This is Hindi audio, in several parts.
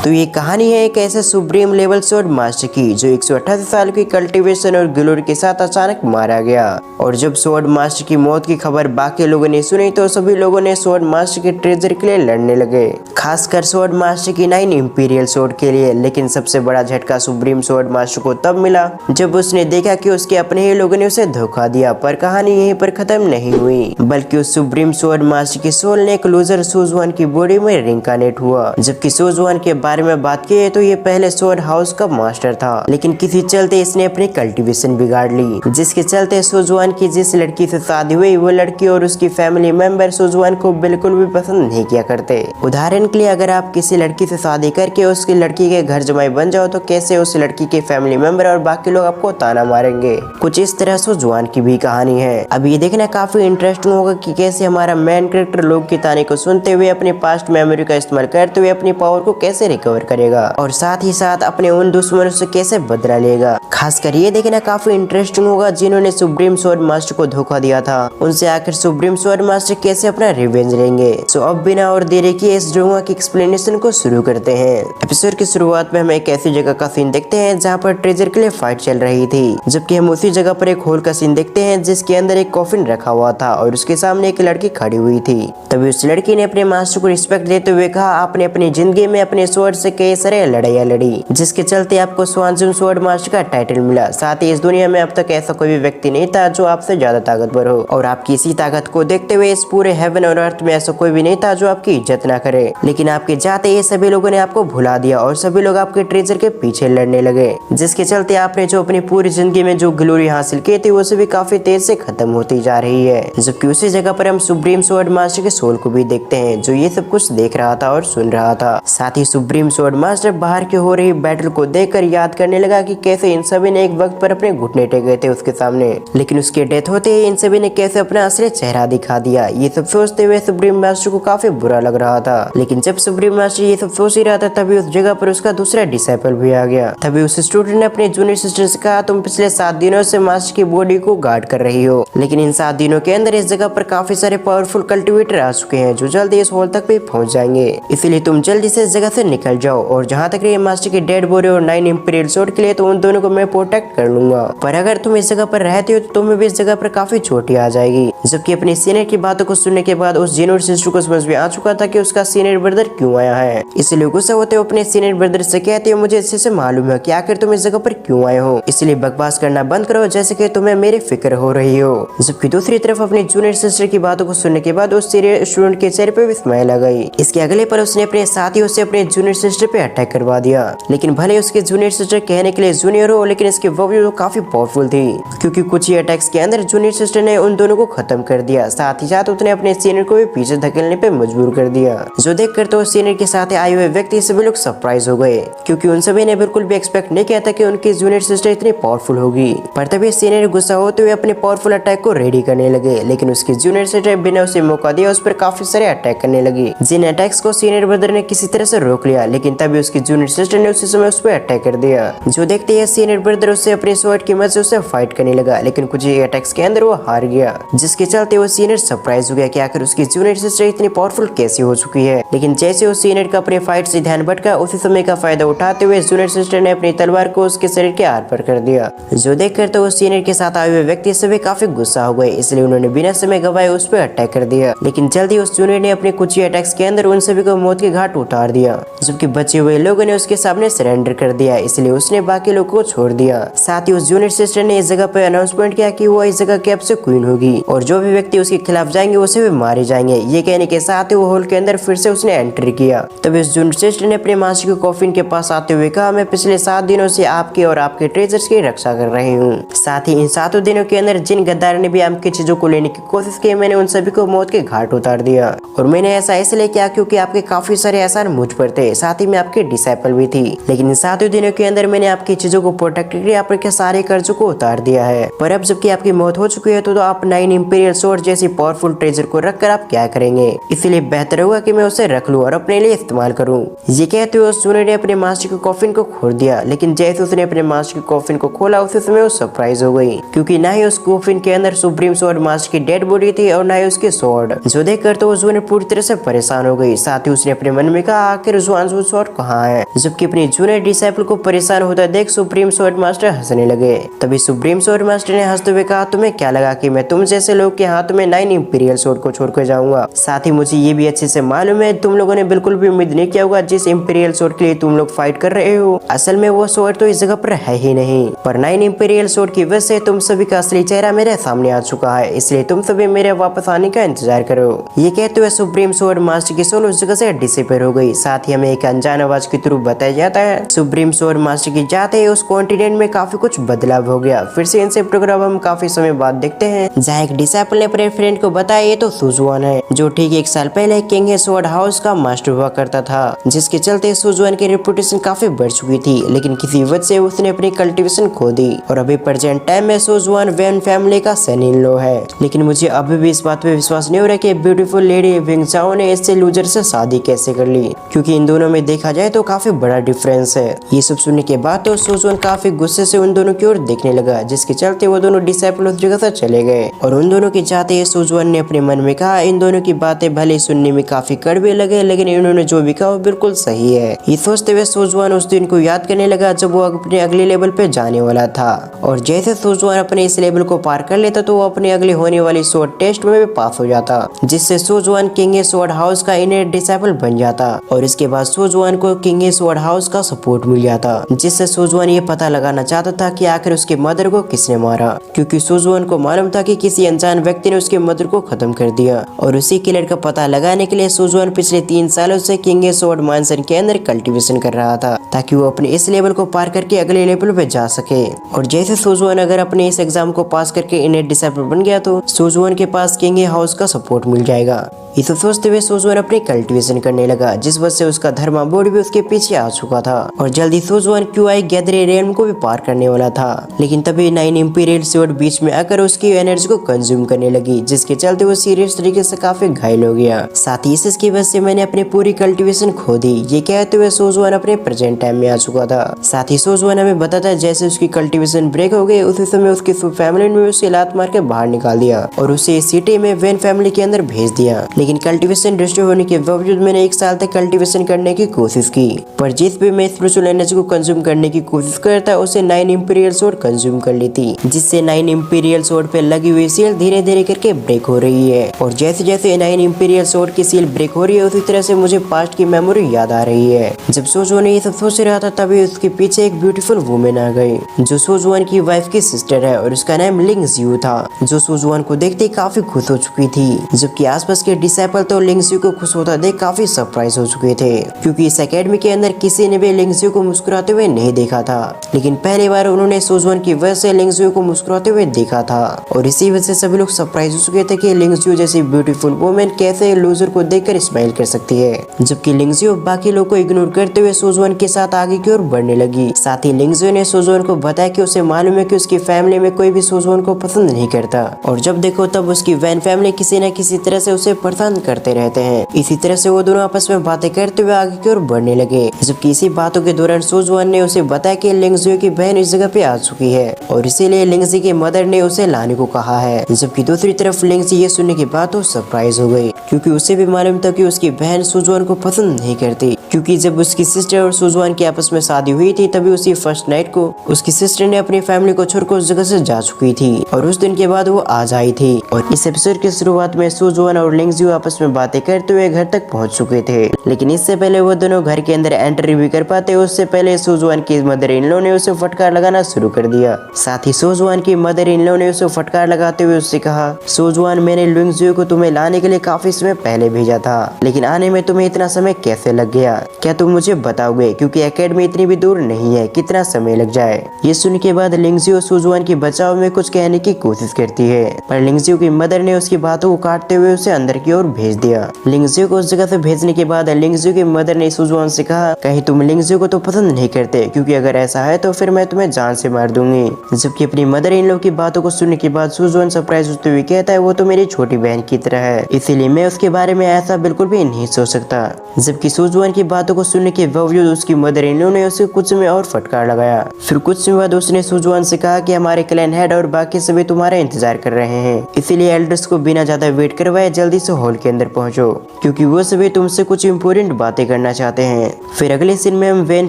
तो ये कहानी है एक ऐसे सुप्रीम लेवल स्वॉर्ड मास्टर की जो 188 साल की कल्टीवेशन और ग्लोरी के साथ अचानक मारा गया। और जब स्वॉर्ड मास्टर की मौत की खबर बाकी लोगों ने सुनी तो सभी लोगों ने स्वॉर्ड मास्टर के ट्रेजर के लिए लड़ने लगे, खासकर स्वॉर्ड मास्टर की 9 इंपीरियल स्वॉर्ड के लिए। लेकिन सबसे बड़ा झटका सुप्रीम स्वॉर्ड मास्टर को तब मिला जब उसने देखा कि उसके अपने ही लोगों ने उसे धोखा दिया। पर कहानी यहीं पर खत्म नहीं हुई, बल्कि उस सुप्रीम स्वॉर्ड मास्टर की सोल ने एक लूजर सुजुआन की बॉडी में रिंकानेट हुआ। जबकि सुजुआन के बारे में बात की तो ये पहले स्वॉर्ड हाउस का मास्टर था, लेकिन किसी चलते इसने अपनी कल्टीवेशन बिगाड़ ली, जिसके चलते सुजुआन की जिस लड़की से शादी हुई वो लड़की और उसकी फैमिली मेंबर सुजुआन को बिल्कुल भी पसंद नहीं किया करते। उदाहरण के लिए अगर आप किसी लड़की से शादी करके उसकी लड़की के घर जमाई बन जाओ तो कैसे उस लड़की के फैमिली मेंबर और बाकी लोग आपको ताना मारेंगे। कुछ इस तरह सुजुआन की भी कहानी है। अब ये देखना काफी इंटरेस्टिंग होगा कि कैसे हमारा मेन कैरेक्टर लोग की ताने को सुनते हुए अपने पास्ट मेमोरी का इस्तेमाल करते हुए अपनी पावर को कैसे रिकवर करेगा और साथ ही साथ अपने उन दुश्मनों से कैसे बदला लेगा। खासकर ये देखना काफी इंटरेस्टिंग होगा जिन्होंने सुप्रीम स्वॉर्ड मास्टर को धोखा दिया था, उनसे आखिर सुप्रीम स्वॉर्ड मास्टर कैसे अपना रिवेंज लेंगे। सो अब बिना और देरी किए इस ड्रामा की एक्सप्लेनेशन को शुरू करते हैं। एपिसोड की शुरुआत में हम एक ऐसी जगह का सीन देखते हैं जहाँ पर ट्रेजर के लिए फाइट चल रही थी, जबकि हम उसी जगह पर एक होल का सीन देखते हैं जिसके अंदर एक कॉफिन रखा हुआ था और उसके सामने एक लड़की खड़ी हुई थी। तभी उस लड़की ने अपने मास्टर को रिस्पेक्ट देते हुए कहा, आपने अपनी जिंदगी में अपने स्वॉर्ड से कई सारे लड़ाइयाँ लड़ी, जिसके चलते आपको स्वानजुन स्वॉर्ड मास्टर का टाइटल मिला। साथ ही इस दुनिया में अब तक ऐसा कोई भी व्यक्ति नहीं था जो आपसे ज्यादा ताकतवर हो, और आपकी इसी ताकत को देखते हुए इस पूरे हेवन और अर्थ में ऐसा कोई भी नहीं था जो आपकी इज्जत ना करे। लेकिन आपके जाते ही सभी लोगों ने आपको भुला दिया और सभी लोग आपके ट्रेजर के पीछे लड़ने लगे, जिसके चलते आपने जो अपनी पूरी जिंदगी में जो ग्लोरी हासिल की थी वो सभी काफी तेज से खत्म होती जा रही है। जबकि उसी जगह पर हम सुप्रीम स्वॉर्ड मास्टर के सोल को भी देखते हैं जो ये सब कुछ देख रहा था और सुन रहा था। साथ ही सुप्रीम स्वॉर्ड मास्टर बाहर की हो रही बैटल को देखकर याद करने लगा कि कैसे इन सभी ने एक वक्त पर अपने घुटने टेक गए थे उसके सामने, लेकिन उसकी डेथ होते ही इन सभी ने कैसे अपना असली चेहरा दिखा दिया। ये सब सोचते हुए सुप्रीम मास्टर को काफी बुरा लग रहा था। लेकिन जब सुप्रीम मास्टर ये सब सोच ही रहा था तभी उस जगह पर उसका दूसरा डिसाइपल भी आ गया। तभी उस स्टूडेंट ने अपने जूनियर सिस्टर से कहा, तुम पिछले 7 दिनों से मास्टर की बॉडी को गार्ड कर रही हो, लेकिन इन 7 दिनों के अंदर इस जगह पर काफी सारे पावरफुल कल्टिवेटर आ चुके हैं जो जल्दी इस हॉल तक भी पहुंच जाएंगे, इसलिए तुम जल्दी से इस जगह से निकल जाओ। और जहाँ तक रही मास्टर की डेड बॉडी और 9 इंपीरियल स्वॉर्ड के लिए तो उन दोनों को मैं प्रोटेक्ट कर लूंगा, पर अगर तुम इस जगह पर रहते हो तो तुम्हें भी इस जगह पर काफी चोटें आ जाएगी। जबकि अपने सीनियर की बातों को सुनने के बाद उस जूनियर सिस्टर को समझ में आ चुका था कि उसका सीनियर ब्रदर क्यों आया है, इसलिए गुस्सा होते हुए अपने सीनियर ब्रदर से कहते हो, मुझे अच्छे से मालूम है कि आखिर तुम इस जगह पर क्यों आए हो, इसलिए बकवास करना बंद करो जैसे कि तुम्हें मेरी फिक्र हो रही हो। जबकि दूसरी तरफ अपनी जूनियर सिस्टर की बातों को सुनने के बाद उस सीनियर स्टूडेंट के चेहरे पे भी स्माइल आ गई। इसके अगले पर उसने अपने साथियों से अपने जूनियर सिस्टर पे अटैक करवा दिया। लेकिन भले उसके जूनियर सिस्टर कहने के लिए जूनियर हो, लेकिन इसकी वो काफी पावरफुल थी, क्योंकि कुछ ही अटैक्स के अंदर जूनियर सिस्टर ने उन दोनों को खत्म कर दिया। साथ ही साथ उसने अपने सीनियर को भी पीछे धकेलने पे मजबूर कर दिया, जो देखकर तो सीनियर के साथ आए हुए व्यक्ति सभी लोग सरप्राइज हो गए, क्योंकि उन सभी ने बिल्कुल भी एक्सपेक्ट नहीं किया था कि उनकी जूनियर सिस्टर इतनी पावरफुल होगी। पर तभी सीनियर गुस्सा होते हुए अपने पावरफुल अटैक को रेडी करने लगे, लेकिन उसकी जूनियर सिस्टर बिना उसे मौका दिया उस पर काफी सारे अटैक करने लगी, जिन अटैक्स को सीनियर ब्रदर ने किसी तरह से रोक लिया। लेकिन तभी उसकी जूनियर सिस्टर ने उसी समय उस पर अटैक कर दिया, जो देखते ही सीनियर ब्रदर उससे अपने स्वॉर्ड की मदद से उससे फाइट करने लगा। लेकिन कुछ ही अटैक्स के अंदर वो हार गया, जिसके चलते वो सीनियर सरप्राइज हो गया कि आखिर उसकी जूनियर सिस्टर इतनी पावरफुल कैसे हो चुकी है। लेकिन जैसे उस सीनियर का अपने फाइट से ध्यान भटका, उसी समय का फायदा उठाते हुए जूनियर सिस्टर ने अपनी तलवार को उसके शरीर के आर पर कर दिया, जो देखकर तो उस सीनियर के साथ आए हुए व्यक्ति सभी काफी गुस्सा हो गए, इसलिए उन्होंने बिना समय गवाए उस पर अटैक कर दिया। लेकिन जल्दी उस जूनियर ने अपने कुछ ही अटैक्स के अंदर उन सभी को मौत के घाट उतार दिया, जबकि बचे हुए लोगों ने उसके सामने सरेंडर कर दिया, इसलिए उसने बाकी लोगों को छोड़ दिया। साथ ही उस जूनियर सिस्टर ने इस जगह पर अनाउंसमेंट किया कि वो इस जगह की अब से क्वीन होगी और जो भी व्यक्ति उसके खिलाफ जाएंगे उसे भी मारे जाएंगे। ये कहने के साथ ही वो हॉल के अंदर फिर से उसने एंट्री किया। तब इस जूनियर सिस्टर ने अपने मास्टर के कॉफिन के पास आते हुए कहा, मैं पिछले 7 दिनों से आपके और आपके ट्रेजर्स की रक्षा कर रही हूँ। साथ ही इन 7 दिनों के अंदर जिन गद्दार ने भी आपकी चीजों को लेने की कोशिश की, मैंने उन सभी को मौत के घाट उतार दिया। और मैंने ऐसा इसलिए किया क्योंकि आपके काफी सारे एहसान मुझ पर थे, साथ ही मैं आपके डिसाइपल भी थी। लेकिन इन 7 दिनों के अंदर मैंने आपकी चीजों को प्रोटेक्ट करके आपके सारे कर्जों को उतार दिया है। पर अब जबकि आपकी मौत हो चुकी है तो आप 9 इंपीरियल स्वॉर्ड जैसी पावरफुल ट्रेजर को रखकर आप क्या करेंगे, इसलिए बेहतर होगा कि मैं उसे रख लूं और अपने लिए इस्तेमाल करूं। ये कहते हुए उस जूनियर ने अपने मास्टर के कॉफिन को खोल दिया। लेकिन जैसे उसने अपने मास्टर के कॉफिन को खोला उसी समय वो सरप्राइज हो गई, क्योंकि ना ही उस कॉफिन के अंदर सुप्रीम स्वॉर्ड मास्टर की डेड बॉडी थी और ना ही उसके स्वॉर्ड, जो देखकर तो वो जूनियर पूरी तरह से परेशान हो गई। साथ ही उसने अपने मन में कहा, आखिर जुआन आज वो स्वॉर्ड कहाँ है। जबकि अपनी जूनियर डिसाइपल को परेशान होता देख सुप्रीम स्वॉर्ड मास्टर हंसने लगे। तभी सुप्रीम स्वॉर्ड मास्टर ने हंसते हुए कहा, तुम्हें क्या लगा कि मैं तुम जैसे लोग के हाथ में 9 इंपीरियल स्वॉर्ड को छोड़कर जाऊंगा। साथ ही मुझे ये भी अच्छे से मालूम है तुम लोगों ने बिल्कुल भी उम्मीद नहीं किया होगा जिस इंपीरियल स्वॉर्ड के लिए तुम लोग फाइट कर रहे हो, असल में वो स्वॉर्ड तो इस जगह पर है ही नहीं। पर 9 इंपीरियल स्वॉर्ड की वजह से तुम सभी का असली चेहरा मेरे सामने आ चुका है, इसलिए तुम सभी मेरे वापस आने का इंतजार करो। ये कहते हुए सुप्रीम स्वॉर्ड मास्टर की सोल उस जगह से डिसअपीयर हो गई। साथ ही हमें एक अनजान आवाज के थ्रू बताया जाता है सुप्रीम स्वॉर्ड मास्टर की जाते ही उस कॉन्टिनेंट में काफी कुछ बदलाव हो गया। फिर से इनसे प्रोग्राम हम काफी समय बाद देखते हैं, जहाँ एक डिसाइपल ने अपने फ्रेंड को बताया ये तो सुजुआन है, जो ठीक 1 साल पहले किंग स्वॉर्ड हाउस का मास्टर हुआ करता था, जिसके चलते सुजुआन की रेपुटेशन काफी बढ़ चुकी थी। लेकिन किसी वजह से उसने अपनी कल्टीवेशन खो दी और अभी प्रेजेंट टाइम में सुजुआन वैन फैमिली का सन इन लॉ है। लेकिन मुझे अभी भी इस बात पे विश्वास नहीं हो रहा कि ब्यूटीफुल लेडी विंग चाओ ने इससे लूजर से शादी कैसे कर ली, क्योंकि इन दोनों में देखा जाए तो काफी बड़ा डिफरेंस है। ये सब सुनने के बाद तो सुजुआन काफी गुस्से से उन दोनों की ओर देखने लगा, जिसके चलते वो दोनों डिसाइपल उस जगह से चले गए। और उन दोनों के जाते ही सुजुआन ने अपने मन में कहा, इन दोनों की बातें भले सुनने में काफी कड़वे लगे, लेकिन इन्होंने जो भी कहा वो बिल्कुल सही है। ये सोचते हुए सुजुआन उस दिन को याद करने लगा जब वो अपने अगले लेवल पे जाने वाला था। और जैसे सुजुआन अपने इस लेवल को पार कर लेता तो वो अपने अगले होने वाली स्वॉर्ड टेस्ट में भी पास हो जाता, जिससे सुजुआन किंग स्वॉर्ड हाउस का इनर डिसाइपल बन जाता। और इसके बाद सुजुआन को किंग स्वॉर्ड हाउस का सपोर्ट मिल जाता, जिससे सुजुआन ये पता लगाना चाहता था कि आखिर उसके मदर को किसने मारा, क्योंकि सुजुआन को मालूम था कि किसी अनजान व्यक्ति ने उसके मदर को खत्म कर दिया। और उसी किलर का पता लगाने के लिए सुजुआन पिछले 3 सालों से किंग स्वॉर्ड मानसन के अंदर कल्टीवेशन कर रहा था, ताकि वो अपने इस लेवल को पार करके अगले लेवल पे जा सके। और जैसे सुजुआन अगर अपने इस एग्जाम को पास करके इनर डिसाइपल बन गया तो सुजुआन के पास किंग हाउस का सपोर्ट मिल जाएगा। इसे सोचते हुए सुजुआन अपनी कल्टीवेशन करने लगा, जिस वजह से उसका धर्मा बोर्ड भी उसके पीछे आ चुका था। और जल्दी सुजुआन क्यूआई गैदरे रेलम को भी पार करने वाला था। लेकिन तभी 9 इंपीरियल स्वॉर्ड बीच में आकर उसकी एनर्जी को कंज्यूम करने लगी, जिसके चलते वो सीरियस तरीके से काफी घायल हो गया। साथ ही इसकी वजह से मैंने अपनी पूरी कल्टीवेशन खो दी, ये कहते हुए सुजुआन अपने प्रेजेंट टाइम में आ चुका था। साथ ही सुजुआन हमें बताता है जैसे उसकी कल्टीवेशन ब्रेक हो गई उसी समय उसकी फैमिली ने उसे लात मार के बाहर निकाल दिया और उसे इस सिटी में वैन फैमिली के अंदर भेज दिया। लेकिन कल्टीवेशन डिस्ट्रॉय होने के बावजूद मैंने 1 साल तक कल्टीवेशन करने की कोशिश की, पर जिस भी मैं स्पिरिचुअल एनर्जी को कंज्यूम करने की कोशिश करता उसे 9 इंपीरियल स्वॉर्ड कंज्यूम कर लेती, जिससे 9 इंपीरियल स्वॉर्ड पे लगी हुई सील धीरे धीरे करके ब्रेक हो रही है। और जैसे जैसे 9 इंपीरियल स्वॉर्ड की सील ब्रेक हो रही है उसी तरह से मुझे पास्ट की मेमोरी याद आ रही है। जब सुजुआन ये सब सोच रहा था तभी उसके पीछे एक ब्यूटीफुल वुमेन आ गई, जो सुजुआन की वाइफ की सिस्टर है और उसका नाम लिंग जियू था, जो सुजुआन को देखते काफी खुश हो चुकी थी। जबकि आसपास के डिसाइपल तो लिंग जियू को खुश होता देख काफी सरप्राइज हो चुके थे, क्योंकि इस एकेडमी के अंदर किसी ने भी लिंग जियू को मुस्कुराते हुए नहीं देखा था। लेकिन पहली बार उन्होंने सुजुआन की वजह से लिंग जियू को मुस्कुराते हुए देखा था। और इसी वजह से सभी लोग सरप्राइज हो चुके थे कि लिंग जियू जैसी ब्यूटीफुल वुमेन कैसे लूजर को देखकर स्माइल कर सकती है। जबकि लिंग जियू बाकी लोग को इग्नोर करते हुए सुजुआन के साथ आगे की ओर बढ़ने लगी। साथ ही लिंग जियू ने सुजुआन को बताया कि उसे मालूम है कि उसकी फैमिली में कोई भी सुजुआन को पसंद नहीं करता, और जब देखो तब उसकी वैन फैमिली किसी न किसी तरह से उसे परेशान करते रहते हैं। इसी तरह से वो दोनों आपस में बातें करते हुए आगे की ओर बढ़ने लगे। जबकि इसी बातों के दौरान सुजुआन ने उसे बताया कि लिंग जियू की बहन इस जगह पे आ चुकी है और इसीलिए लिंग जी की मदर ने उसे लाने को कहा है। जबकि दूसरी तरफ लिंग जी ये सुनने के बाद तो सरप्राइज हो गई, क्योंकि उसे भी मालूम था कि उसकी बहन सुजुआन को पसंद नहीं करती, क्योंकि जब उसकी सिस्टर और सुजुआन की आपस में शादी हुई थी तभी उसी फर्स्ट नाइट को उसकी सिस्टर ने अपनी फैमिली को छोड़कर उस जगह से जा चुकी थी और उस दिन के बाद वो आज आई थी। और इस एपिसोड की शुरुआत में सुजुआन और लिंग जियू आपस में बातें करते हुए घर तक पहुंच चुके थे, लेकिन इससे पहले वो दोनों घर के अंदर एंट्री भी कर पाते उससे पहले सुजुआन की मदर इन लॉ ने उसे फटकार लगाना शुरू कर दिया। साथ ही सुजुआन की मदर इन लॉ ने उसे फटकार लगाते हुए उससे कहा, सुजुआन मैंने लिंग जियू को तुम्हें लाने के लिए काफी समय पहले भेजा था, लेकिन आने में तुम्हें इतना समय कैसे लग गया, क्या तुम मुझे बताओगे, क्योंकि एकेडमी इतनी भी दूर नहीं है, कितना समय लग जाए। ये सुनने के बाद लिंग जियू सुजुआन की बचाव में कुछ कहने की कोशिश करती है, पर लिंग जियू की मदर ने उसकी बातों को काटते हुए उसे अंदर की ओर भेज दिया। लिंग जियू को उस जगह से भेजने के बाद लिंग जियू की मदर ने सुजुआन से कहा, कहीं तुम लिंग जियू को तो पसंद नहीं करते, क्योंकि अगर ऐसा है तो फिर मैं तुम्हें जान से मार दूंगी। जबकि अपनी मदर इन लोग की बातों को सुनने के बाद सुजुआन सरप्राइज होते हुए कहता है, वो तो मेरी छोटी बहन की तरह है, इसीलिए मैं उसके बारे में ऐसा बिल्कुल भी नहीं सोच सकता। जबकि सुजुआन की बातों को सुनने के बावजूद उसकी मदर इन लोग ने उसे कुछ समय और फटकार लगाया। फिर कुछ समय बाद उसने सुजुआन से कहा कि हमारे क्लैन हेड और बाकी सभी तुम्हारा इंतजार कर रहे हैं, इसीलिए एल्डर्स को बिना ज्यादा वेट करवाए जल्दी से हॉल हॉल के अंदर पहुंचो क्योंकि वो सभी तुमसे कुछ इम्पोर्टेंट बातें करना चाहते हैं। फिर अगले सीन में हम वेन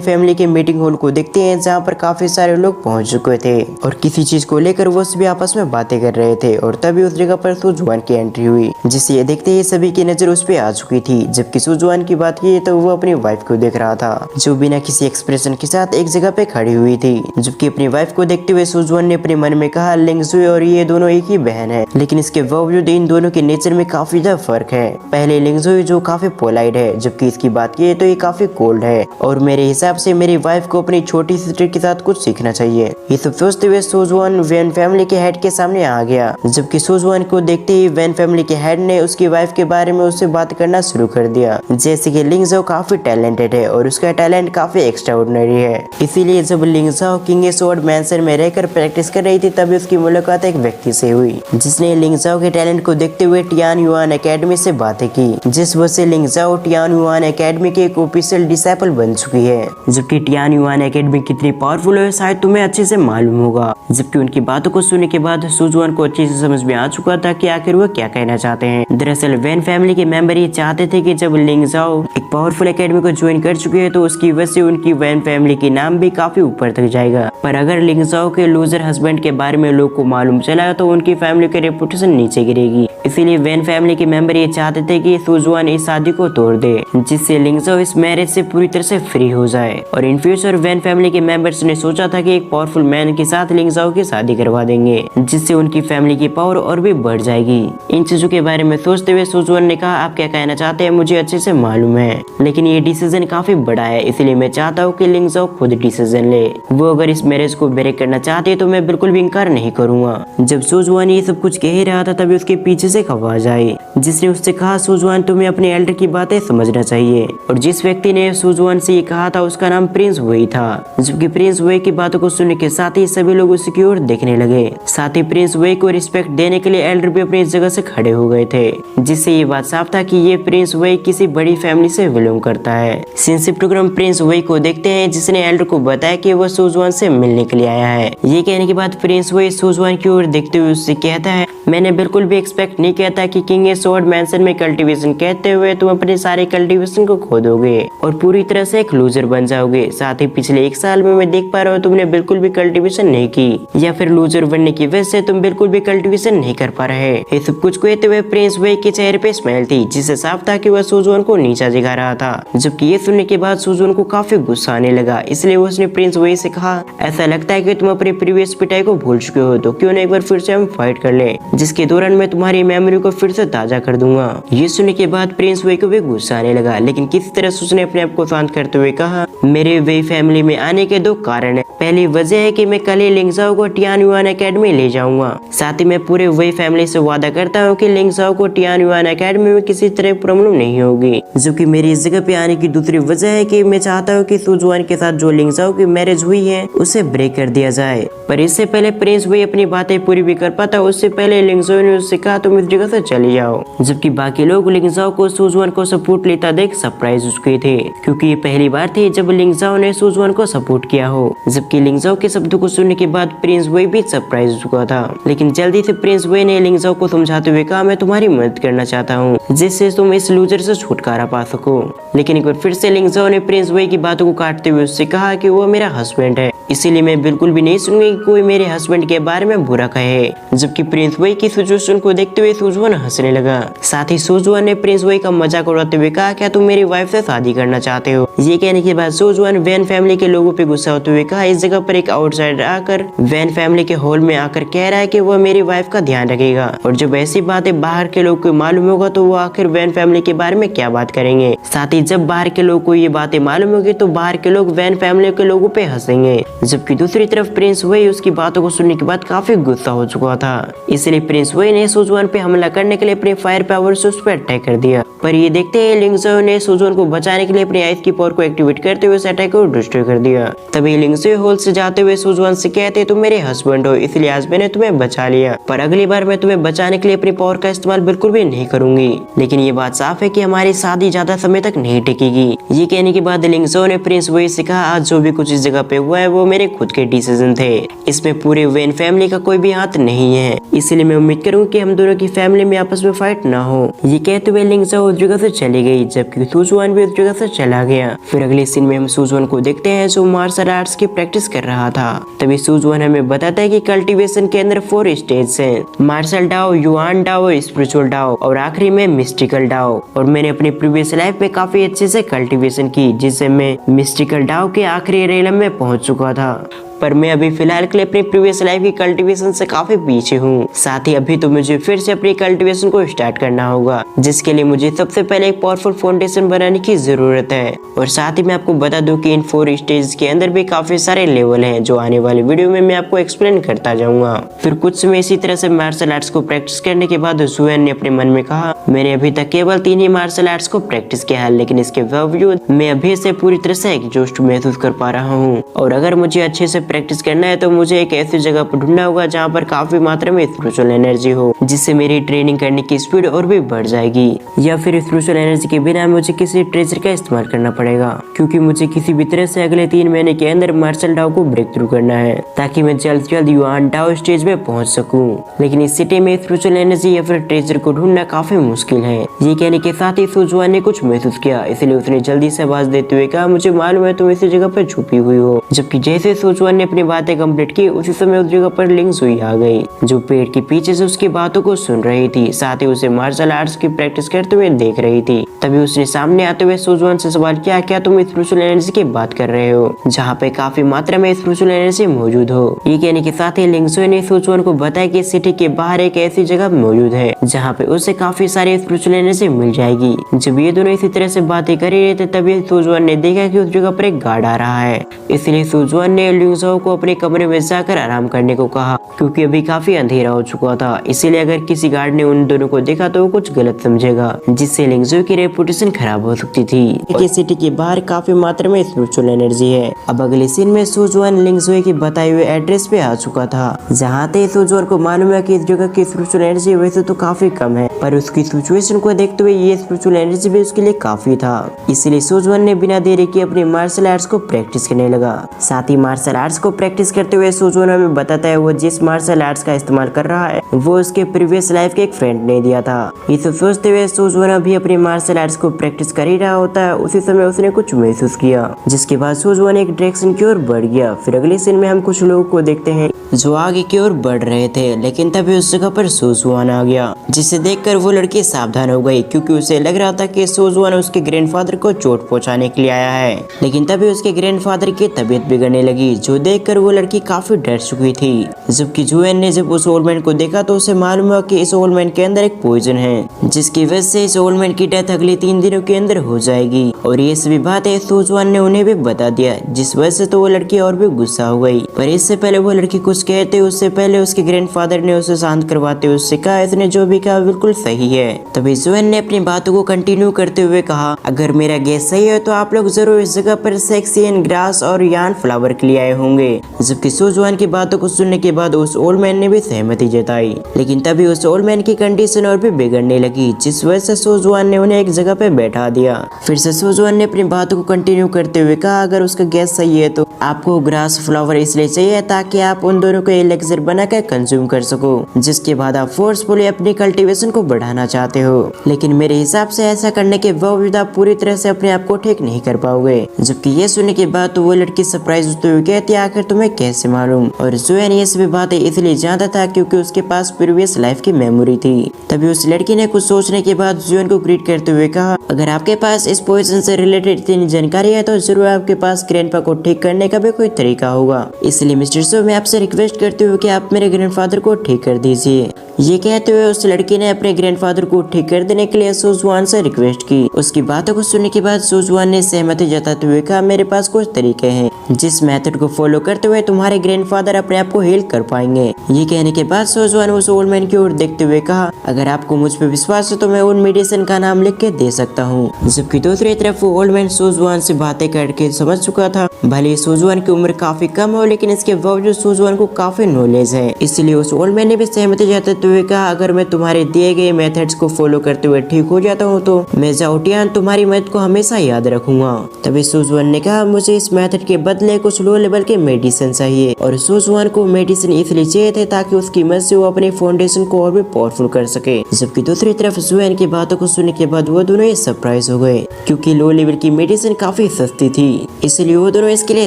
फैमिली के मीटिंग हॉल को देखते हैं जहाँ पर काफी सारे लोग पहुंच चुके थे और किसी चीज को लेकर वो सभी आपस में बातें कर रहे थे और तभी उस जगह पर सुजुआन की एंट्री हुई, जिसे ये देखते ही सभी की नजर उस पे आ चुकी थी। जबकि सुजुआन की बात की तो वो अपनी वाइफ को देख रहा था जो बिना किसी एक्सप्रेशन के साथ एक जगह पे खड़ी हुई थी। जबकि अपनी वाइफ को देखते हुए सुजुआन ने अपने मन में कहा लिंगजुई और ये दोनों एक ही बहन है, लेकिन इसके बावजूद इन दोनों के नेचर में काफी ज्यादा फर्क है। पहले लिंगजुई जो काफी पोलाइट है, जबकि इसकी बात की तो ये काफी कोल्ड है और मेरे हिसाब से मेरी वाइफ को अपनी छोटी सिस्टर के साथ कुछ सीखना चाहिए। ये सब सोचते हुए सुजुआन वेन फैमिली के हेड के सामने आ गया। जबकि सुजुआन को देखते ही वेन फैमिली के हेड ने उसकी वाइफ के बारे में उससे बात करना शुरू कर दिया, जैसे कि लिंगजाओ काफी टैलेंटेड है और उसका टैलेंट काफी एक्स्ट्राऑर्डिनरी है। इसीलिए जब लिंगजाओ किंग स्वॉर्ड मैंसन में रहकर प्रैक्टिस कर रही थी तभी उसकी मुलाकात एक व्यक्ति से हुई जिसने लिंगजाओ के टैलेंट को देखते हुए टियान युआन एकेडमी से बातें की, जिस वजह से लिंगजाओ टियान युआन एकेडमी के एक ऑफिशियल डिसाइपल बन चुकी है। जबकि टियान युआन एकेडमी कितनी पावरफुल है शायद तुम्हें अच्छे से मालूम होगा। जबकि उनकी बातों को सुनने के बाद सुजुआन को अच्छे से समझ में आ चुका था कि आखिर वो क्या कहना चाहते हैं। दरअसल वेन फैमिली के मेंबर ये चाहते थे कि जब लिंगजाओ एक पावरफुल एकेडमी को ज्वाइन कर चुके हैं तो उसकी वजह से उनकी वेन फैमिली की नाम भी काफी ऊपर तक जाएगा। पर अगर लिंगजाओ के लूजर हस्बैंड के बारे में लोग को मालूम चला तो उनकी फैमिली की रेपुटेशन नीचे गिरेगी। इसीलिए वेन फैमिली के मेंबर ये चाहते थे कि सुजुआन इस शादी को तोड़ दे, जिससे लिंगजाओ इस मैरिज से पूरी तरह से फ्री हो जाए। और इन फ्यूचर वेन फैमिली के मेंबर्स ने सोचा था कि एक पावरफुल मैन के साथ लिंगजाओ की शादी करवा देंगे, जिससे उनकी फैमिली की पावर और भी बढ़ जाएगी। इन चीजों के बारे में सोचते हुए सुजुआन ने कहा आप क्या कहना चाहते हैं मुझे अच्छे से मालूम है, लेकिन ये डिसीजन काफी बड़ा है, इसलिए मैं चाहता हूँ कि लिंगजाओ खुद डिसीजन ले। वो अगर इस मैरिज को ब्रेक करना चाहते है तो मैं बिल्कुल भी इनकार नहीं करूंगा। जब सुजुआन ये सब कुछ कह ही रहा था तभी उसके पीछे से एक आवाज आई जिसने उससे कहा सुजुआन तुम्हें अपने एल्डर की बातें समझना चाहिए। और जिस व्यक्ति ने सुजुआन से ये कहा था उसका नाम प्रिंस वेई था। जबकि प्रिंस वेई की बातों को सुनने के साथ ही सभी लोग उसकी ओर देखने लगे। साथ ही प्रिंस वेई को रिस्पेक्ट देने के लिए एल्डर भी अपनी जगह से खड़े हो गए थे, जिससे ये बात साफ था कि ये प्रिंस वेई किसी बड़ी फैमिली से बिलोंग करता है। सिंसिप्टोग्राम प्रिंस वेई को देखते हैं जिसने एल्डर को बताया कि वो सुजुआन से मिलने के लिए आया है। ये कहने के बाद प्रिंस वेई सुजुआन की ओर देखते हुए उससे कहता है मैंने बिल्कुल भी एक्सपेक्ट नहीं किया था कि किंग स्वॉर्ड मैंसन में कल्टीवेशन कहते हुए तुम अपने सारे कल्टीवेशन को खो दोगे और पूरी तरह से एक लूजर बन जाओगे। साथ ही पिछले 1 साल में मैं देख पा रहा हूँ तुमने बिल्कुल भी कल्टीवेशन नहीं की, या फिर लूजर बनने की वजह से तुम बिल्कुल भी कल्टीवेशन नहीं कर पा रहे। ये सब कुछ कहते हुए प्रिंस वेई के चेहरे पे स्माइल थी, जिससे साफ था कि वह सुजुआन को नीचा दिखा रहा था। जबकि ये सुनने के बाद सुजुआन को काफी गुस्सा आने लगा, इसलिए उसने प्रिंस वेई से कहा ऐसा लगता है कि तुम अपने प्रीवियस पिटाई को भूल चुके हो, तो क्यों ना एक बार फिर से हम फाइट कर ले, जिसके दौरान मैं तुम्हारी मेमोरी को फिर से ताजा कर दूंगा। ये सुनने के बाद प्रिंस वेई को भी गुस्सा आने लगा, लेकिन किसी तरह उसने अपने आप को शांत करते हुए कहा मेरे वेई फैमिली में आने के 2 कारण है। पहली वजह है कि मैं कल ही लिंगजाओ को टियान युआन एकेडमी ले जाऊंगा। साथ ही मैं पूरे वेई फैमिली से वादा करता हूँ कि लिंगजाओ को टियान युआन एकेडमी में किसी तरह प्रॉब्लम नहीं होगी। जो कि मेरी इस जगह पे आने की दूसरी वजह है कि मैं चाहता हूँ कि सुजुआन के साथ जो लिंगजाओ की मैरिज हुई है उसे ब्रेक कर दिया जाए। पर इससे पहले प्रिंस वेई अपनी बातें पूरी भी कर पाता उससे पहले लिंगजाओ ने उससे कहा तुम इस जगह से चले जाओ। जबकि बाकी लोग लिंगजाओ को सुजुआन को सपोर्ट लेता देख सरप्राइज हो चुके थे, क्योंकि ये पहली बार थी जब लिंगजाओ ने सुजुआन को सपोर्ट किया हो। जबकि लिंगजाओ के शब्दों को सुनने के बाद प्रिंस वेई भी सरप्राइज हो चुका था, लेकिन जल्दी से प्रिंस वेई ने लिंगजाओ को समझाते हुए कहा मैं तुम्हारी मदद करना चाहता हूँ जिससे तुम इस लूजर से छुटकारा पा सको। लेकिन एक बार फिर से लिंगजाओ ने प्रिंस वेई की बातों को काटते हुए उससे कहा कि वो मेरा हस्बैंड है, इसीलिए मैं बिल्कुल भी नहीं सुनूंगी कि कोई मेरे हस्बैंड के बारे में बुरा कहे। जबकि प्रिंस वेई की सिचुएशन को देखते हुए सुजुआन हंसने लगा। साथ ही सुजुआन ने प्रिंस वेई का मजाक उड़ाते हुए कहा क्या तुम मेरी वाइफ से शादी करना चाहते हो। ये कहने के बाद सुजुआन वेन फैमिली के लोगों पे गुस्सा होते हुए कहा इस जगह पर एक आउटसाइडर आकर वेन फैमिली के हॉल में आकर कह रहा है कि वह मेरी वाइफ का ध्यान रखेगा, और जब ऐसी बातें बाहर के लोग को मालूम होगा तो वो आखिर वेन फैमिली के बारे में क्या बात करेंगे। साथ ही जब बाहर के लोग को ये बातें मालूम होगी तो बाहर के लोग वेन फैमिली के लोगों पे हंसेंगे। जबकि दूसरी तरफ प्रिंस वेई उसकी बातों को सुनने के बाद काफी गुस्सा हो चुका था, इसलिए प्रिंस वेई ने सुजुआन पे हमला करने के लिए अपने फायर पावर से उस पर अटैक कर दिया। पर ये देखते हैं लिंगजाओ ने सुजुआन को बचाने के लिए अपनी आइस की पावर को एक्टिवेट करते हुए उस अटैक को डिस्ट्रॉय कर दिया। तभी लिंगजाओ हॉल से जाते हुए सुजुआन से कहते तुम मेरे हस्बैंड हो, इसलिए आज मैंने तुम्हें बचा लिया, पर अगली बार मैं तुम्हें बचाने के लिए अपनी पावर का इस्तेमाल बिल्कुल भी नहीं करूंगी। लेकिन ये बात साफ है कि हमारी शादी ज्यादा समय तक नहीं टिकेगी। ये कहने के बाद लिंगजाओ ने प्रिंस वेई से कहा आज जो भी कुछ इस जगह पे हुआ है वो मेरे खुद के डिसीजन थे, इसमें पूरे वेन फैमिली का कोई भी हाथ नहीं है, इसलिए मैं उम्मीद करूँ कि हम दोनों की फैमिली में आपस में फाइट लेट ना हो। ये कहते हुए लिंगजाओ उस जगह से चली गई, जबकि सुजुआन भी उस जगह से चला गया। फिर अगले सीन में हम सुजुआन को देखते हैं जो मार्शल आर्ट्स की प्रैक्टिस कर रहा था। तभी सुजुआन हमें बताता है कि कल्टीवेशन के अंदर 4 स्टेज हैं, martial dao, yuan dao, spiritual dao और आखिरी में मिस्टिकल डाओ। और मैंने अपनी प्रीवियस लाइफ में काफी अच्छे से कल्टीवेशन की, जिससे मैं मिस्टिकल डाओ के आखिरी रेलम में पहुंच चुका था। पर मैं अभी फिलहाल के लिए अपनी प्रीवियस लाइफ की कल्टीवेशन से काफी पीछे हूँ। साथ ही अभी तो मुझे फिर से अपनी कल्टीवेशन को स्टार्ट करना होगा, जिसके लिए मुझे सबसे पहले एक पावरफुल फाउंडेशन बनाने की जरूरत है। और साथ ही मैं आपको बता दूं कि इन 4 स्टेज के अंदर भी काफी सारे लेवल हैं, जो आने वाली वीडियो में मैं आपको एक्सप्लेन करता जाऊंगा। फिर कुछ समय इसी तरह से मार्शल आर्ट्स को प्रैक्टिस करने के बाद जुएन ने अपने मन में कहा, मैंने अभी तक केवल 3 ही मार्शल आर्ट्स को प्रैक्टिस किया है, लेकिन इसके बावजूद मैं अभी से पूरी तरह से एग्जॉस्ट महसूस कर पा रहा हूँ। और अगर मुझे अच्छे से प्रैक्टिस करना है तो मुझे एक ऐसी जगह पर ढूंढना होगा जहाँ पर काफी मात्रा में स्पिरिचुअल एनर्जी हो, जिससे मेरी ट्रेनिंग करने की स्पीड और भी बढ़ जाएगी। या फिर स्पिरिचुअल एनर्जी के बिना मुझे किसी ट्रेजर का इस्तेमाल करना पड़ेगा, क्योंकि मुझे किसी भी तरह से अगले 3 महीने के अंदर मार्शल डाओ को ब्रेक थ्रू करना है, ताकि मैं जल्द से जल्द युआन डाओ स्टेज में पहुंच सकूं। लेकिन इस सिटी में स्पिरिचुअल एनर्जी या फिर ट्रेजर को ढूंढना काफी मुश्किल है। ये कहने के साथ ही सुजुआन ने कुछ महसूस किया, इसलिए उसने जल्दी से आवाज देते हुए कहा, मुझे मालूम है तुम इसी जगह पर छुपी हुई हो। जबकि जैसे सुजुआन ने अपनी बातें कंप्लीट की, उसी समय उस जगह पर लिंग सुई आ गई, जो पेड़ के पीछे से उसकी बातों को सुन रही थी, साथ ही उसे मार्शल आर्ट्स की प्रैक्टिस करते हुए देख रही थी। तभी उसने सामने आते हुए सुजुआन से सवाल किया, क्या तुम स्पिरिचुअल एनर्जी की बात कर रहे हो, जहाँ पे काफी मात्रा में स्पिरिचुअल एनर्जी मौजूद हो। ये कहने के साथ ही लिंग सुई ने सुजुआन को बताया कि सिटी के बाहर एक ऐसी जगह मौजूद है, जहाँ पे उसे काफी सारी स्पिरिचुअल एनर्जी मिल जाएगी। जब ये दोनों इसी तरह से बातें कर रहे थे, तभी सुजुआन ने देखा कि उस जगह पर एक गार्ड आ रहा है। इसलिए सुजुआन ने लिंगजाओ को अपने कमरे में जाकर आराम करने को कहा, क्योंकि अभी काफी अंधेरा हो चुका था। इसीलिए अगर किसी गार्ड ने उन दोनों को देखा तो वो कुछ गलत समझेगा, जिससे लिंगजाओ की रेपुटेशन खराब हो सकती थी। सिटी के बाहर काफी मात्रा में स्पिरिचुअल एनर्जी है। अब अगले सीन में सुजुआन लिंगजाओ के बताए हुए एड्रेस पे आ चुका था, जहाँ ते सुजुआन को मालूम है कि इस जगह की स्पिरिचुअल एनर्जी वैसे तो काफी कम है, पर उसकी सिचुएशन को देखते हुए ये स्पिरिचुअल एनर्जी भी उसके लिए काफी था। इसलिए सुजुआन ने बिना देरी के अपने मार्शल आर्ट्स को प्रैक्टिस करने लगा। साथ ही मार्शल आर्ट्स को प्रैक्टिस करते हुए सुजुआन हमें बताता है वो जिस मार्शल आर्ट्स का इस्तेमाल कर रहा है वो उसके प्रीवियस लाइफ के एक फ्रेंड ने दिया था। इसे सोचते हुए सुजुआन भी अपनी मार्शल आर्ट्स को प्रैक्टिस कर ही रहा होता है। उसी समय उसने कुछ महसूस किया, जिसके बाद सुजुआन एक डायरेक्शन की ओर बढ़ गया। फिर अगले सीन में हम कुछ लोगों को देखते हैं जो आगे की ओर बढ़ रहे थे, लेकिन तभी उस जगह पर सुजुआन आ गया, जिसे देखकर वो लड़की सावधान हो गई, क्योंकि उसे लग रहा था कि सुजुआन उसके ग्रैंडफादर को चोट पहुंचाने के लिए आया है। लेकिन तभी उसके ग्रैंडफादर की तबीयत बिगड़ने लगी, जो देखकर वो लड़की काफी डर चुकी थी। जबकि जुएन ने जब उस ओल्ड मैन को देखा तो उसे मालूम हुआ कि इस ओल्ड मैन के अंदर एक पॉइजन है, जिसकी वजह से इस ओल्ड मैन की डेथ अगले 3 दिनों के अंदर हो जाएगी। और ये सभी बातें सुजुआन ने उन्हें भी बता दिया, जिस वजह से तो वो लड़की और भी गुस्सा हो गई। पर इससे पहले वो लड़की कुछ कहते उससे पहले उसके ग्रैंडफादर ने उसे शांत करवाते उससे कहा, इसने जो भी कहा बिल्कुल सही है। तभी जुएन ने अपनी बातों को कंटिन्यू करते हुए कहा, अगर मेरा गेस सही है तो आप लोग जरूर इस जगह पर सेक्सियन ग्रास और यान फ्लावर के लिए आए होंगे। जबकि सुजुआन की बातों को सुनने के बाद उस ओल्ड मैन ने भी सहमति जताई, लेकिन तभी उस ओल्ड मैन की कंडीशन और भी बिगड़ने लगी, जिस वजह से सुजुआन ने उन्हें एक जगह पे बैठा दिया। फिर से सुजुआन ने अपनी बातों को कंटिन्यू करते हुए कहा, अगर उसका गैस सही है तो आपको ग्रास फ्लावर इसलिए चाहिए ताकि आप उन दोनों को एलेक्सर बनाकर कंज्यूम कर सको, जिसके बाद आप फोर्सफुली अपनी कल्टीवेशन को बढ़ाना चाहते हो। लेकिन मेरे हिसाब से ऐसा करने के बावजूद आप पूरी तरह से अपने आप को ठीक नहीं कर पाओगे। जबकि ये सुनने के बाद तो वो लड़की सरप्राइज होते हुए कहती, आखिर तुम्हें कैसे मालूम? और जुएन ये सभी बातें इसलिए जानता था क्योंकि उसके पास प्रीवियस लाइफ की मेमोरी थी। तभी उस लड़की ने कुछ सोचने के बाद जुएन को ग्रीट करते हुए कहा, अगर आपके पास इस पॉइजन से रिलेटेड इतनी जानकारी है तो जरूर आपके पास ग्रैंडपा को ठीक करने का भी कोई तरीका होगा। इसलिए मिस्टर सो मैं आपसे रिक्वेस्ट करती हूँ कि आप मेरे ग्रैंडफादर को ठीक कर दीजिए। ये कहते हुए उस लड़की ने अपने ग्रैंडफादर को ठीक कर देने के लिए सुजुआन से रिक्वेस्ट की। उसकी बातों को सुनने के बाद सुजुआन ने सहमति जताते हुए कहा, मेरे पास कुछ तरीके हैं जिस मेथड को फॉलो करते हुए तुम्हारे ग्रैंडफादर अपने आप को हील कर पाएंगे। ये कहने के बाद सुजुआन उस ओल्ड मैन की ओर देखते हुए कहा, अगर आपको मुझ पे विश्वास है तो मैं उन मेडिसिन का नाम लिख के दे सकता हूँ। जबकि दूसरी तरफ वो ओल्ड मैन सुजुआन से बातें करके समझ चुका था। भले सुजुआन की उम्र काफी कम हो, लेकिन इसके बावजूद सुजुआन को को काफी नॉलेज है। इसलिए उस ओल्ड मैन ने भी सहमति जताते हुए कहा, अगर मैं तुम्हारे दिए गए मेथड्स को फॉलो करते हुए ठीक हो जाता हूँ तो मैं झाओ टियान तुम्हारी मदद को हमेशा याद रखूंगा। तभी सुजुआन ने कहा, मुझे इस मेथड के बदले कुछ लो लेवल के मेडिसिन चाहिए। और सुजुआन को मेडिसिन इसलिए चाहिए थे ताकि उसकी मदद से वो अपने फाउंडेशन को और भी पावरफुल कर सके। जबकि दूसरी तरफ जुआन की बातों को सुनने के बाद वो दोनों ही सरप्राइज हो गए, क्योंकि लो लेवल की मेडिसिन काफी सस्ती थी। इसलिए वो दोनों इसके लिए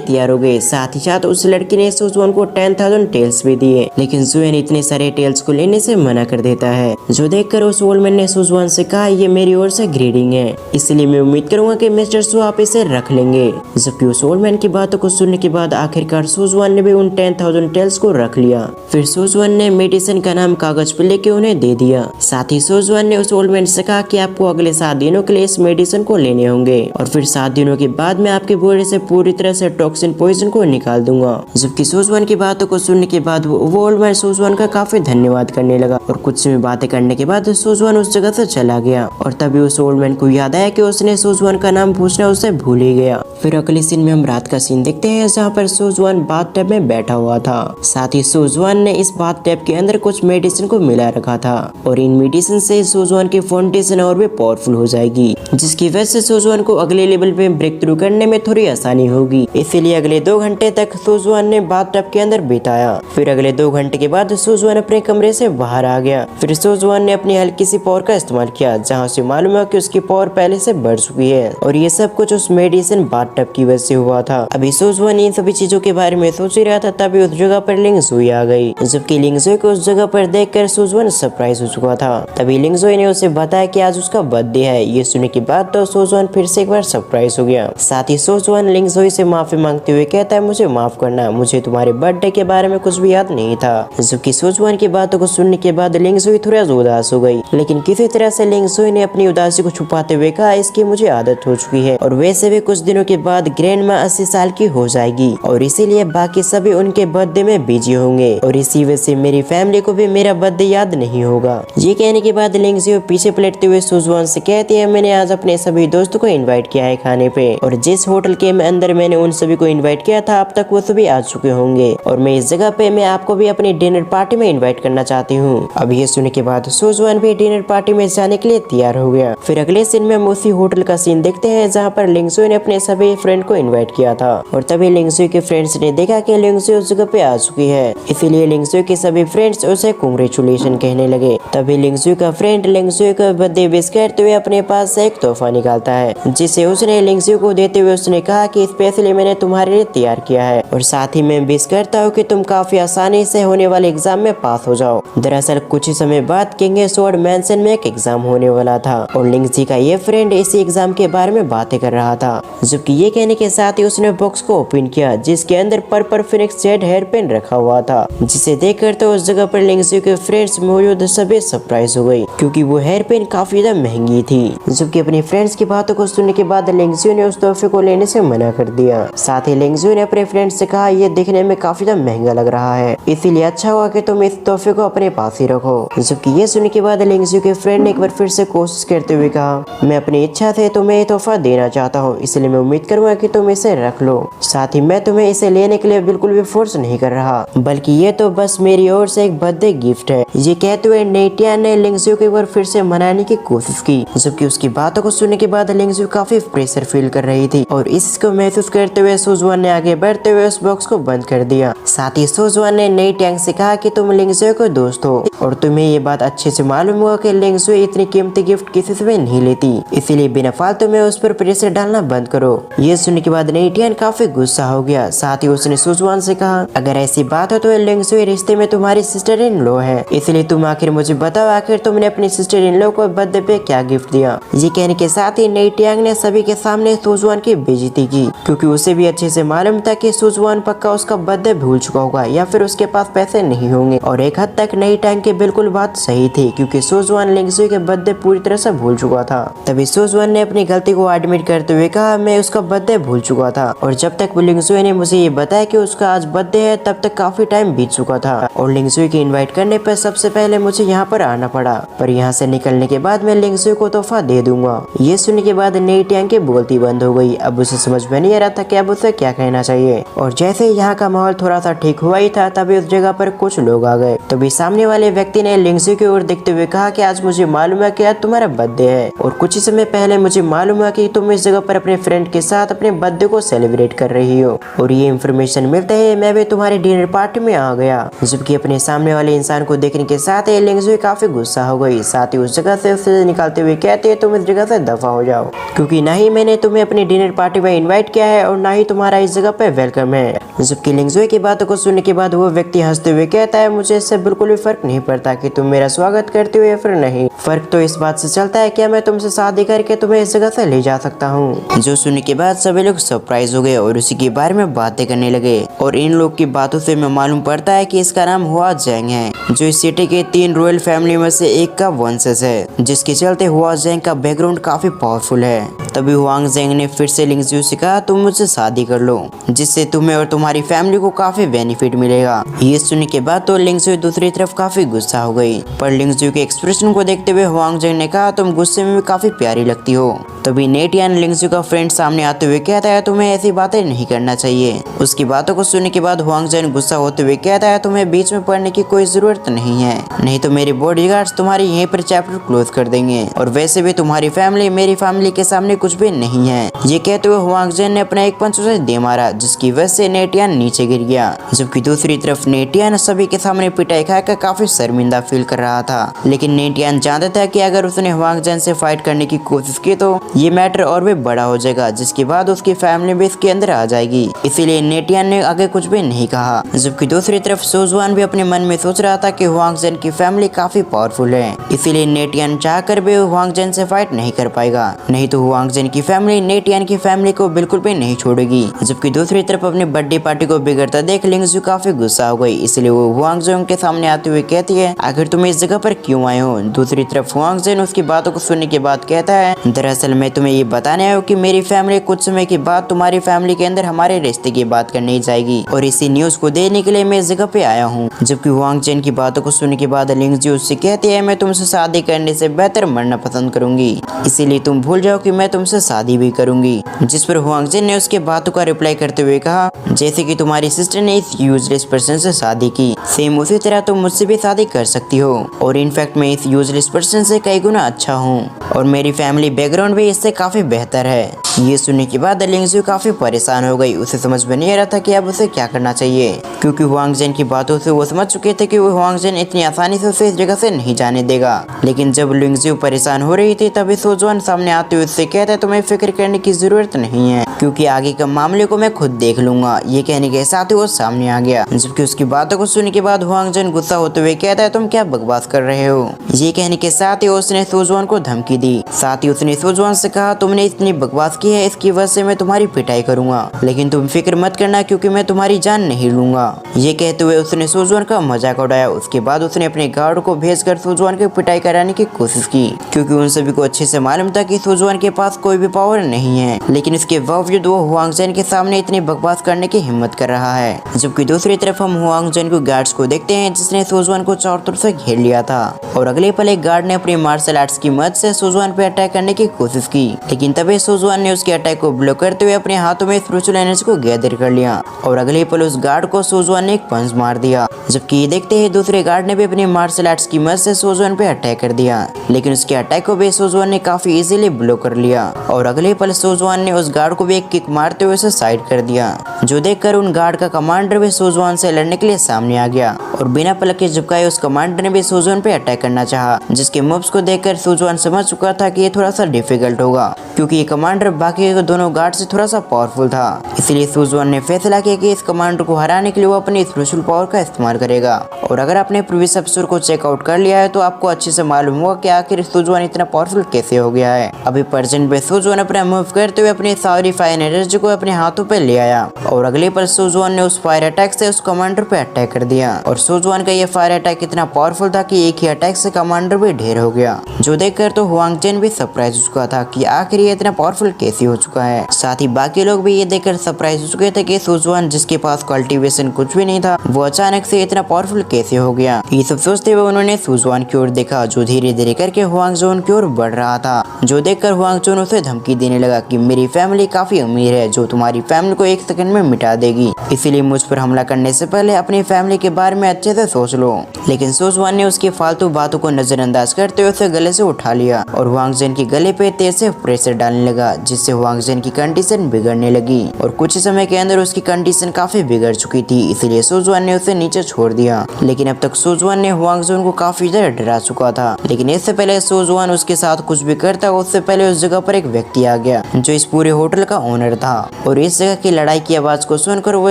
तैयार हो गए। साथ ही साथ उस लड़की ने सुजुआन को 10,000 टेल्स भी दिए, लेकिन जुआन इतने सारे टेल्स को लेने से मना कर देता है। जो देखकर उस ओल्ड मैन ने सुजुआन से कहा, ये मेरी ओर से ग्रीडिंग है, इसलिए मैं उम्मीद करूंगा कि मिस्टर सु आप इसे रख लेंगे। जबकि उस ओल्ड मैन की बातों को सुनने के बाद आखिरकार सुजुआन ने भी उन 10,000 टेल्स को रख लिया। फिर सुजुआन ने मेडिसिन का नाम कागज पे लेके उन्हें दे दिया। साथ ही सुजुआन ने उस ओल्ड मैन से कहा कि आपको अगले 7 दिनों के लिए इस मेडिसिन को लेने होंगे और फिर 7 दिनों के बाद मैं आपके बॉडी से पूरी तरह से टॉक्सिन पॉइजन को निकाल दूंगा। जबकि सुजुआन की बातों को सुनने के बाद वो ओल्ड मैन सुजुआन का काफी धन्यवाद करने लगा और कुछ समय बातें करने के बाद सुजुआन उस जगह से चला गया। और तभी उस ओल्ड मैन को याद आया कि उसने सुजुआन का नाम पूछना उससे भूल ही गया। फिर अगले सीन में हम रात का सीन देखते हैं, जहाँ पर सुजुआन बाथटब में बैठा हुआ था। साथ ही सुजुआन ने इस बाथटब के अंदर कुछ मेडिसिन को मिला रखा था और इन मेडिसिन से सुजुआन की फाउंडेशन और भी पावरफुल हो जाएगी, जिसकी वजह से सुजुआन को अगले लेवल पे ब्रेक थ्रू करने में थोड़ी आसानी होगी। इसीलिए अगले 2 घंटे तक सुजुआन ने बाथटब के अंदर बिताया। फिर अगले 2 घंटे के बाद सुजुआन अपने कमरे से बाहर आ गया। फिर सुजुआन ने अपनी हल्की सी पावर का इस्तेमाल किया, जहाँ से मालूम हुआ कि उसकी पावर पहले से बढ़ चुकी है और ये सब कुछ उस मेडिसिन बाथटब की वजह से हुआ था। अभी सुजुआन इन सभी चीजों के बारे में सोच ही रहा था, तभी उस जगह पर लिंगजुई आ गई। जबकि लिंगजुई को उस जगह पर देखकर सुजुआन सरप्राइज हो चुका था। तभी लिंगजुई ने उसे बताया कि आज उसका बर्थडे है। ये सुनने के बाद तो सुजुआन फिर से एक बार सरप्राइज हो गया। साथ ही सुजुआन लिंगजुई से माफी मांगते हुए कहता है, मुझे माफ करना, मुझे तुम्हारे बर्थडे के बारे में कुछ भी याद नहीं था। जबकि सुजुआन की बातों को सुनने के बाद लिंगजुई थोड़ा उदास हो गई, लेकिन किसी तरह से लिंगजुई ने अपनी उदासी को छुपाते हुए कहा, इसकी मुझे आदत हो चुकी है और वैसे भी कुछ दिनों के बाद ग्रैंडमा 80 साल की हो जाएगी और इसीलिए बाकी सभी उनके बर्थडे में बिजी होंगे और इसी वजह से मेरी फैमिली को भी मेरा बर्थडे याद नहीं होगा। ये कहने के बाद लिंगजुई पीछे पलटते हुए सुजुआन से कहती है, मैंने आज अपने सभी दोस्तों को इनवाइट किया है खाने पे और जिस होटल के अंदर मैंने उन सभी को इनवाइट किया था अब तक वो सभी आ चुके होंगे और मैं इस जगह पे मैं आपको भी अपनी डिनर पार्टी में इनवाइट करना चाहती हूँ। अब ये सुनने के बाद सुजुआन भी डिनर पार्टी में जाने के लिए तैयार हो गया। फिर अगले सीन में हम उसी होटल का सीन देखते हैं, जहाँ पर लिंगजुई ने अपने सभी फ्रेंड को इनवाइट किया था और तभी लिंगजुई के फ्रेंड्स ने देखा कि लिंगजुई उस जगह पे आ चुकी है, इसीलिए लिंगजुई के सभी फ्रेंड्स उसे कांग्रेचुलेशन कहने लगे। तभी लिंगजुई का फ्रेंड लिंगजुई का बर्थडे विश करते हुए अपने पास से एक तोहफा निकालता है, जिसे उसने लिंगजुई को देते हुए उसने कहा कि स्पेशली मैंने तुम्हारे लिए तैयार किया है और साथ ही मैं विश करता हूँ कि तुम काफी आसानी से होने वाले एग्जाम में पास हो जाओ। दरअसल कुछ ही समय बाद किंग स्वॉर्ड मैंशन में एक एग्जाम होने वाला था और लिंगजी का ये फ्रेंड इसी एग्जाम के बारे में बातें कर रहा था। जबकि ये कहने के साथ ही उसने बॉक्स को ओपन किया, जिसके अंदर purple phoenix jade hair pen रखा हुआ था, जिसे देखकर तो उस जगह पर लिंगजी के फ्रेंड्स मौजूद सभी सरप्राइज हो गई, क्योंकि वो हेयर पेन काफी ज्यादा महंगी थी। जबकि अपने फ्रेंड्स की बातों को सुनने के बाद लिंगजी ने उस तोहफे को लेने से मना कर दिया। साथ ही लिंगजी ने अपने फ्रेंड्स से कहा, ये देखने में काफी ज्यादा महंगा लग रहा है, इसीलिए अच्छा हुआ कि तुम इस तोहफे को अपने पास ही रखो। जबकि ये सुनने के बाद लिंगजी के फ्रेंड ने एक बार फिर से कोशिश करते हुए कहा, मैं अपनी इच्छा से तुम्हें ये तोहफा देना चाहता हूँ, इसलिए मैं उम्मीद करूंगा कि तुम इसे रख लो। साथ ही मैं तुम्हें इसे लेने के लिए बिल्कुल भी फोर्स नहीं कर रहा, बल्कि ये तो बस मेरी ओर से एक बर्थडे गिफ्ट है। ये कहते हुए नेटियान ने लिंगजी को एक बार फिर से मनाने की कोशिश की। जबकि उसकी बातों को सुनने के बाद लिंगजी काफी प्रेशर फील कर रही थी और इसको महसूस करते हुए सुजुआन ने आगे बढ़ते हुए उस बॉक्स को बंद कर दिया। साथ ही सुजुआन ने नेटियांग से कहा कि तुम लिंगजी को दोस्त हो और तुम्हें ये बात अच्छे से मालूम हुआ कि लिंगजी इतनी कीमती गिफ्ट किसी से भी नहीं लेती, इसीलिए बिना फालतू में उस पर प्रेशर डालना बंद करो। ये सुनने के बाद नेटियान काफी गुस्सा हो गया। साथ ही उसने सुजुआन से कहा, अगर ऐसी बात हो तो लिंगजी रिश्ते में तुम्हारी सिस्टर इन लॉ है, इसलिए तुम आखिर मुझे बताओ, आखिर तुमने अपनी सिस्टर इन लॉ को बर्थडे पे क्या गिफ्ट दिया। ये कहने के साथ ही नेटियांग ने सभी के सामने सुजुआन की बेइज्जती की, क्योंकि उसे भी अच्छे से मालूम था कि सुजुआन पक्का उसका बर्थडे भूल चुका होगा या फिर उसके पास पैसे नहीं होंगे। और एक हद तक नेटियांग की बिल्कुल बात सही थी, क्योंकि सुजुआन लिंगजी के बर्थडे पूरी तरह से भूल चुका था। तभी सुजुआन ने अपनी गलती को एडमिट करते हुए कहा, मैं उसका बर्थडे भूल चुका था और जब तक लिंगजी ने मुझे ये बताया कि उसका आज बर्थडे है तब तक काफी टाइम बीत चुका था और लिंगजी के इनवाइट करने पर सबसे पहले मुझे यहाँ पर आना पड़ा, पर यहाँ से निकलने के बाद मैं लिंगजी को तोहफा दे दूंगा। ये सुनने के बाद नेटियांग की बोलती बंद हो गई। अब उसे समझ में नहीं आ रहा था कि अब उसे क्या कहना चाहिए और जैसे यहाँ का माहौल थोड़ा सा ठीक हुआ ही था तभी उस जगह पर कुछ लोग आ गए। तभी सामने वाले व्यक्ति ने लिंगजू की ओर देखते हुए कहा कि आज मुझे मालूम है कि आज तुम्हारा बर्थडे है और कुछ ही समय पहले मुझे मालूम है कि तुम इस जगह पर अपने फ्रेंड के साथ अपने बर्थडे को सेलिब्रेट कर रही हो और ये इन्फॉर्मेशन मिलते ही मैं भी तुम्हारी डिनर पार्टी में आ गया। जबकि अपने सामने वाले इंसान को देखने के साथ ही लिंगजू काफी गुस्सा हो गई, साथ ही उस जगह से उसे निकालते हुए कहते हैं तुम इस जगह से दफा हो जाओ, क्योंकि ना ही मैंने तुम्हें अपनी डिनर पार्टी में इन्वाइट किया है और ना ही तुम्हारा इस जगह पे वेलकम है। जबकि लिंगजू की बातों को सुनने के बाद वो व्यक्ति हंसते हुए कहता है मुझे इससे बिल्कुल भी फर्क नहीं पड़ता कि तुम मेरा स्वागत करते हो या फिर नहीं, फर्क तो इस बात से चलता है क्या मैं तुमसे शादी करके तुम्हें इस जगह से ले जा सकता हूँ। जो सुनने के बाद सभी लोग सरप्राइज हो गए और उसी के बारे में बातें करने लगे और इन लोग की बातों से मैं मालूम पड़ता है कि इसका नाम हुआ जेंग है, जो इस सिटी के 3 रॉयल फैमिली में से एक का वंशज है, जिसके चलते हुआ जेंग का बैकग्राउंड काफी पावरफुल है। तभी हुआंग जेंग ने फिर से लिंगजू से कहा तुम मुझसे शादी कर लो, जिससे तुम्हें और तुम्हारी फैमिली को काफी बेनिफिट मिलेगा। ये सुनने के बाद तो लिंगजू दूसरी तरफ काफी गुस्सा हो गई, पर लिंगजू के एक्सप्रेशन को देखते हुए हुआंग जेंग ने कहा तुम गुस्से में भी काफी प्यारी लगती हो। तभी नेटियान लिंगजू का फ्रेंड सामने आते हुए कहता है तुम्हें ऐसी बातें नहीं करना चाहिए। उसकी बातों को सुनने के बाद हुआंग जेंग गुस्सा होते हुए कहता है तुम्हें बीच में पढ़ने की कोई जरूरत नहीं है, नहीं तो मेरे बॉडीगार्ड्स तुम्हारे यहीं पर चैप्टर क्लोज कर देंगे और वैसे भी तुम्हारी फैमिली मेरी फैमिली के सामने कुछ भी नहीं है। ये कहते हुए हुआंग जेंग ने अपना एक पंच उसे दे मारा, जिसकी वजह से नेटियान नीचे गिर गया। जबकि दूसरी तरफ नेटियान सभी के सामने पिटाई खाकर काफी शर्मिंदा फील कर रहा था, लेकिन नेटियान जानता था कि अगर उसने हुआंग जेंग से फाइट करने की कोशिश की तो ये मैटर और भी बड़ा हो जाएगा, जिसके बाद उसकी फैमिली भी इसके अंदर आ जाएगी। इसीलिए नेटियान ने आगे कुछ भी नहीं कहा। जबकि दूसरी तरफ सोजुआन भी अपने मन में सोच रहा था कि हुआंग जेन की फैमिली काफी पावरफुल है, इसीलिए नेटियान चाहकर भी हुआंग जेन से फाइट नहीं कर पाएगा, नहीं तो हुआंग जेन की फैमिली नेटियान की फैमिली को बिल्कुल भी नहीं छोड़ेगी। जबकि दूसरी तरफ अपने बर्थडे पार्टी को बिगड़ता देख लिंगजू काफी गुस्सा हो गई, इसलिए वो हुआंग जेन के सामने आते हुए कहती है आखिर तुम इस जगह पर क्यों आए हो। दूसरी तरफ हुआंग जेन उसकी बातों को सुनने के बाद कहता है दरअसल मैं तुम्हें ये बताने आया हूँ कि मेरी फैमिली कुछ समय के बाद तुम्हारी फैमिली के अंदर हमारे रिश्ते की बात करने जाएगी और इसी न्यूज को देने के लिए मैं इस जगह पे आया हूँ। जबकि हुआंग जेन की बातों को सुनने के बाद लिंगजू उससे कहती है मैं तुमसे शादी करने से बेहतर मरना पसंद करूंगी, इसीलिए तुम भूल जाओ कि मैं तुमसे शादी भी करूंगी। जिस पर हुआंग जेन ने उसके बातों का रिप्लाई करते हुए कहा जैसे कि तुम्हारी सिस्टर ने इस यूजलेस पर्सन से शादी की, सेम उसी तरह तुम मुझसे भी शादी कर सकती हो और इनफैक्ट मैं इस यूजलेस पर्सन से कई गुना अच्छा हूँ और मेरी फैमिली बैकग्राउंड भी इससे काफी बेहतर है। ये सुनने के बाद लिंगजू काफी परेशान हो गई, उसे समझ में नहीं आ रहा था कि अब उसे क्या करना चाहिए, क्योंकि हुआंग जेन की बातों से वो समझ चुके थे कि वो हुआंग जेन इतनी आसानी से उसे इस जगह से नहीं जाने देगा। लेकिन जब लिंगजू परेशान हो रही थी तभी सोजुआन सामने आते हुए उससे कहता है तुम्हें फिक्र करने की जरूरत नहीं है, क्योंकि आगे के मामले को मैं खुद देख लूंगा। ये कहने के साथ ही वो सामने आ गया। जबकि उसकी बातों को सुनने के बाद हुआंग जेन गुस्सा होते हुए कहता है तुम क्या बकवास कर रहे हो। ये कहने के साथ ही उसने सोजुआन को धमकी दी, साथ ही उसने सोजुआन से कहा तुमने इतनी बकवास की है, इसकी वजह से मैं तुम्हारी पिटाई करूंगा, लेकिन तुम फिक्र मत करना क्योंकि मैं तुम्हारी जान नहीं लूंगा। ये कहते हुए उसने सोजुआन का मजाक उड़ाया। उसके बाद उसने अपने गार्ड को भेजकर सोजुआन की पिटाई कराने की कोशिश की, क्योंकि उन सभी को अच्छे से मालूम था कि सोजुआन के पास कोई भी पावर नहीं है, लेकिन इसके बावजूद वो हुआंग जेन के सामने इतनी बकवास करने की हिम्मत कर रहा है। जबकि दूसरी तरफ हम हुआंग जेन को गार्ड्स को देखते हैं जिसने सोजुआन को चारों तरफ से घेर लिया था और अगले पल एक गार्ड ने अपनी मार्शल आर्ट्स की मदद से सोजुआन पे अटैक करने की कोशिश की, लेकिन तभी सोजुआन ने उसके अटैक को ब्लॉक करते हुए अपने हाथों में स्पिरिचुअल एनर्जी को गैदर कर लिया और अगले पल उस गार्ड को सोजुआन ने एक पंच मार दिया। जबकि ये देखते ही दूसरे गार्ड ने भी अपनी मार्शल आर्ट्स की मदद से सोजुआन पे अटैक कर दिया, लेकिन उसके अटैक को भी सोजुआन ने काफी इजीली ब्लॉक कर लिया और अगले पल सोजुआन ने उस गार्ड को भी एक किक मारते हुए उसे साइड कर दिया, जो देखकर उन गार्ड का कमांडर भी सोजुआन से लड़ने के लिए सामने आ गया और बिना पलक के झपकाए उस कमांडर ने भी सोजुआन पे अटैक करना चाहा, जिसके मूव्स को देखकर सोजुआन समझ चुका था कि ये थोड़ा सा डिफिकल्ट होगा, क्योंकि ये कमांडर बाकी दोनों गार्ड से थोड़ा सा पावरफुल था। इसलिए सोजुआन ने फैसला किया कि इस कमांडर को हराने के लिए वो अपनी स्पेशल पावर का इस्तेमाल करेगा। और अगर आपने प्रीवियस एपिसोड को चेकआउट कर लिया है तो आपको अच्छे से मालूम होगा कि आखिर सोजुआन इतना पावरफुल कैसे हो गया है। अभी प्रेजेंट में सोजुआन अपना मूव करते हुए अपनी सारी फायर एनर्जी को अपने हाथों पे ले आया और अगले पल सोजुआन ने उस फायर अटैक से उस कमांडर पे अटैक कर दिया और सोजुआन का ये फायर अटैक इतना पावरफुल था कि एक ही अटैक से कमांडर भी ढेर हो गया, जो देखकर तो हुआंग जेन भी सरप्राइज हो चुका था कि आखिर ये इतना पावरफुल कैसे कैसे हो चुका है। साथ ही बाकी लोग भी ये देखकर सरप्राइज हो चुके थे कि सुजवान जिसके पास कल्टीवेशन कुछ भी नहीं था वो अचानक से इतना पावरफुल कैसे हो गया। ये सब सोचते हुए उन्होंने सुजवान की ओर देखा जो धीरे धीरे करके हुआंग जोन की ओर बढ़ रहा था, जो देखकर हुआंग जोन उसे धमकी देने लगा कि मेरी फैमिली काफी अमीर है जो तुम्हारी फैमिली को 1 सेकंड में मिटा देगी, इसीलिए मुझ पर हमला करने से पहले अपनी फैमिली के बारे में अच्छे से सोच लो। लेकिन सुजवान ने उसकी फालतू बातों को नजरअंदाज करते हुए उसे गले से उठा लिया और हुआंग जोन के गले पे तेज से प्रेशर डालने लगा, जिससे हुआंग जोन की कंडीशन बिगड़ने लगी और कुछ ही समय के अंदर उसकी कंडीशन काफी बिगड़ चुकी थी। इसीलिए सुजवान ने उसे नीचे छोड़ दिया। लेकिन अब तक सुजवान ने हुआंग जोन को काफी ज्यादा डरा चुका था। लेकिन इससे पहले सुजवान उसके साथ कुछ भी करता उससे पहले उस जगह पर एक व्यक्ति आ गया जो इस पूरे होटल का ओनर था और इस जगह की लड़ाई की आवाज को सुनकर वो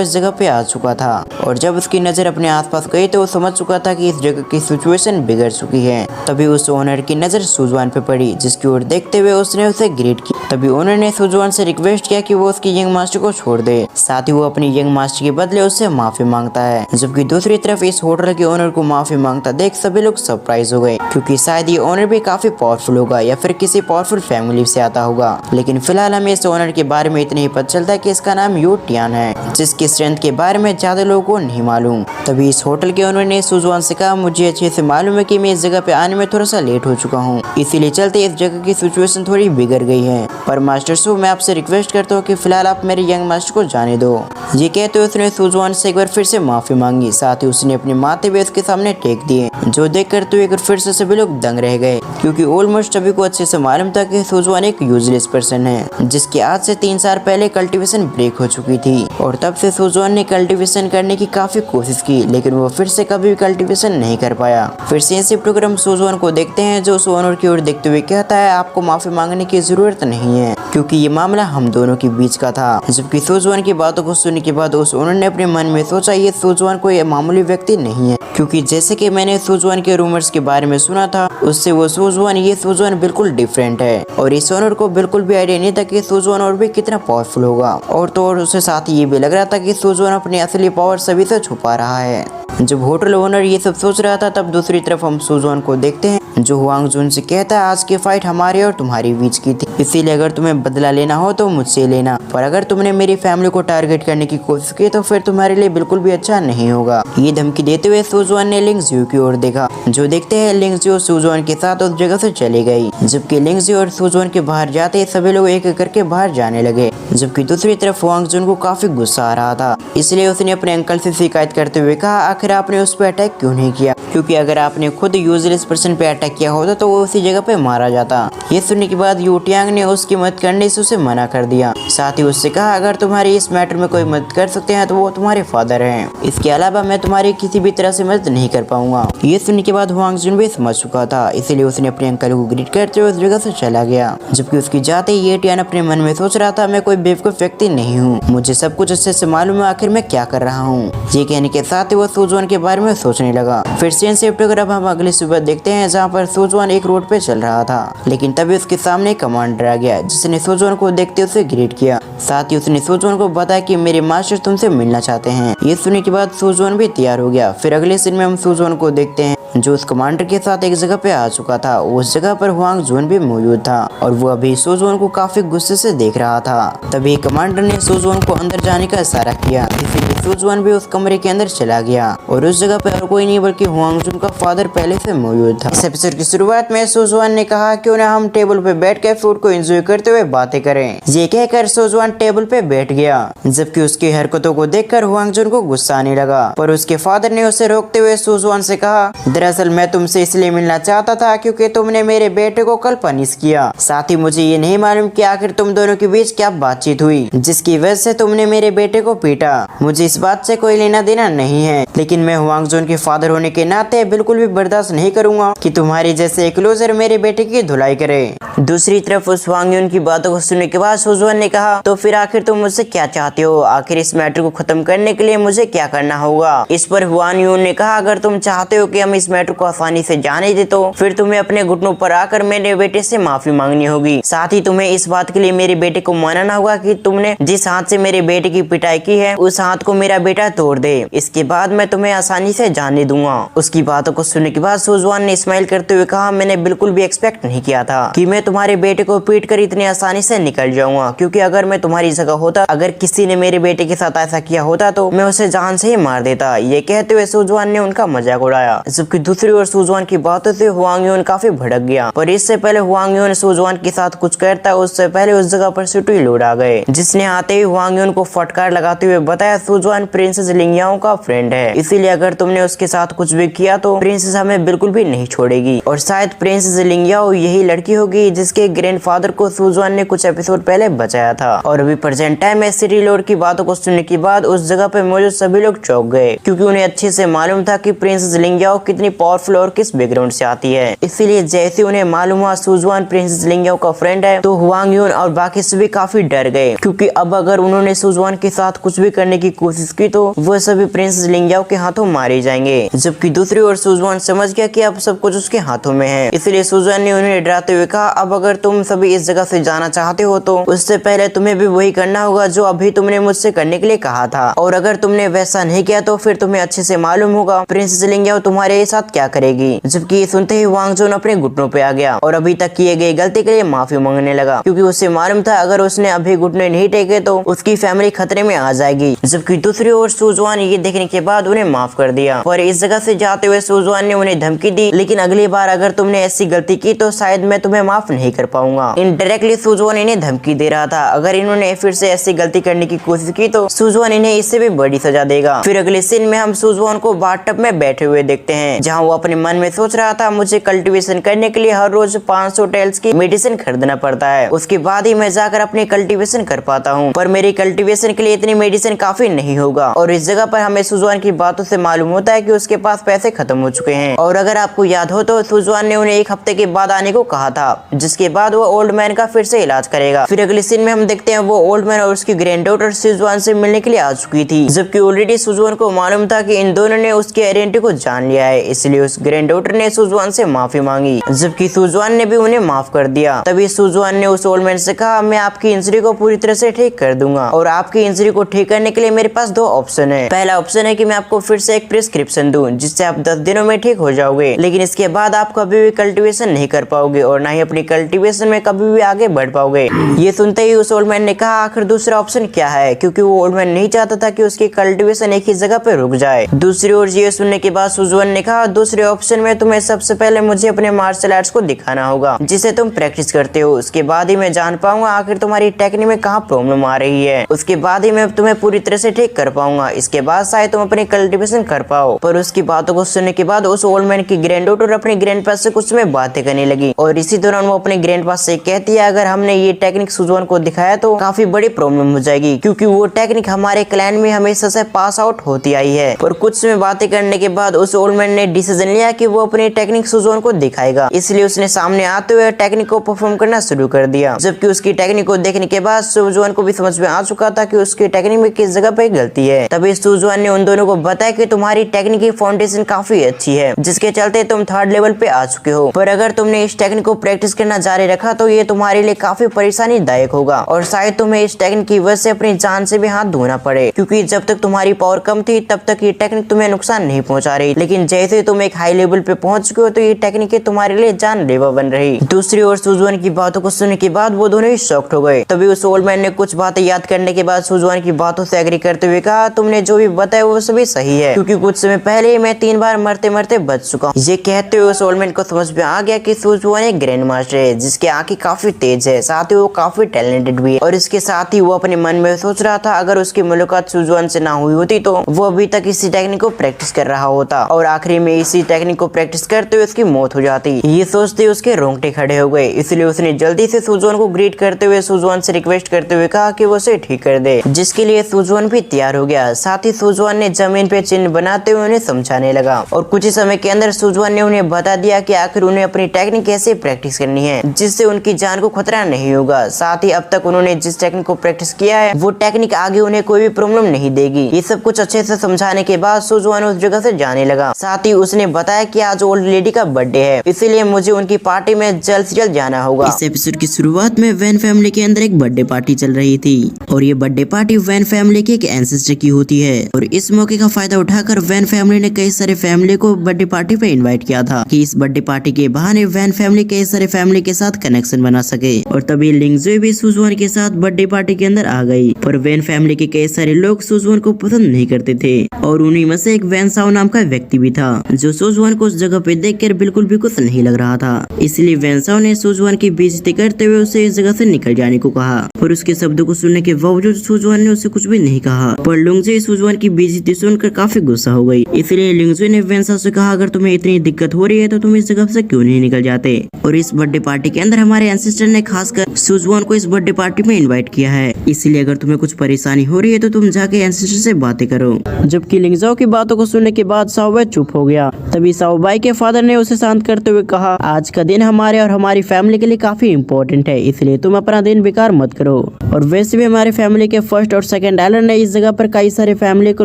इस जगह पे आ चुका था। और जब उसकी नजर अपने आसपास गई तो वो समझ चुका था कि इस जगह की सिचुएशन बिगड़ चुकी है। तभी उस ओनर की नजर सुजवान पे पड़ी, जिसकी ओर देखते हुए उसने उसे ग्रीट किया। तभी ओनर ने सुजवान से रिक्वेस्ट किया कि वो उसकी यंग मास्टर को छोड़ दे, साथ ही वो अपनी यंग मास्टर के बदले उससे माफी मांगता है। जबकि दूसरी तरफ इस होटल के ओनर को माफी मांगता देख सभी लोग सरप्राइज हो गए, क्योंकि शायद ये ओनर भी काफी पावरफुल होगा या फिर किसी पावरफुल फैमिली से आता होगा। लेकिन फिलहाल हमें इस ओनर के बारे में इतना ही पता चलता है कि इसका नाम यू टियान है, जिसकी स्ट्रेंथ के बारे में ज्यादा लोगों को नहीं मालूम। तभी इस होटल के ओनर ने सुजवान से कहा, मुझे अच्छे से मालूम है कि मैं इस जगह पे आने में थोड़ा सा लेट हो चुका हूँ, इसीलिए चलते इस जगह की सिचुएशन थोड़ी बिगड़ गई है, पर मास्टर सो मैं आपसे रिक्वेस्ट करता हूँ कि फिलहाल आप मेरे यंग मास्टर को जाने दो। ये कहते हुए उसने सुजवान से एक बार फिर से माफी मांगी, साथ ही उसने अपने माथे भी उसके सामने टेक दिए, जो देखकर तो एक बार फिर से सभी लोग दंग रह गए, क्योंकि ऑलमोस्ट सभी को अच्छे से मालूम था कि सुजवान एक यूजलेस पर्सन है, जिसकी आज से 3 साल पहले कल्टीवेशन ब्रेक हो चुकी थी। और तब से सुजवान ने कल्टीवेशन करने की काफी कोशिश की, लेकिन वो फिर से कभी भी कल्टीवेशन नहीं कर पाया। फिर से इसी प्रोग्राम सुजवान को देखते हैं, जो उस ओनर की ओर देखते हुए कहता है, आपको माफी मांगने की जरूरत नहीं है, क्योंकि ये मामला हम दोनों के बीच का था। जबकि सुजवान की बातों को सुनने के बाद उस ओनर ने अपने मन में सोचा, ये सुजवान कोई मामूली व्यक्ति नहीं है, क्योंकि जैसे कि मैंने सुजवान के रूमर्स के बारे में सुना था, उससे वो सुजवान ये सुजवान बिल्कुल डिफरेंट है। और इस ओनर को बिल्कुल भी आइडिया नहीं था कि सुजवान और भी कितना पावरफुल होगा। और तो और उसके साथ ये भी लग रहा था कि सुजवान अपनी असली पावर सभी से छुपा रहा है। जब होटल ओनर ये सब सोच रहा था, तब दूसरी तरफ हम सुजवान को देखते हैं, जो हुआंग जोन से कहता है, आज की फाइट हमारे और तुम्हारी बीच की थी, इसीलिए अगर तुम्हें बदला लेना हो तो मुझसे लेना, पर अगर तुमने मेरी फैमिली को टारगेट करने की कोशिश की तो फिर तुम्हारे लिए बिल्कुल भी अच्छा नहीं होगा। ये धमकी देते हुए सुजवान ने लिंगजियो की ओर देखा, जो देखते हैं लिंगजियो सुजवान के साथ उस जगह से चली गई। जबकि लिंगजियो और सुजवान के बाहर जाते सभी लोग एक एक करके बाहर जाने लगे। जबकि दूसरी तरफ हुआंग जोन को काफी गुस्सा आ रहा था, इसलिए उसने अपने अंकल से शिकायत करते हुए कहा, आखिर आपने उस पर अटैक क्यों नहीं किया, क्योंकि अगर आपने खुद यूजलेस पर्सन पे अटैक किया होता तो वो उसी जगह पे मारा जाता। ये सुनने के बाद यू टियांग ने उसकी मदद करने से उसे मना कर दिया, साथ ही उससे कहा, अगर तुम्हारी इस मैटर में कोई मदद कर सकते हैं तो वो तुम्हारे फादर हैं, इसके अलावा मैं तुम्हारी किसी भी तरह से मदद नहीं कर पाऊंगा। ये सुनने के बाद हुआंग जोन भी समझ चुका था, इसीलिए उसने अपने अंकल को ग्रीट करते हुए उस जगह से चला गया। जबकि उसकी जाते ही ये टियान अपने मन में सोच रहा था, मैं कोई बेवकूफ व्यक्ति नहीं हूँ, मुझे सब कुछ अच्छे से मालूम है आखिर मैं क्या कर रहा हूँ। ये कहने के साथ ही वो सुजवान के बारे में सोचने लगा। फिर से शिफ्ट होकर अब हम अगली सुबह देखते हैं, जहाँ पर सुजवान एक रोड पे चल रहा था, लेकिन तभी उसके सामने एक कमांडर आ गया, जिसने सुजवान को देखते उसे ग्रीट किया। साथ ही उसने सुजवान को बताया कि मेरे मास्टर तुमसे मिलना चाहते हैं। ये सुनने के बाद सुजवान भी तैयार हो गया। फिर अगले सीन में हम सुजवान को देखते हैं, जो उस कमांडर के साथ एक जगह पे आ चुका था। उस जगह पर हुआंग जोन भी मौजूद था और वो अभी सुजवान को काफी गुस्से से देख रहा था। तभी कमांडर ने सुजवान को अंदर जाने का इशारा किया, इसीलिए सुजवान भी उस कमरे के अंदर चला गया और उस जगह पर और कोई नहीं बल्कि हुआंग जोन का फादर पहले से मौजूद था। इस एपिसोड की शुरुआत में सुजवान ने कहा, क्यों ना हम टेबल पे बैठ कर फूड को एंजॉय करते हुए बातें करें। ये कहकर सुजवान टेबल पे बैठ गया, जबकि उसकी हरकतों को देखकर हुआंग जोन को गुस्सा आने लगा, पर उसके फादर ने उसे रोकते हुए सुजवान से कहा, दरअसल मैं तुमसे इसलिए मिलना चाहता था क्योंकि तुमने मेरे बेटे को कल पनिश किया। साथ ही मुझे ये नहीं मालूम कि आखिर तुम दोनों के बीच क्या बातचीत हुई जिसकी वजह से तुमने मेरे बेटे को पीटा। मुझे इस बात से कोई लेना देना नहीं है, लेकिन मैं हुआंग जोन के फादर होने के नाते बिल्कुल भी बर्दाश्त नहीं करूंगा कि तुम्हारी जैसे एक लूजर मेरे बेटे की धुलाई करे। दूसरी तरफ उस हुआंग यून की बातों को सुनने के बाद सुजवान ने कहा, तो फिर आखिर तुम मुझसे क्या चाहते हो? आखिर इस मैटर को खत्म करने के लिए मुझे क्या करना होगा? इस पर हुआंग यून ने कहा, अगर तुम चाहते हो कि हम इस मैटर को आसानी से जाने दे तो फिर तुम्हें अपने घुटनों पर आकर मेरे बेटे से माफी मांगनी होगी। साथ ही तुम्हें इस बात के लिए मेरे बेटे को मानना होगा कि तुमने जिस हाथ से मेरे बेटे की पिटाई की है उस हाथ को मेरा बेटा तोड़ दे, इसके बाद मैं तुम्हें आसानी से जाने दूंगा। उसकी बातों को सुनने के बाद सुजवान ने स्माइल करते हुए कहा, मैंने बिल्कुल भी एक्सपेक्ट नहीं किया था कि मैं तुम्हारे बेटे को पीट कर इतनी आसानी से निकल जाऊंगा, क्योंकि अगर मैं तुम्हारी जगह होता, अगर किसी ने मेरे बेटे के साथ ऐसा किया होता तो मैं उसे जान से ही मार देता। ये कहते हुए सुजवान ने उनका मजाक उड़ाया। जबकि दूसरी ओर सुजवान की बातों से हुआंग यून काफी भड़क गया, पर इससे पहले हुआंग यून सुजवान के साथ कुछ करता उससे पहले उस जगह पर सिटी लोड आ गए, जिसने आते ही हुआंग यून को फटकार लगाते हुए बताया, सुजवान प्रिंसेस लिंगयाओ का फ्रेंड है, इसीलिए अगर तुमने उसके साथ कुछ भी किया तो प्रिंसेस हमें बिल्कुल भी नहीं छोड़ेगी। और शायद प्रिंसेस लिंगयाओ यही लड़की होगी जिसके ग्रैंडफादर को सुजवान ने कुछ एपिसोड पहले बचाया था। और अभी प्रेजेंट टाइम में सिटी लोड की बातों को सुनने के बाद उस जगह पे मौजूद सभी लोग चौंक गए, क्योंकि उन्हें अच्छे से मालूम था कि प्रिंसेस लिंगयाओ कितनी पावरफुल और किस बैकग्राउंड से आती है। इसीलिए जैसे उन्हें मालूम हुआ सुजवान प्रिंसेस लिंगयाओ का फ्रेंड है, तो हुआंग यून और बाकी सभी काफी डर गए, क्योंकि अब अगर उन्होंने सुजवान के साथ कुछ भी करने की कोशिश की तो वो सभी प्रिंसेस लिंगयाओ के हाथों मारे जाएंगे। जबकि दूसरी ओर सुजवान समझ गया कि अब सब कुछ उसके हाथों में है, इसलिए सुजवान ने उन्हें डराते हुए कहा, अब अगर तुम सभी इस जगह से जाना चाहते हो तो उससे पहले तुम्हें भी वही करना होगा जो अभी तुमने मुझसे करने के लिए कहा था, और अगर तुमने वैसा नहीं किया तो फिर तुम्हें अच्छे से मालूम होगा प्रिंसेस लिंगयाओ तुम्हारे साथ क्या करेगी। जबकि ये सुनते ही हुआंग जून अपने घुटनों पे आ गया और अभी तक किए गए गलती के लिए माफी मांगने लगा, क्योंकि उसे मालूम था अगर उसने अभी घुटने नहीं टेके तो उसकी फैमिली खतरे में आ जाएगी। जबकि दूसरी ओर सुजवान ये देखने के बाद उन्हें माफ कर दिया, और इस जगह से जाते हुए सुजवान ने उन्हें धमकी दी, लेकिन अगली बार अगर तुमने ऐसी गलती की तो शायद मैं तुम्हें माफ नहीं कर पाऊंगा। इनडायरेक्टली सुजवान इन्हें धमकी दे रहा था, अगर इन्होंने फिर से ऐसी गलती करने की कोशिश की तो सुजवान इन्हें इससे भी बड़ी सजा देगा। फिर अगले सीन में हम सुजवान को बाथटब में बैठे हुए देखते हैं, जहाँ वो अपने मन में सोच रहा था, मुझे कल्टीवेशन करने के लिए हर रोज 500 टेल्स की मेडिसिन खरीदना पड़ता है, उसके बाद ही मैं जाकर अपनी कल्टीवेशन कर पाता हूँ, पर मेरी कल्टीवेशन के लिए इतनी मेडिसिन काफी नहीं होगा। और इस जगह पर हमें सुजवान की बातों से मालूम होता है कि उसके पास पैसे खत्म हो चुके हैं, और अगर आपको याद हो तो सुजवान ने उन्हें 1 हफ्ते के बाद आने को कहा था, जिसके बाद वो ओल्ड मैन का फिर से इलाज करेगा। फिर अगले सीन में हम देखते हैं वो ओल्ड मैन और उसकी ग्रैंडडॉटर सुजवान से मिलने के लिए आ चुकी थी, जबकि ऑलरेडी सुजवान को मालूम था कि इन दोनों ने उसकी आइडेंटिटी को जान लिया है, इसलिए उस ग्रैंडडॉटर ने सुजवान से माफी मांगी, जबकि सुजवान ने भी उन्हें माफ कर दिया। तभी सुजवान ने उस ओल्ड मैन से कहा, मैं आपकी इंजरी को पूरी तरह से ठीक कर दूंगा, और आपकी इंजरी को ठीक करने के लिए मेरे पास 2 ऑप्शन है। पहला ऑप्शन है कि मैं आपको फिर से एक प्रिस्क्रिप्शन दूं, जिससे आप 10 दिनों में ठीक हो जाओगे, लेकिन इसके बाद आप कभी भी कल्टीवेशन नहीं कर पाओगे और ना ही अपनी कल्टीवेशन में कभी भी आगे बढ़ पाओगे। ये सुनते ही उस ओल्ड मैन ने कहा, आखिर दूसरा ऑप्शन क्या है, क्योंकि वो ओल्ड मैन नहीं चाहता था कि उसकी कल्टीवेशन एक ही जगह पे रुक जाए। दूसरी ओर ये सुनने के बाद सुजवान ने कहा, दूसरे ऑप्शन में तुम्हें सबसे पहले मुझे अपने मार्शल आर्ट्स को दिखाना होगा जिसे तुम प्रैक्टिस करते हो, उसके बाद ही मैं जान पाऊंगा आखिर तुम्हारी टेक्निक में कहाँ प्रॉब्लम आ रही है, उसके बाद ही मैं तुम्हें पूरी तरह से ठीक कर पाऊंगा, इसके बाद शायद तुम अपनी कल्टीवेशन कर पाओ। पर उसकी बातों को सुनने के बाद उस ओल्ड मैन की ग्रैंडडॉटर अपने ग्रैंडपा से कुछ समय बातें करने लगी, और इसी दौरान वो अपने ग्रैंडपा से कहती है, अगर हमने ये टेक्निक सुजवान को दिखाया तो काफी बड़ी प्रॉब्लम हो जाएगी, क्योंकि वो टेक्निक हमारे क्लैन में हमेशा से पास आउट होती आई है। पर कुछ समय बातें करने के बाद उस ओल्ड मैन ने डिसीजन लिया कि वो अपनी टेक्निक सुजवान को दिखाएगा, इसलिए उसने सामने आते हुए टेक्निक को परफॉर्म करना शुरू कर दिया। जबकि उसकी टेक्निक को देखने के बाद सुजवान को भी समझ में आ चुका था कि उसकी टेक्निक में किस जगह पे गलती है। तभी सुजवान ने उन दोनों को बताया कि तुम्हारी टेक्निक की फाउंडेशन काफी अच्छी है, जिसके चलते तुम 3rd लेवल पे आ चुके हो, पर अगर तुमने इस टेक्निक को प्रैक्टिस करना जारी रखा तो ये तुम्हारे लिए काफी परेशानी दायक होगा, और शायद तुम्हें इस टेक्निक की वजह से अपनी जान से भी हाथ धोना पड़े, क्योंकि जब तक तुम्हारी पावर कम थी तब तक ये टेक्निक तुम्हें नुकसान नहीं पहुंचा रही, लेकिन जैसे तुम एक हाई लेवल पे पहुंच चुके हो तो ये टेक्निक तुम्हारे लिए जानलेवा बन रही। दूसरी ओर सुजवान की बातों को सुनने के बाद वो दोनों ही शॉक्ड हो गए। तभी उस ओल्ड मैन ने कुछ बातें याद करने के बाद सुजवान की बातों से एग्री करते हुए कहा, तुमने जो भी बताया वो सभी सही है, क्योंकि कुछ समय पहले ही मैं 3 बार मरते मरते बच चुका हूँ। ये कहते हुए उस ओल्ड मैन को समझ में आ गया कि सुजवान एक ग्रैंड मास्टर है, जिसकी आंखें काफी तेज है, साथ ही वो काफी टैलेंटेड भी है, और इसके साथ ही वो अपने मन में सोच रहा था, अगर उसकी मुलाकात सुजवान से ना हुई होती तो वो अभी तक इसी टेक्निक को प्रैक्टिस कर रहा होता, और आखिरी में इसी टेक्निक को प्रैक्टिस करते हुए उसकी मौत हो जाती। ये सोचते उसके रोंगटे खड़े हो गए, इसलिए उसने जल्दी से सुजवान को ग्रीट करते हुए सुजवान से रिक्वेस्ट करते हुए कहा कि वो उसे ठीक कर दे, जिसके लिए सुजवान भी तैयार हो गया। साथ ही सुजवान ने जमीन पे चिन्ह बनाते हुए उन्हें समझाने लगा, और कुछ ही समय के अंदर सुजवान ने उन्हें बता दिया कि आखिर उन्हें अपनी टेक्निक कैसे प्रैक्टिस करनी है, जिससे उनकी जान को खतरा नहीं होगा। साथ ही अब तक उन्होंने जिस टेक्निक को प्रैक्टिस किया है वो टेक्निक आगे उन्हें कोई भी प्रॉब्लम नहीं देगी। ये सब कुछ अच्छे से समझाने के बाद सुजवान उस जगह से जाने लगा। साथ ही उसने बताया कि आज ओल्ड लेडी का बर्थडे है, इसीलिए मुझे उनकी पार्टी में जल्द से जल्द जाना होगा। इस एपिसोड की शुरुआत में वैन फैमिली के अंदर एक बर्थडे पार्टी चल रही थी, और ये बर्थडे पार्टी वैन फैमिली के एक सेंसस की होती है। और इस मौके का फायदा उठाकर वैन फैमिली ने कई सारे फैमिली को बर्थडे पार्टी पे इनवाइट किया था कि इस बर्थडे पार्टी के बहाने वैन फैमिली कई सारे फैमिली के साथ कनेक्शन बना सके। और तभी लिंगजुई भी सुजुआन के साथ बर्थडे पार्टी के अंदर आ गई। पर वैन फैमिली के कई सारे लोग सुजुआन को पसंद नहीं करते थे और उन्हीं में से एक वैन साओ नाम का व्यक्ति भी था जो सुजुआन को उस जगह पे देखकर बिल्कुल भी खुश नहीं लग रहा था। इसलिए वैन साओ ने सुजुआन की बेइज्जती करते हुए उसे इस जगह से निकल जाने को कहा। पर उसके शब्दों को सुनने के बावजूद सुजुआन ने उसे कुछ भी नहीं कहा। पर लिंगजुई सुजुआन की बेइज्जती सुनकर काफी गुस्सा हो गई। इसलिए लिंगजुई ने वैन साओ से कहा, अगर तुम्हें इतनी दिक्कत हो रही है तो तुम इस जगह से क्यों नहीं निकल जाते। और इस बर्थडे पार्टी के अंदर हमारे एंसेस्टर ने खासकर सुजुआन को इस बर्थडे पार्टी में इनवाइट किया है, इसलिए अगर तुम्हें कुछ परेशानी हो रही है तो तुम जाके एंसेस्टर से बातें करो। जबकि लिंगजाओ की बातों को सुनने के बाद साओबाई चुप हो गया। तभी साओबाई के फादर ने उसे शांत करते हुए कहा, आज का दिन हमारे और हमारी फैमिली के लिए काफी इम्पोर्टेंट है, इसलिए तुम अपना दिन बेकार मत करो। और वैसे भी हमारे फैमिली के फर्स्ट और सेकंड एलर ने इस जगह पर कई सारे फैमिली के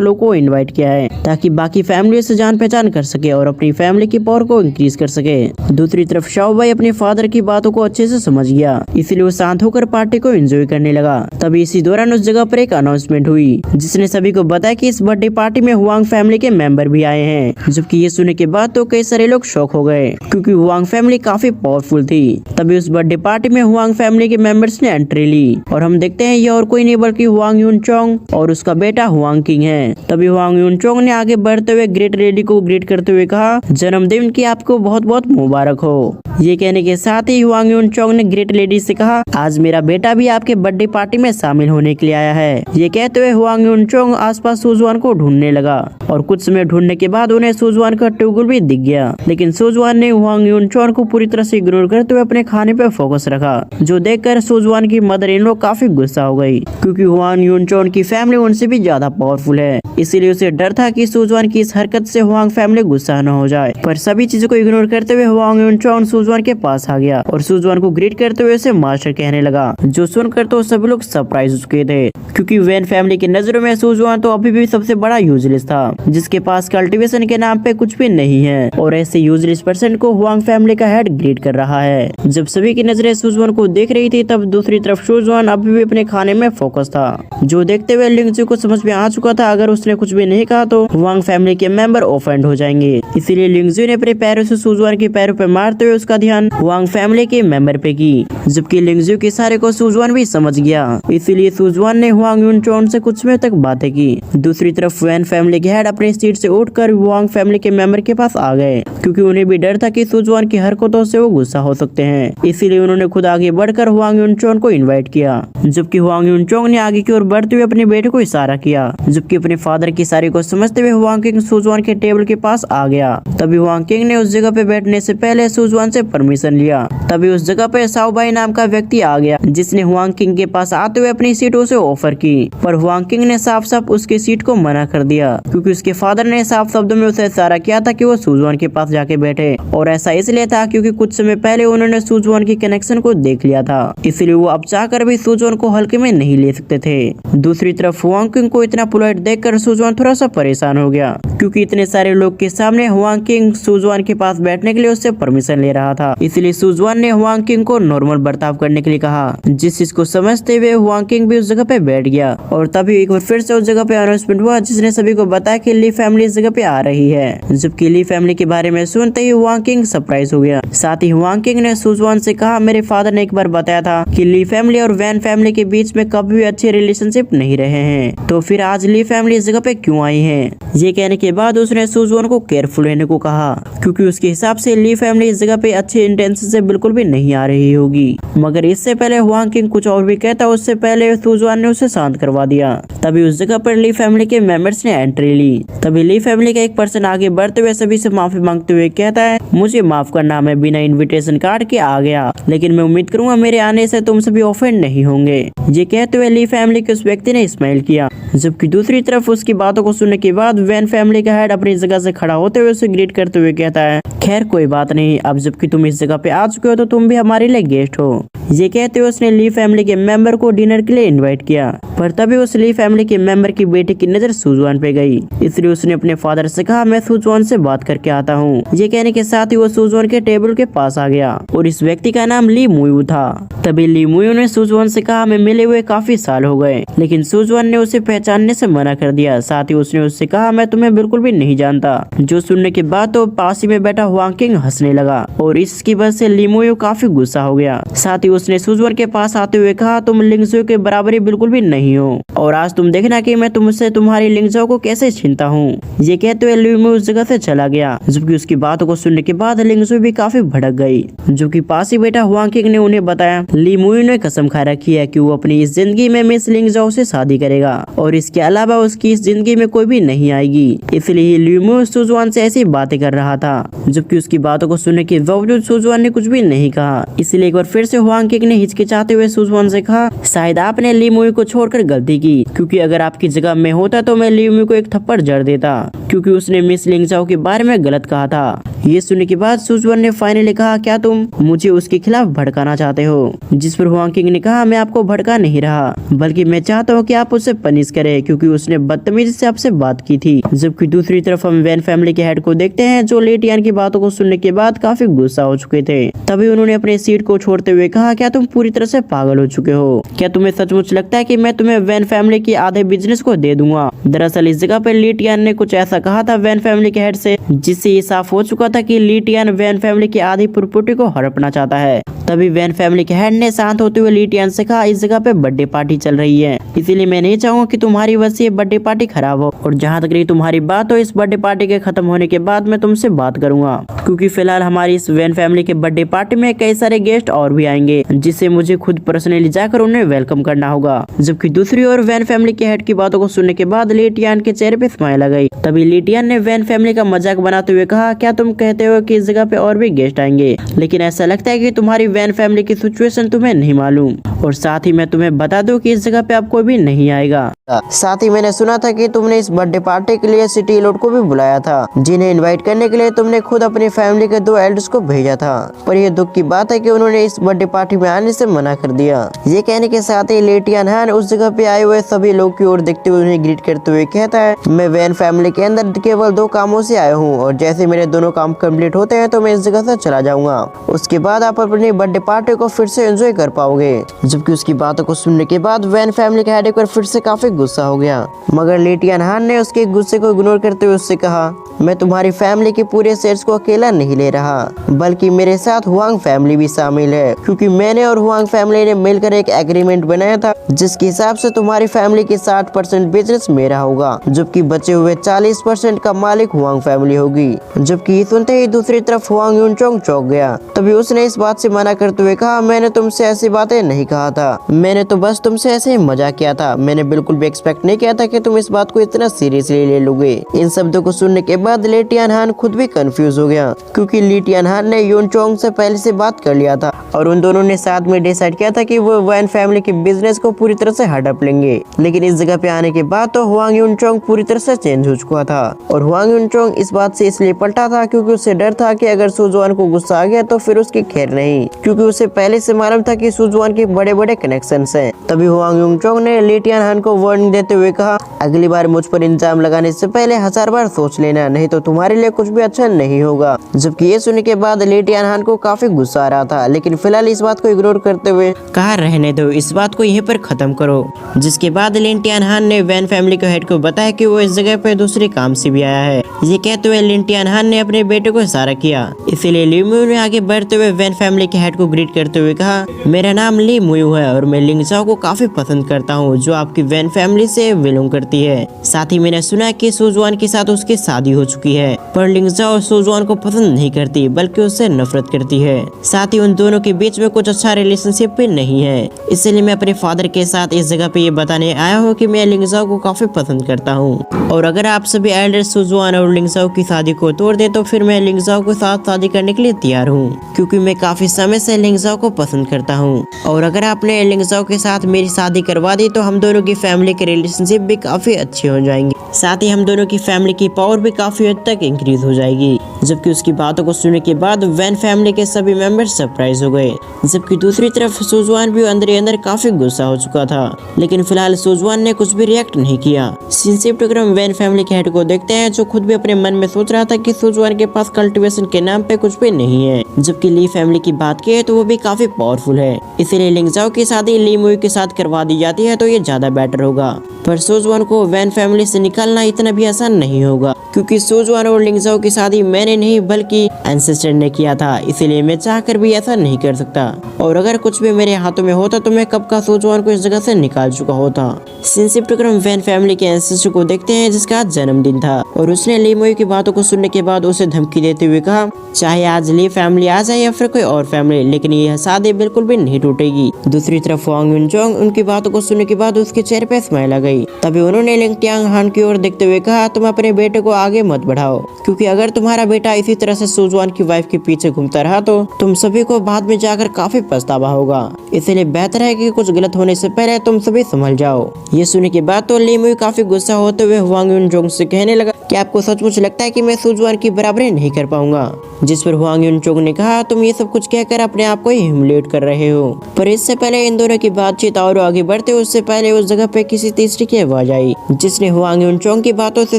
लोगों को इन्वाइट किया है ताकि बाकी फैमिली से जान पहचान कर सके और अपनी फैमिली की पावर को इंक्रीज कर सके। दूसरी तरफ साओबाई अपने फादर की बातों को अच्छे से समझ गया, इसलिए वो शांत होकर पार्टी को एंजॉय करने लगा। तभी इसी दौरान उस जगह पर एक अनाउंसमेंट हुई जिसने सभी को बताया कि इस बर्थडे पार्टी में हुआंग फैमिली के मेंबर भी आए हैं। जबकि ये सुनने के बाद तो कई सारे लोग शॉक हो गए क्योंकि हुआंग फैमिली काफी पावरफुल थी। तभी उस बर्थडे पार्टी में हुआंग फैमिली के मेंबर्स ने एंट्री ली और हम देखते हैं ये और कोई नहीं बल्कि हुआंग यूनचोंग और उसका बेटा हुआंग किंग है। तभी हुआंग यूनचोंग ने आगे बढ़ते हुए ग्रेट लेडी को ग्रेट करते हुए कहा, जन्मदिन की आपको बहुत बहुत मुबारक हो। ये कहने के साथ ही हुआंग यूनचोंग ने ग्रेट लेडी से कहा, आज मेरा बेटा भी आपके बर्थडे पार्टी में शामिल होने के लिए आया है। ये कहते हुए हुआंग यूनचोंग आसपास सुजुआन को ढूंढने लगा और कुछ समय ढूंढने के बाद उन्हें सुजुआन का ट्यूगुल भी दिख गया। लेकिन सुजुआन ने हुआंग यूनचोंग को पूरी तरह से इग्नोर करते हुए अपने खाने पे फोकस रखा, जो देखकर सुजुआन की मदर इन लॉ काफी गुस्सा हो गई क्योंकि हुआंग यूनचोंग की फैमिली उनसे भी ज्यादा पावरफुल है। इसीलिए उसे डर था कि सुजुआन की इस हरकत से हुआंग फैमिली गुस्सा न हो जाए। पर सभी चीजों को इग्नोर करते हुए हुआंग यूनचोंग सुजुआन के पास आ गया और सुजुआन को ग्रीट करते हुए उसे मास्टर कहने लगा, जो सुनकर तो सभी लोग सरप्राइज हो चुके थे क्योंकि वैन फैमिली की नजरों में सुजुआन तो अभी भी सबसे बड़ा यूजलेस था जिसके पास कल्टीवेशन के नाम पे कुछ भी नहीं है और ऐसे यूजलेस पर्सन को हुआंग फैमिली का हेड ग्रीट कर रहा है। जब सभी की नजरें सुजुआन को देख रही थी तब दूसरी तरफ सुजुआन अभी भी अपने खाने में फोकस था, जो देखते हुए लिंगजू को समझ में आ चुका था अगर उसने कुछ भी नहीं कहा तो हुआंग फैमिली के मेंबर ऑफेंड हो जाएंगे। इसीलिए लिंगजू ने अपने पैरों से सुजुआन के पैरों पर मारते हुए उसका ध्यान हुआंग फैमिली के मेंबर पे की। जबकि लिंगजू के इशारे को सुजुआन भी समझ गया, इसीलिए सुजुआन ने हुआंग यूनचोंग से कुछ समय तक बातें की। दूसरी तरफ वैन फैमिली के हेड अपनी सीट से उठकर हुआंग फैमिली के मेंबर के पास आ गए क्योंकि उन्हें भी डर था कि सुजुआन की हरकतों से वो गुस्सा हो सकते हैं। इसीलिए उन्होंने खुद आगे बढ़कर हुआंग यूनचोंग को इनवाइट किया। जबकि हुआंग यूनचोंग ने आगे की ओर बढ़ते हुए अपने बेटे को इशारा किया, जबकि अपने फादर की इशारे को समझते हुए हुआंग किंग सुजुआन के टेबल के पास आ गया। तभी हुआंग किंग ने उस जगह पे बैठने से पहले सुजुआन से परमिशन लिया। तभी उस जगह पे साओबाई नाम का व्यक्ति आ गया जिसने हुआंग किंग के पास आते हुए अपनी सीट उसे ऑफर की, पर हुआंग किंग ने साफ साफ उसकी सीट को मना कर दिया क्योंकि उसके फादर ने साफ शब्दों में उसे इशारा किया था कि वो सुजुआन के पास जाके बैठे और ऐसा इसलिए था क्योंकि कुछ समय पहले उन्होंने सुजुआन की कनेक्शन को देख लिया था, इसलिए वो अब चाहकर भी सुजुआन को हल्के में नहीं ले सकते थे। दूसरी तरफ हुआंग किंग को इतना पोलाइट देखकर सुजुआन थोड़ा सा परेशान हो गया क्योंकि इतने सारे लोग के सामने हुआंग किंग सुजुआन के पास बैठने के लिए उससे परमिशन ले रहा था। इसलिए सुजुआन ने हुआंग किंग को नॉर्मल बर्ताव करने के लिए कहा, जिस चीज को समझते हुए हुआंग किंग भी उस जगह पे बैठ गया। और तभी एक बार फिर से उस जगह पे अनाउंसमेंट हुआ जिसने सभी को बताया कि ली फैमिली इस जगह पे आ रही है। जबकि ली फैमिली के बारे में सुनते ही हुआंग किंग सरप्राइज हो गया। साथ ही हुआंग किंग ने सुजुआन से कहा, मेरे फादर ने एक बार बताया था कि ली फैमिली और वैन फैमिली के बीच में कभी भी अच्छे रिलेशनशिप नहीं रहे हैं, तो फिर आज ली फैमिली इस जगह पे क्यों आई है। ये कहने के बाद उसने सुजुआन को केयरफुल रहने को कहा क्योंकि उसके हिसाब से ली फैमिली इस जगह पे अच्छे इंटेंशन से बिल्कुल भी नहीं आ रही होगी। मगर इससे पहले हुआंग किंग कुछ और भी कहता, उससे पहले सुजुआन ने उसे शांत करवा दिया। तभी उस जगह पर ली फैमिली के मेंबर्स ने एंट्री ली। तभी ली फैमिली का एक पर्सन आगे बढ़ते हुए सभी से माफी मांगते हुए कहता है, मुझे माफ करना, मैं बिना इनविटेशन कार्ड के आ गया, लेकिन मैं उम्मीद करूंगा मेरे आने से तुम सभी ऑफेंड नहीं होंगे। ये कहते हुए ली फैमिली के उस व्यक्ति ने स्माइल किया। जबकि दूसरी तरफ उसकी बातों को सुनने के बाद वैन फैमिली का हेड अपनी जगह से खड़ा होते हुए उसे ग्रीट करते हुए कहता है, खैर कोई बात नहीं, अब जबकि तुम इस जगह पे आ चुके हो तो तुम भी हमारे लिए गेस्ट हो। ये कहते हुए उसने ली फैमिली के मेंबर को डिनर के लिए इनवाइट किया, पर तभी उस ली फैमिली के मेंबर की बेटी की नजर सुजुआन पे गई। इसलिए उसने अपने फादर से कहा, मैं सुजुआन से बात करके आता हूँ। ये कहने के साथ ही वो सुजुआन के टेबल के पास आ गया और इस व्यक्ति का नाम ली मुयू था। तभी ली मुयू ने सुजुआन से कहा, हमें मिले हुए काफी साल हो गए, लेकिन सुजुआन ने उसे पहचानने से मना कर दिया। साथ ही उसने उससे कहा मैं तुम्हें बिल्कुल भी नहीं जानता। जो सुनने के बाद तो पास ही में बैठा हुआंग किंग हंसने लगा और इसकी वजह से ली मुयू काफी गुस्सा हो गया। साथ ही उसने सुजुआन के पास आते हुए कहा तुम लिंगजो के बराबरी बिल्कुल भी नहीं हो और आज तुम देखना कि मैं तुमसे तुम्हारी लिंगजो को कैसे छीनता हूँ। ये कहते हुए ली मुयू उस जगह से चला गया। जबकि उसकी बातों को सुनने के बाद लिंगजो भी काफी भड़क गई। जो कि पास ही बैठा हुआंग किंग ने उन्हें बताया ली मुयू ने कसम खा रखी है कि वो अपनी इस जिंदगी में मिस लिंगजो से शादी करेगा और इसके अलावा उसकी इस जिंदगी में कोई भी नहीं आएगी। इसलिए ली मुयू सुजुआन से ऐसी बातें कर रहा था। जबकि उसकी बातों को सुनने के बावजूद सुजुआन ने कुछ भी नहीं कहा। इसलिए एक बार फिर से हुआंग किंग ने हिचकिचाते हुए सुजुआन से कहा शायद आपने ली मुयू को छोड़कर गलती की, क्योंकि अगर आपकी जगह में होता तो मैं ली मुयू को एक थप्पड़ जड़ देता, क्योंकि उसने मिस लिंगजाओ के बारे में गलत कहा था। ये सुनने के बाद सुजुआन ने फाइनली कहा क्या तुम मुझे उसके खिलाफ भड़काना चाहते हो? जिस पर हुआंग किंग ने कहा मैं आपको भड़का नहीं रहा, बल्कि मैं चाहता हूँ कि आप उसे पनिश करें, क्योंकि उसने बदतमीजी से आपसे बात की थी। जबकि दूसरी तरफ हम वैन फैमिली के हेड को देखते हैं जो ली टियान की बातों को सुनने के बाद काफी गुस्सा हो चुके थे। तभी उन्होंने अपनी सीट को छोड़ते हुए कहा क्या तुम पूरी तरह से पागल हो चुके हो? क्या तुम्हें सचमुच लगता है कि मैं तुम्हें वैन फैमिली के आधे बिजनेस को दे दूंगा? दरअसल इस जगह पर ली टियान ने कुछ ऐसा कहा था वैन फैमिली के हेड से, जिससे ये साफ हो चुका था कि ली टियान वैन फैमिली की आधी प्रॉपर्टी को हड़पना चाहता है। तभी वैन फैमिली के हेड ने शांत होते हुए ली टियान से कहा इस जगह पे बर्थडे पार्टी चल रही है, इसीलिए मैं नहीं चाहूंगा कि तुम्हारी वजह से बर्थडे पार्टी खराब हो। और जहाँ तक रही तुम्हारी बात हो, इस बर्थडे पार्टी के खत्म होने के बाद मैं तुमसे बात करूंगा, क्योंकि फिलहाल हमारी इस वैन फैमिली के बर्थडे पार्टी में कई सारे गेस्ट और भी आएंगे, जिससे मुझे खुद पर्सनली जाकर उन्हें वेलकम करना होगा। जबकि दूसरी ओर वैन फैमिली के हेड की बातों को सुनने के बाद ली टियान के चेहरे पे स्माइल आ गई। तभी ली टियान ने वैन फैमिली का मजाक बनाते हुए कहा क्या तुम कहते हो कि इस जगह पे और भी गेस्ट आएंगे, लेकिन ऐसा लगता है कि तुम्हारी वैन फैमिली की सिचुएशन तुम्हें नहीं मालूम, और साथ ही मैं तुम्हें बता दूं कि इस जगह पे अब कोई भी नहीं आएगा। साथ ही मैंने सुना था कि तुमने इस बर्थडे पार्टी के लिए सिटी लॉर्ड को भी बुलाया था, जिन्हें इनवाइट करने के लिए तुमने खुद अपनी फैमिली के 2 एल्डर्स को भेजा था, पर यह दुख की बात है कि उन्होंने इस बर्थडे पार्टी में आने से मना कर दिया। ये कहने के साथ ही ली टियान हान उस जगह पे आए हुए सभी लोग की ओर देखते हुए उन्हें ग्रीट करते हुए कहता है मैं वैन फैमिली के अंदर केवल 2 कामों से आया हूँ, और जैसे मेरे दोनों काम कम्प्लीट होते हैं तो मैं इस जगह से चला जाऊंगा। उसके बाद आप अपनी बर्थडे पार्टी को फिर से एंजॉय कर पाओगे। जबकि उसकी बातों को सुनने के बाद वैन फैमिली का हेड एक बार फिर से काफी गुस्सा हो गया, मगर ली टियान हान ने उसके गुस्से को इग्नोर करते हुए उससे कहा मैं तुम्हारी फैमिली के पूरे शेयर्स को अकेला नहीं ले रहा, बल्कि मेरे साथ हुआंग फैमिली भी शामिल है, क्योंकि मैंने और हुआंग फैमिली ने मिलकर एक एग्रीमेंट बनाया था जिसके हिसाब से तुम्हारी फैमिली की 60% बिजनेस मेरा होगा, जबकि बचे हुए 40% का मालिक हुआंग फैमिली होगी। जबकि ये सुनते ही दूसरी तरफ हुआंग यूनचोंग चौंक गया। तभी उसने इस बात से मना करते हुए कहा मैंने तुमसे ऐसी बातें नहीं कहा था, मैंने तो बस तुमसे ऐसे ही मजाक किया था, मैंने बिल्कुल भी एक्सपेक्ट नहीं किया था कि तुम इस बात को इतना सीरियसली ले लोगे। इन शब्दों को सुनने के बाद ली टियान हान खुद भी कंफ्यूज हो गया, क्योंकि ली टियान हान ने यूनचोंग से पहले से बात कर लिया था और उन दोनों ने साथ में डिसाइड किया था कि वो वैन फैमिली के बिजनेस को पूरी तरह से हड़प लेंगे। लेकिन इस जगह पे आने के बाद तो हुआंग यूनचोंग पूरी तरह से चेंज हो चुका था, और हुआंग यूनचोंग इस बात से इसलिए पलटा था क्योंकि उसे डर था कि अगर सुजुआन को गुस्सा आ गया तो फिर उसकी खैर नहीं, क्योंकि उसे पहले से मालूम था कि सुजुआन के बड़े बड़े कनेक्शंस हैं। तभी हुआंग यूनचोंग ने ली टियान हान को वार्निंग देते हुए कहा अगली बार मुझ पर इल्जाम लगाने से पहले 1000 बार सोच लेना, नहीं तो तुम्हारे लिए कुछ भी अच्छा नहीं होगा। जबकि ये सुनने के बाद ली टियान हान को काफी गुस्सा आ रहा था, लेकिन फिलहाल इस बात को इग्नोर करते हुए कहा रहने दो, इस बात को यहीं पर खत्म करो। जिसके बाद ली टियान हान ने वैन फैमिली के हेड को बताया कि वो इस जगह पे दूसरे काम से भी आया है। ये कहते हुए ली टियान हान ने अपने बेटे को इशारा किया, इसीलिए ली मुयू ने आगे बढ़ते हुए वैन फैमिली के हेड को ग्रीट करते हुए कहा मेरा नाम ली मुयू है और मैं लिंगजाओ को काफी पसंद करता हूँ, जो आपकी वैन फैमिली से बिलोंग करती है। साथ ही मैंने सुना कि सुजुआन के साथ उसकी शादी हो चुकी है, पर लिंगजाओ सुजुआन को पसंद नहीं करती बल्कि उससे नफरत करती है। साथ ही उन दोनों के बीच में कुछ अच्छा रिलेशनशिप भी नहीं है, इसलिए मैं अपने फादर के साथ इस जगह पे ये बताने आया हूँ कि मैं लिंगजाओ को काफी पसंद करता हूँ, और अगर आप सभी एल्डर सुजुआन और लिंगजाओ की शादी को तोड़ दे तो फिर मैं लिंगजाओ के साथ शादी करने के लिए तैयार हूँ, क्योंकि मैं काफी समय से लिंगजाओ को पसंद करता हूँ, और अगर आपने लिंगजाओ के साथ मेरी शादी करवा दी तो हम दोनों की फैमिली के रिलेशनशिप भी काफी अच्छे हो जाएंगे। साथ ही हम दोनों की फैमिली की पावर भी काफी हद तक इंक्रीज हो जाएगी। जबकि उसकी बातों को सुनने के बाद वैन फैमिली के सभी मेंबर सरप्राइज हो गए। जबकि दूसरी तरफ सुजवान भी अंदर ही अंदर काफी गुस्सा हो चुका था, लेकिन फिलहाल सुजवान ने कुछ भी रिएक्ट नहीं किया। सीन शिफ्ट होकर हम वैन फैमिली के हेड को देखते हैं, जो खुद भी अपने मन में सोच रहा था कि सुजवान के पास कल्टीवेशन के नाम पे कुछ भी नहीं है। जबकि ली फैमिली की बात की तो वो भी काफी पावरफुल है, इसीलिए लिंगजाओ की शादी ली मुई के साथ करवा दी जाती है तो ये ज्यादा बेटर होगा। पर सुजवान को वैन फैमिली से निकालना इतना भी आसान नहीं होगा, क्योंकि सुजवान और लिंगजाओ की शादी मैंने नहीं बल्कि एंसेस्टर ने किया था, इसीलिए मैं चाहकर भी ऐसा नहीं कर सकता। और अगर कुछ भी मेरे हाथों में होता तो मैं कब का सुजवान को इस जगह से निकाल चुका होता। सीन शिफ्ट होकर हम वैन फैमिली के एंसेस्टर को देखते हैं, जिसका आज जन्मदिन था और उसने ली मुई की बातों को सुनने के बाद उसे धमकी देते हुए कहा, चाहे आज ली फैमिली आ जाए या फिर कोई और फैमिली, लेकिन यह शादी बिल्कुल भी नहीं टूटेगी। दूसरी तरफ वांग युनचोंग उनकी बातों को सुनने के बाद उसके चेहरे पे स्माइल आ गई। तभी उन्होंने लिंग टियांग हान की ओर देखते हुए कहा, तुम अपने बेटे को आगे मत बढ़ाओ, क्योंकि अगर तुम्हारा बेटा इसी तरह से सुजवान की वाइफ के पीछे घूमता रहा तो तुम सभी को बाद में जाकर काफी पछतावा होगा। इसलिए बेहतर है कि कुछ गलत होने से पहले तुम सभी संभल जाओ। ये सुनने के बाद तो ली मुई काफी गुस्सा होते हुए वांग युनचोंग से कहने लगा कि आपको सचमुच लगता है कि मैं सुजवान की बराबरी नहीं कर पाऊंगा। जिस पर वांग युनचोंग ने कहा, तुम ये सब कुछ कहकर अपने आप को ही ह्यूमिलिएट कर रहे हो। पर इससे पहले इन दोनों की बातचीत और आगे बढ़ते उससे पहले उस जगह पे किसी तीसरी की आवाज आई, जिसने वांग युनचोंग की बातों से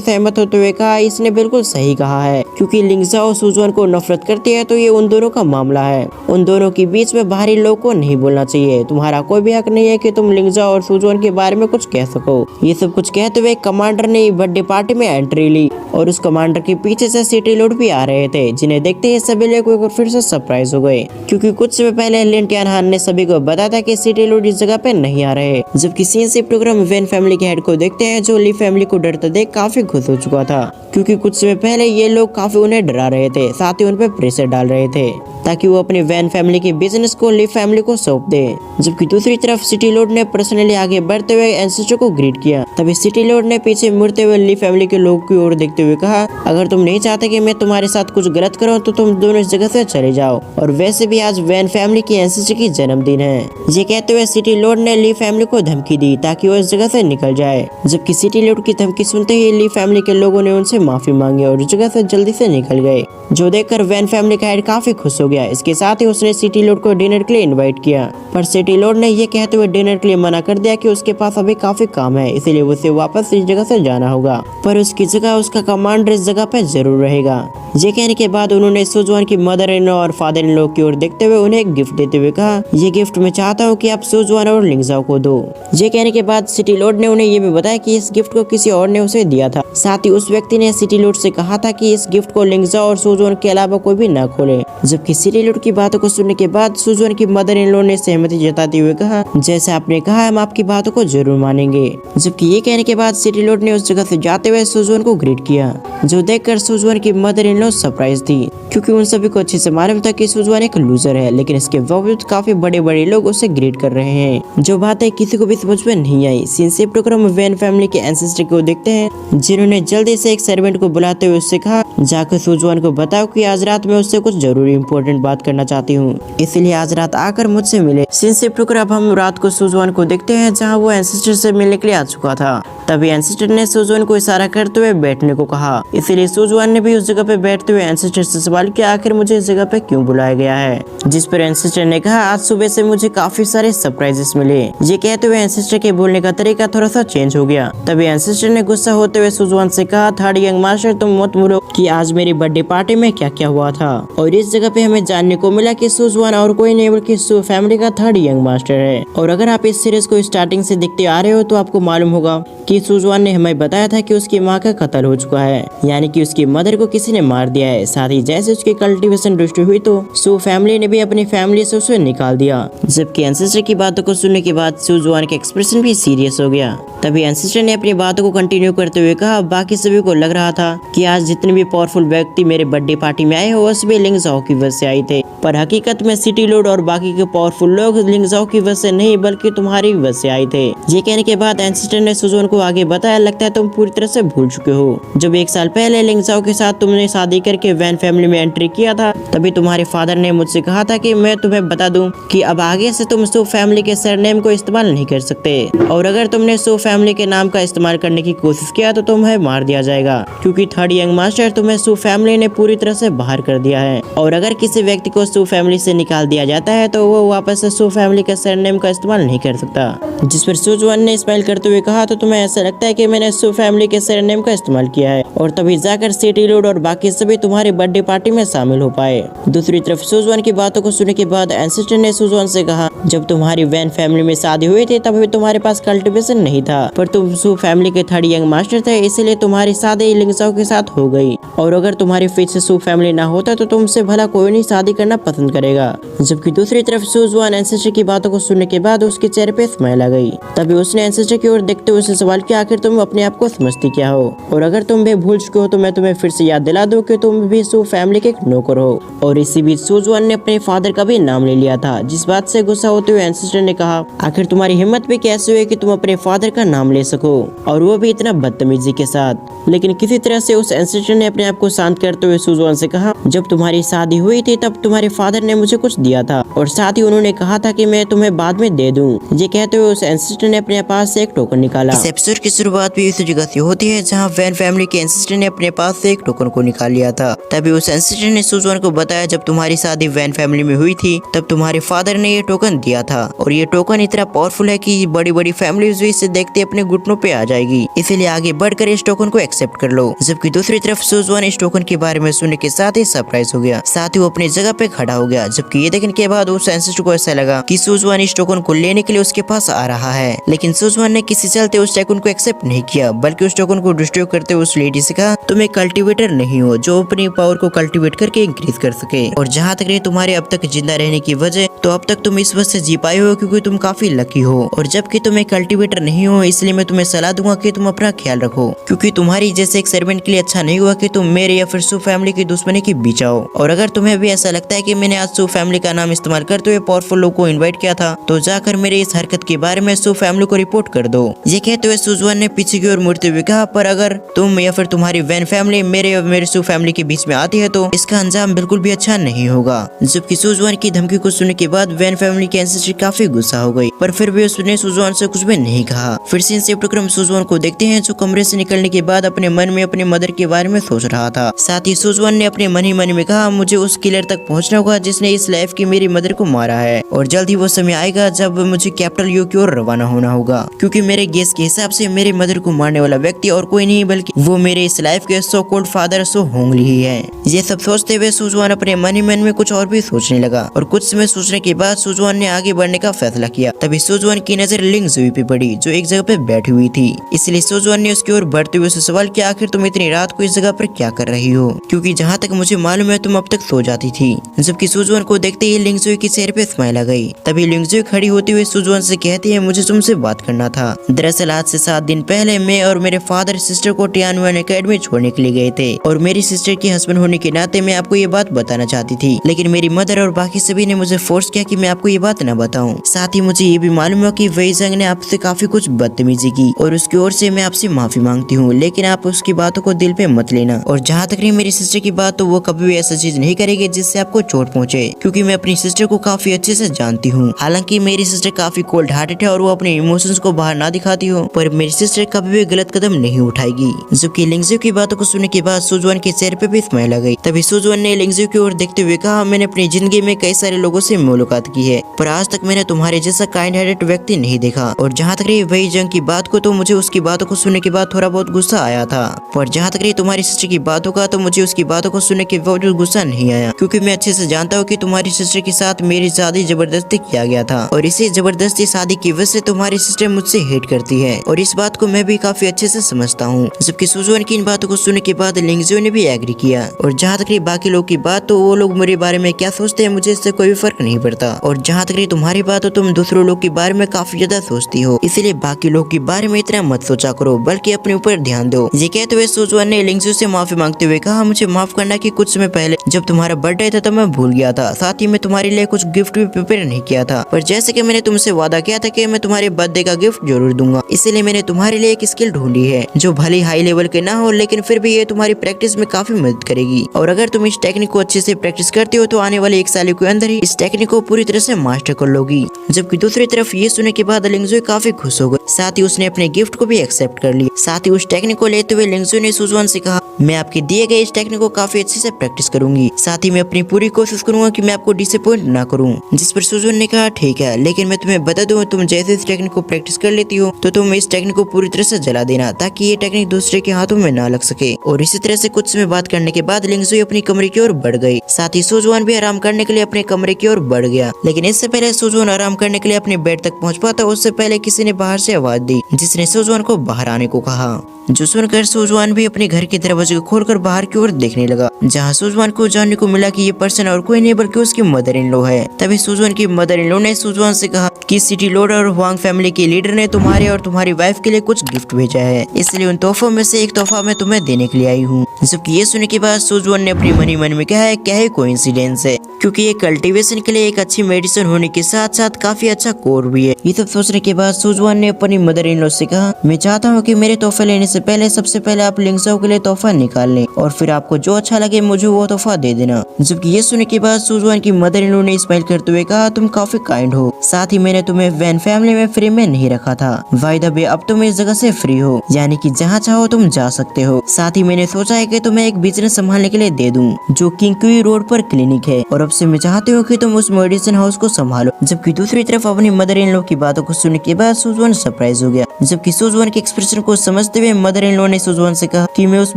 सहमत होते हुए कहा, इसने बिल्कुल सही कहा है, क्योंकि लिंगजाओ सुजवान को नफरत करती है तो ये उन दोनों का मामला है। उन दोनों के बीच में बाहरी लोग को नहीं बोलना चाहिए। तुम्हारा कोई भी हक नहीं है कि तुम लिंगजाओ और सुजवान के बारे में कुछ कह सको। ये सब कुछ कहते हुए कमांडर ने बर्थडे पार्टी में एंट्री ली और उस कमांडर के पीछे से सिटी लॉर्ड भी आ रहे थे, जिन्हें देखते ही सभी लोग एक बार फिर से सरप्राइज हो गए, क्योंकि कुछ समय पहले लिन टियानहान ने सभी को बताया था कि सिटी लॉर्ड इस जगह पे नहीं आ रहे। जबकि सीन शिफ्ट प्रोग्राम वैन फैमिली के हेड को देखते हैं, जो ली फैमिली को डरते देख काफी खुश हो चुका था, क्योंकि कुछ समय पहले ये लोग काफी उन्हें डरा रहे थे, साथ ही उन पर प्रेशर डाल रहे थे ताकि वो अपने वैन फैमिली के बिजनेस को ली फैमिली को सौंप दे। जबकि दूसरी तरफ सिटी लॉर्ड ने पर्सनली आगे बढ़ते हुए एंसेस्टर को ग्रीट किया। तभी सिटी लॉर्ड ने पीछे मुड़ते हुए ली फैमिली के लोगों की ओर देखते हुए कहा, अगर तुम नहीं चाहते कि मैं तुम्हारे साथ कुछ गलत करूं तो तुम दोनों इस जगह से चले जाओ। और वैसे भी आज वैन फैमिली की एंसेस्टर की जन्मदिन है। ये कहते हुए सिटी लॉर्ड ने ली फैमिली को धमकी दी ताकि वो इस जगह से निकल जाए। जबकि सिटी लॉर्ड की धमकी सुनते ही ली फैमिली के लोगों ने उनसे माफी मांगी और इस जगह से जल्दी से निकल गए, जो देखकर वैन फैमिली का हेड काफी खुश हो गया। इसके साथ ही उसने सिटी लॉर्ड को डिनर के लिए इनवाइट किया, पर सिटी लॉर्ड ने ये कहते हुए डिनर के लिए मना कर दिया कि उसके पास अभी काफी काम है, इसलिए उसे वापस इस जगह से जाना होगा, पर उसकी जगह उसका कमांडर इस जगह पे जरूर रहेगा। ये कहने के बाद उन्होंने सुजवान की मदर इन लॉ और फादर इन लॉ की ओर देखते हुए उन्हें एक गिफ्ट देते हुए कहा, ये गिफ्ट मैं चाहता हूँ कि आप सुजवान और लिंगजाओ को दो। ये कहने के बाद सिटी लॉर्ड ने उन्हें ये भी बताया कि इस गिफ्ट को किसी और ने उसे दिया था। साथ ही उस व्यक्ति ने सिटी लॉर्ड से कहा था कि इस गिफ्ट को लिंगजाओ और सुजवान के अलावा कोई भी न खोले। जबकि सिटी लॉर्ड की बातों को सुनने के बाद सुजवान की मदर इन लॉ ने सहमति जताते हुए कहा, जैसे आपने कहा हम आपकी बातों को जरूर मानेंगे। जबकि ये कहने के बाद सिटी लॉर्ड ने उस जगह से जाते हुए सुजवान को ग्रीट किया, जो देखकर सुजवान की मदर इन लॉ सरप्राइज थी, क्योंकि उन सभी को अच्छे से मालूम था कि सुजवान एक लूजर है, लेकिन इसके बावजूद काफी बड़े बड़े लोग उसे ग्रीट कर रहे हैं, जो बातें किसी को भी समझ में नहीं आई। सीन शिफ्ट होकर हम वैन फैमिली के एंसेस्टर को देखते हैं, जिन्होंने जल्दी से एक सर्वेंट को बुलाते हुए उससे कहा, जाकर सुजवान को बताओ कि आज रात में उससे कुछ जरूरी इंपॉर्टेंट बात करना चाहती हूँ, इसलिए आज रात आकर मुझसे मिले। सीन शिफ्ट होकर अब हम रात को सुजवान को देखते हैं, जहाँ वो एंसेस्टर से मिलने के लिए आ चुका था। तभी एंसेस्टर ने सुजवान को इशारा करते हुए बैठने को कहा, इसलिए सुजवान ने भी उस जगह पे बैठते हुए एंसेस्टर से सवाल किया, आखिर मुझे इस जगह पे क्यों बुलाया गया है। जिस पर एंसेस्टर ने कहा, आज सुबह से मुझे काफी सारे सरप्राइजेस मिले। ये कहते हुए एंसेस्टर के बोलने का तरीका थोड़ा सा चेंज हो गया। तभी एंसेस्टर ने गुस्सा होते हुए सुजवान से कहा, थर्ड यंग मास्टर तुम मत बोलो कि आज मेरी बर्थडे पार्टी में क्या क्या हुआ था। और इस जगह पे हमें जानने को मिला कि सुजवान और कोई नहीं बल्कि सु फैमिली का थर्ड यंग मास्टर है। और अगर आप इस सीरीज को स्टार्टिंग से देखते आ रहे हो तो आपको मालूम होगा कि सुजवान ने हमें बताया था कि उसकी माँ का कत्ल हो चुका है, यानी कि उसकी मदर को किसी ने मार दिया है। साथ ही जैसे उसकी कल्टीवेशन डिस्ट्रॉय हुई तो सु फैमिली ने भी अपनी फैमिली से उसे निकाल दिया। जबकि एंसेस्टर की बातों को सुनने के बाद सुजवान का एक्सप्रेशन भी सीरियस हो गया। तभी एंसेस्टर ने अपनी बातों को कंटिन्यू करते हुए कहा, बाकी सभी को लग रहा था कि आज जितने भी पावरफुल व्यक्ति मेरे बर्थडे पार्टी में आए हो वो सभी लिंगजाओ की वजह से आए थे, पर हकीकत में सिटी लॉर्ड और बाकी के पावरफुल लोग लिंगजाओ की वजह से नहीं बल्कि तुम्हारी वजह से आए थे। ये कहने के बाद एंसेस्टर ने सुजवान को आगे बताया, लगता है तुम पूरी तरह से भूल चुके हो जब 1 साल पहले लिंगजाओ के साथ तुमने शादी करके वैन फैमिली में एंट्री किया था, तभी तुम्हारे फादर ने मुझसे कहा था कि मैं तुम्हें बता दूं कि अब आगे से तुम सू फैमिली के सरनेम को इस्तेमाल नहीं कर सकते, और अगर तुमने सू फैमिली के नाम का इस्तेमाल करने की कोशिश किया तो तुम्हें मार दिया जाएगा, क्योंकि थर्ड यंग मास्टर तुम्हें सू फैमिली ने पूरी तरह से बाहर कर दिया है। और अगर किसी व्यक्ति को सू फैमिली से निकाल दिया जाता है तो वो वापस से सू फैमिली के सरनेम का इस्तेमाल नहीं कर सकता। जिस पर सुजवान ने स्माइल करते हुए कहा, तो तुम्हें ऐसा लगता है कि मैंने सू फैमिली के सरनेम का इस्तेमाल किया है, और तभी जाकर सिटी लॉर्ड और बाकी सभी तुम्हारी बर्थडे पार्टी में शामिल हो पाए। दूसरी तरफ सुजवान की बातों को सुनने के बाद एंसेस्टर ने सुजवान से कहा, जब तुम्हारी वैन फैमिली में शादी हुई थी तब भी तुम्हारे पास कल्टीवेशन नहीं था, पर तुम सू फैमिली के थर्ड यंग मास्टर थे, इसलिए तुम्हारी शादी लिंगजाओ के साथ हो गई, और अगर तुम्हारी फिर से सू फैमिली ना होता तो तुमसे भला कोई नहीं शादी करना पसंद करेगा। जबकि दूसरी तरफ सुजवान एंसेस्टर की बातों को सुनने के बाद उसके चेहरे पे स्माइल आ गई। तभी उसने एंसेस्टर की ओर देखते हुए उससे सवाल किया, आखिर तुम अपने आप को समझती क्या हो, और अगर तुम भी भूल चुके हो तो मैं तुम्हें फिर से याद दिला दूं कि तुम भी सू फैमिली के एक नौकर हो। और इसी बीच सुजवान ने अपने फादर का भी नाम ले लिया था, जिस बात से गुस्सा होते हुए एंसेस्टर ने कहा, आखिर तुम्हारी हिम्मत भी कैसे हुई कि तुम अपने फादर का नाम ले सको, और वो भी इतना बदतमीजी के साथ। लेकिन किसी तरह से उस एंसेस्टर ने अपने आप को शांत करते हुए सुजवान से कहा, जब तुम्हारी शादी हुई थी तब तुम्हारे फादर ने मुझे कुछ दिया था, और साथ ही उन्होंने कहा था कि मैं तुम्हें बाद में दे दूं। ये कहते हुए उस एंसेस्टर ने अपने पास से एक टोकन निकाला। इस एपिसोड की शुरुआत भी उसी जगह से होती है जहां वैन फैमिली के एंसेस्टर ने अपने पास से एक टोकन को निकाल लिया था। तभी उस एंसेस्टर ने सुजवान को बताया, जब तुम्हारी शादी वैन फैमिली में हुई थी तब तुम्हारे फादर ने ये टोकन दिया था, और ये टोकन इतना पावरफुल है कि बड़ी बड़ी फैमिलीज भी इसे देखते अपने घुटनों पे आ जाएगी, इसीलिए आगे बढ़कर इस टोकन को एक्सेप्ट कर लो। जबकि दूसरी तरफ सुजवान इस टोकन के बारे में सुनने के साथ ही सरप्राइज हो गया, साथ ही वो अपनी जगह पे खड़ा हो गया। जबकि ये देखने के बाद उस एंसेस्टर को ऐसा लगा कि सुजवान इस टोकन को लेने के लिए उसके पास आ रहा है, लेकिन सुजवान ने किसी चलते उस टोकन को एक्सेप्ट नहीं किया, बल्कि उस टोकन को डिस्ट्रॉय करते हुए उस लेडी से कहा, तुम एक कल्टीवेटर नहीं हो जो अपनी पावर को कल्टीवेट करके इंक्रीज कर सके, और जहाँ तक रही तुम्हारे अब तक जिंदा रहने की वजह, तो अब तक तुम इस वजह से जी पाए हो क्योंकि तुम काफी लकी हो, और जबकि तुम एक कल्टीवेटर नहीं हो इसलिए मैं तुम्हें सलाह दूंगा कि तुम अपना ख्याल रखो, क्योंकि तुम्हारी जैसे एक सर्वेंट के लिए अच्छा नहीं हुआ कि तुम मेरे या फिर सू फैमिली की दुश्मनी के बीच आओ। और अगर तुम्हें भी ऐसा लगता है कि मैंने आज सू फैमिली का नाम इस्तेमाल करते हुए पावरफुल लोगों को इन्वाइट किया था, तो जाकर मेरे इस हरकत के बारे में सू फैमिली को रिपोर्ट कर दो। ये कहते हुए सुजवान ने पीछे की ओर मुड़ते हुए कहा, पर अगर तुम या फिर तुम्हारी वैन फैमिली मेरे और मेरे सू फैमिली के बीच में आती है तो इसका अंजाम बिल्कुल भी अच्छा नहीं होगा। जबकि सुजवान की धमकी को सुनने के बाद वैन फैमिली की एंसेस्टर काफी गुस्सा हो गई, पर फिर भी उसने सुजवान से कुछ भी नहीं कहा। फिर से शिफ्ट क्रम सुजवान को देखते हैं जो कमरे से निकलने के बाद अपने मन में अपने मदर के बारे में सोच रहा था। साथ ही सुजवान ने अपने मन ही मन में कहा, मुझे उस किलर तक पहुंचना होगा जिसने इस लाइफ की मेरी मदर को मारा है, और जल्द ही वो समय आएगा जब मुझे कैपिटल यू की ओर रवाना होना होगा, क्योंकि मेरे गेस के हिसाब से मेरे मदर को मारने वाला व्यक्ति और कोई नहीं बल्कि वो मेरे इस लाइफ के सो कॉल्ड फादर सो होंगली ही है। ये सब सोचते हुए सुजवान अपने मन ही मन में कुछ और भी सोचने लगा, और कुछ समय सोचने के बाद सुजवान ने आगे बढ़ने का फैसला किया। तभी सुजवान की नजर लिंगजुई पे पड़ी जो एक जगह पे बैठी हुई थी, इसलिए सुजवान ने उसकी ओर बढ़ते हुए सवाल किया, आखिर तुम इतनी रात को इस जगह पर क्या कर रही हो, क्योंकि जहाँ तक मुझे मालूम है तुम अब तक सो जाती थी। जबकि सुजवान को देखते ही लिंगजुई की चेहरे पे स्माइल आ गई। तभी लिंगजुई खड़ी होते हुए सुजवान से कहती है, मुझे तुमसे बात करना था। दरअसल आज से 7 दिन पहले मैं और मेरे फादर सिस्टर को टियानवन एकेडमी छोड़ने के लिए गए थे, और मेरी सिस्टर की हस्बैंड होने के नाते मैं आपको ये बात बताना चाहती थी, लेकिन मेरी मदर और बाकी सभी ने मुझे फोर्स किया कि मैं आपको ये बात न बताऊं। साथ ही मुझे ये भी मालूम है कि वही जंग ने आपसे काफी कुछ बदतमीजी की, और उसकी ओर से मैं आपसे माफी मांगती हूँ, लेकिन आप उसकी बातों को दिल पे मत लेना। और जहाँ तक रही मेरी सिस्टर की बात, तो वो कभी भी ऐसा चीज नहीं करेगी जिससे आपको चोट पहुँचे, क्योंकि मैं अपनी सिस्टर को काफी अच्छे से जानती हूँ। हालांकि मेरी सिस्टर काफी कोल्ड हार्टेड है और वो अपने इमोशंस को बाहर ना दिखाती हो, पर मेरी सिस्टर कभी भी गलत कदम नहीं उठाएगी। जबकि लिंगजू की बातों को सुनने के बाद सुजवान के चेहरे पे भी स्माइल आ गई। तभी सुजवान ने लिंगजू की ओर देखते हुए कहा, मैंने अपनी जिंदगी में कई सारे लोगों से मुलाकात की है, पर आज तक मैंने तुम्हारे जैसा काइंड हार्टेड व्यक्ति नहीं देखा। और जहाँ तक रही वही जंग की बात को, तो मुझे उसकी बातों को सुनने के बाद थोड़ा बहुत गुस्सा आया था, पर जहाँ तक रही तुम्हारी सिस्टर की बातों का, तो मुझे उसकी बातों को सुनने के बावजूद गुस्सा नहीं आया, क्योंकि मैं अच्छे से जानता हूँ कि तुम्हारी सिस्टर के साथ मेरी शादी जबरदस्ती किया गया था, और इसी जबरदस्ती शादी की वजह से तुम्हारी सिस्टर मुझसे हेट करती है, और इस बात को मैं भी काफी अच्छे से समझता हूँ। जबकि सुजवान की इन बातों को सुनने के बाद लिंगजू ने भी एग्री किया। और जहाँ तक रही बाकी लोग की बात, तो वो लोग मेरे बारे में क्या सोचते हैं मुझे इससे कोई भी फर्क नहीं पड़ता। और जहाँ तक रही तुम्हारी बात, तो तुम दूसरों लोग के बारे में काफी ज्यादा सोचती हो, इसलिए बाकी लोग के बारे में इतना मत सोचा करो, बल्कि अपने ऊपर ध्यान दो। ये कहते हुए सुजवान ने लिंगजू से माफी मांगते हुए कहा, मुझे माफ करना कि कुछ समय पहले जब तुम्हारा बर्थडे था तब मैं भूल गया था, साथ ही मैं तुम्हारे लिए कुछ गिफ्ट भी प्रिपेयर नहीं किया था, पर जैसे कि मैंने तुमसे वादा किया था कि मैं तुम्हारे बर्थडे का गिफ्ट जरूर दूंगा, इसलिए मैंने तुम्हारे लिए एक स्किल ढूंढी है जो भले हाई लेवल के ना हो, लेकिन फिर भी ये तुम्हारी प्रैक्टिस में काफी मदद करेगी। और और अगर तुम इस टेक्निक को अच्छे से प्रैक्टिस करते हो तो आने वाले 1 साल के अंदर ही इस टेक्निक को पूरी तरह से मास्टर कर लोगी। जबकि दूसरी तरफ ये सुनने के बाद लिंगजुई काफी खुश हो गई, साथ ही उसने अपने गिफ्ट को भी एक्सेप्ट कर लिया। साथ ही उस टेक्निक को लेते हुए लिंगजुई ने सुजुआन से कहा, मैं आपके दिए गए इस टेक्निक को काफी अच्छे से प्रैक्टिस करूंगी, साथ ही मैं अपनी पूरी कोशिश करूंगा कि मैं आपको डिसअपॉइंट ना करूं। जिस पर सुजुआन ने कहा, ठीक है, लेकिन मैं तुम्हें बता दूं, तुम जैसे इस टेक्निक को प्रैक्टिस कर लेती हो तो तुम इस टेक्निक को पूरी तरह से जला देना, ताकि ये टेक्निक दूसरे के हाथों में ना लग सके। और इसी तरह से कुछ समय बात करने के बाद लिंगजुई अपनी कमरे की ओर बढ़ गई, साथ ही सुजुआन भी आराम करने के लिए अपने कमरे की ओर बढ़ गया। लेकिन इससे पहले सुजुआन आराम करने के लिए अपने बेड तक पहुंच पाता, उससे पहले किसी ने बाहर से आवाज दी, जिसने सुजुआन को बाहर आने को कहा। जो सुनकर सुजुआन भी अपने घर के दरवाजे को खोलकर बाहर की ओर देखने लगा, जहां सुजुआन को जानने को मिला कि ये पर्सन और कोई नहीं बल्कि उसकी मदर इन लॉ है। तभी सुजुआन की मदर इन लॉ ने सुजुआन से कहा कि सिटी लॉर्ड और हुआंग फैमिली के लीडर ने तुम्हारे और तुम्हारी वाइफ के लिए कुछ गिफ्ट भेजा है, इसलिए उन तोहफों में से एक तोहफा मैं तुम्हें देने के लिए आई हूँ। जबकि ये सुनने के बाद सुजुआन ने अपनी मन में कहा है, क्या है कोइंसिडेंस है, क्योंकि ये कल्टीवेशन के लिए एक अच्छी मेडिसिन होने के साथ साथ काफी अच्छा कोर भी है। ये सब सोचने के बाद सुजुआन ने अपनी मदर इन लॉ से कहा, मैं चाहता हूँ कि मेरे तोहफे लेने से पहले सबसे पहले आप लिंगसो के लिए तोहफा निकाल लें और फिर आपको जो अच्छा लगे मुझे वो तोहफा दे देना। जबकि ये सुनने के बाद सुजुआन की मदर इन लॉ ने स्माइल करते हुए कहा, तुम काफी काइंड हो, साथ ही मैंने तुम्हें वैन फैमिली में फ्री में नहीं रखा था, बाय द वे अब तुम इस जगह से फ्री हो, यानी कि जहाँ चाहो तुम जा सकते हो। साथ ही मैंने सोचा है कि तुम्हें एक बिजनेस संभालने के लिए दे दूं, जो किंगक्वी रोड पर क्लिनिक है, और अब से मैं चाहती हूँ कि तुम उस मेडिसिन हाउस को संभालो। जबकि दूसरी तरफ अपनी मदर इन लॉ की बातों को सुनने के बाद सुजुआन सरप्राइज हो गया। जबकि सुजुआन के एक्सप्रेशन को समझते हुए मदर इन लॉ ने सुजुआन से कहा कि मैं उस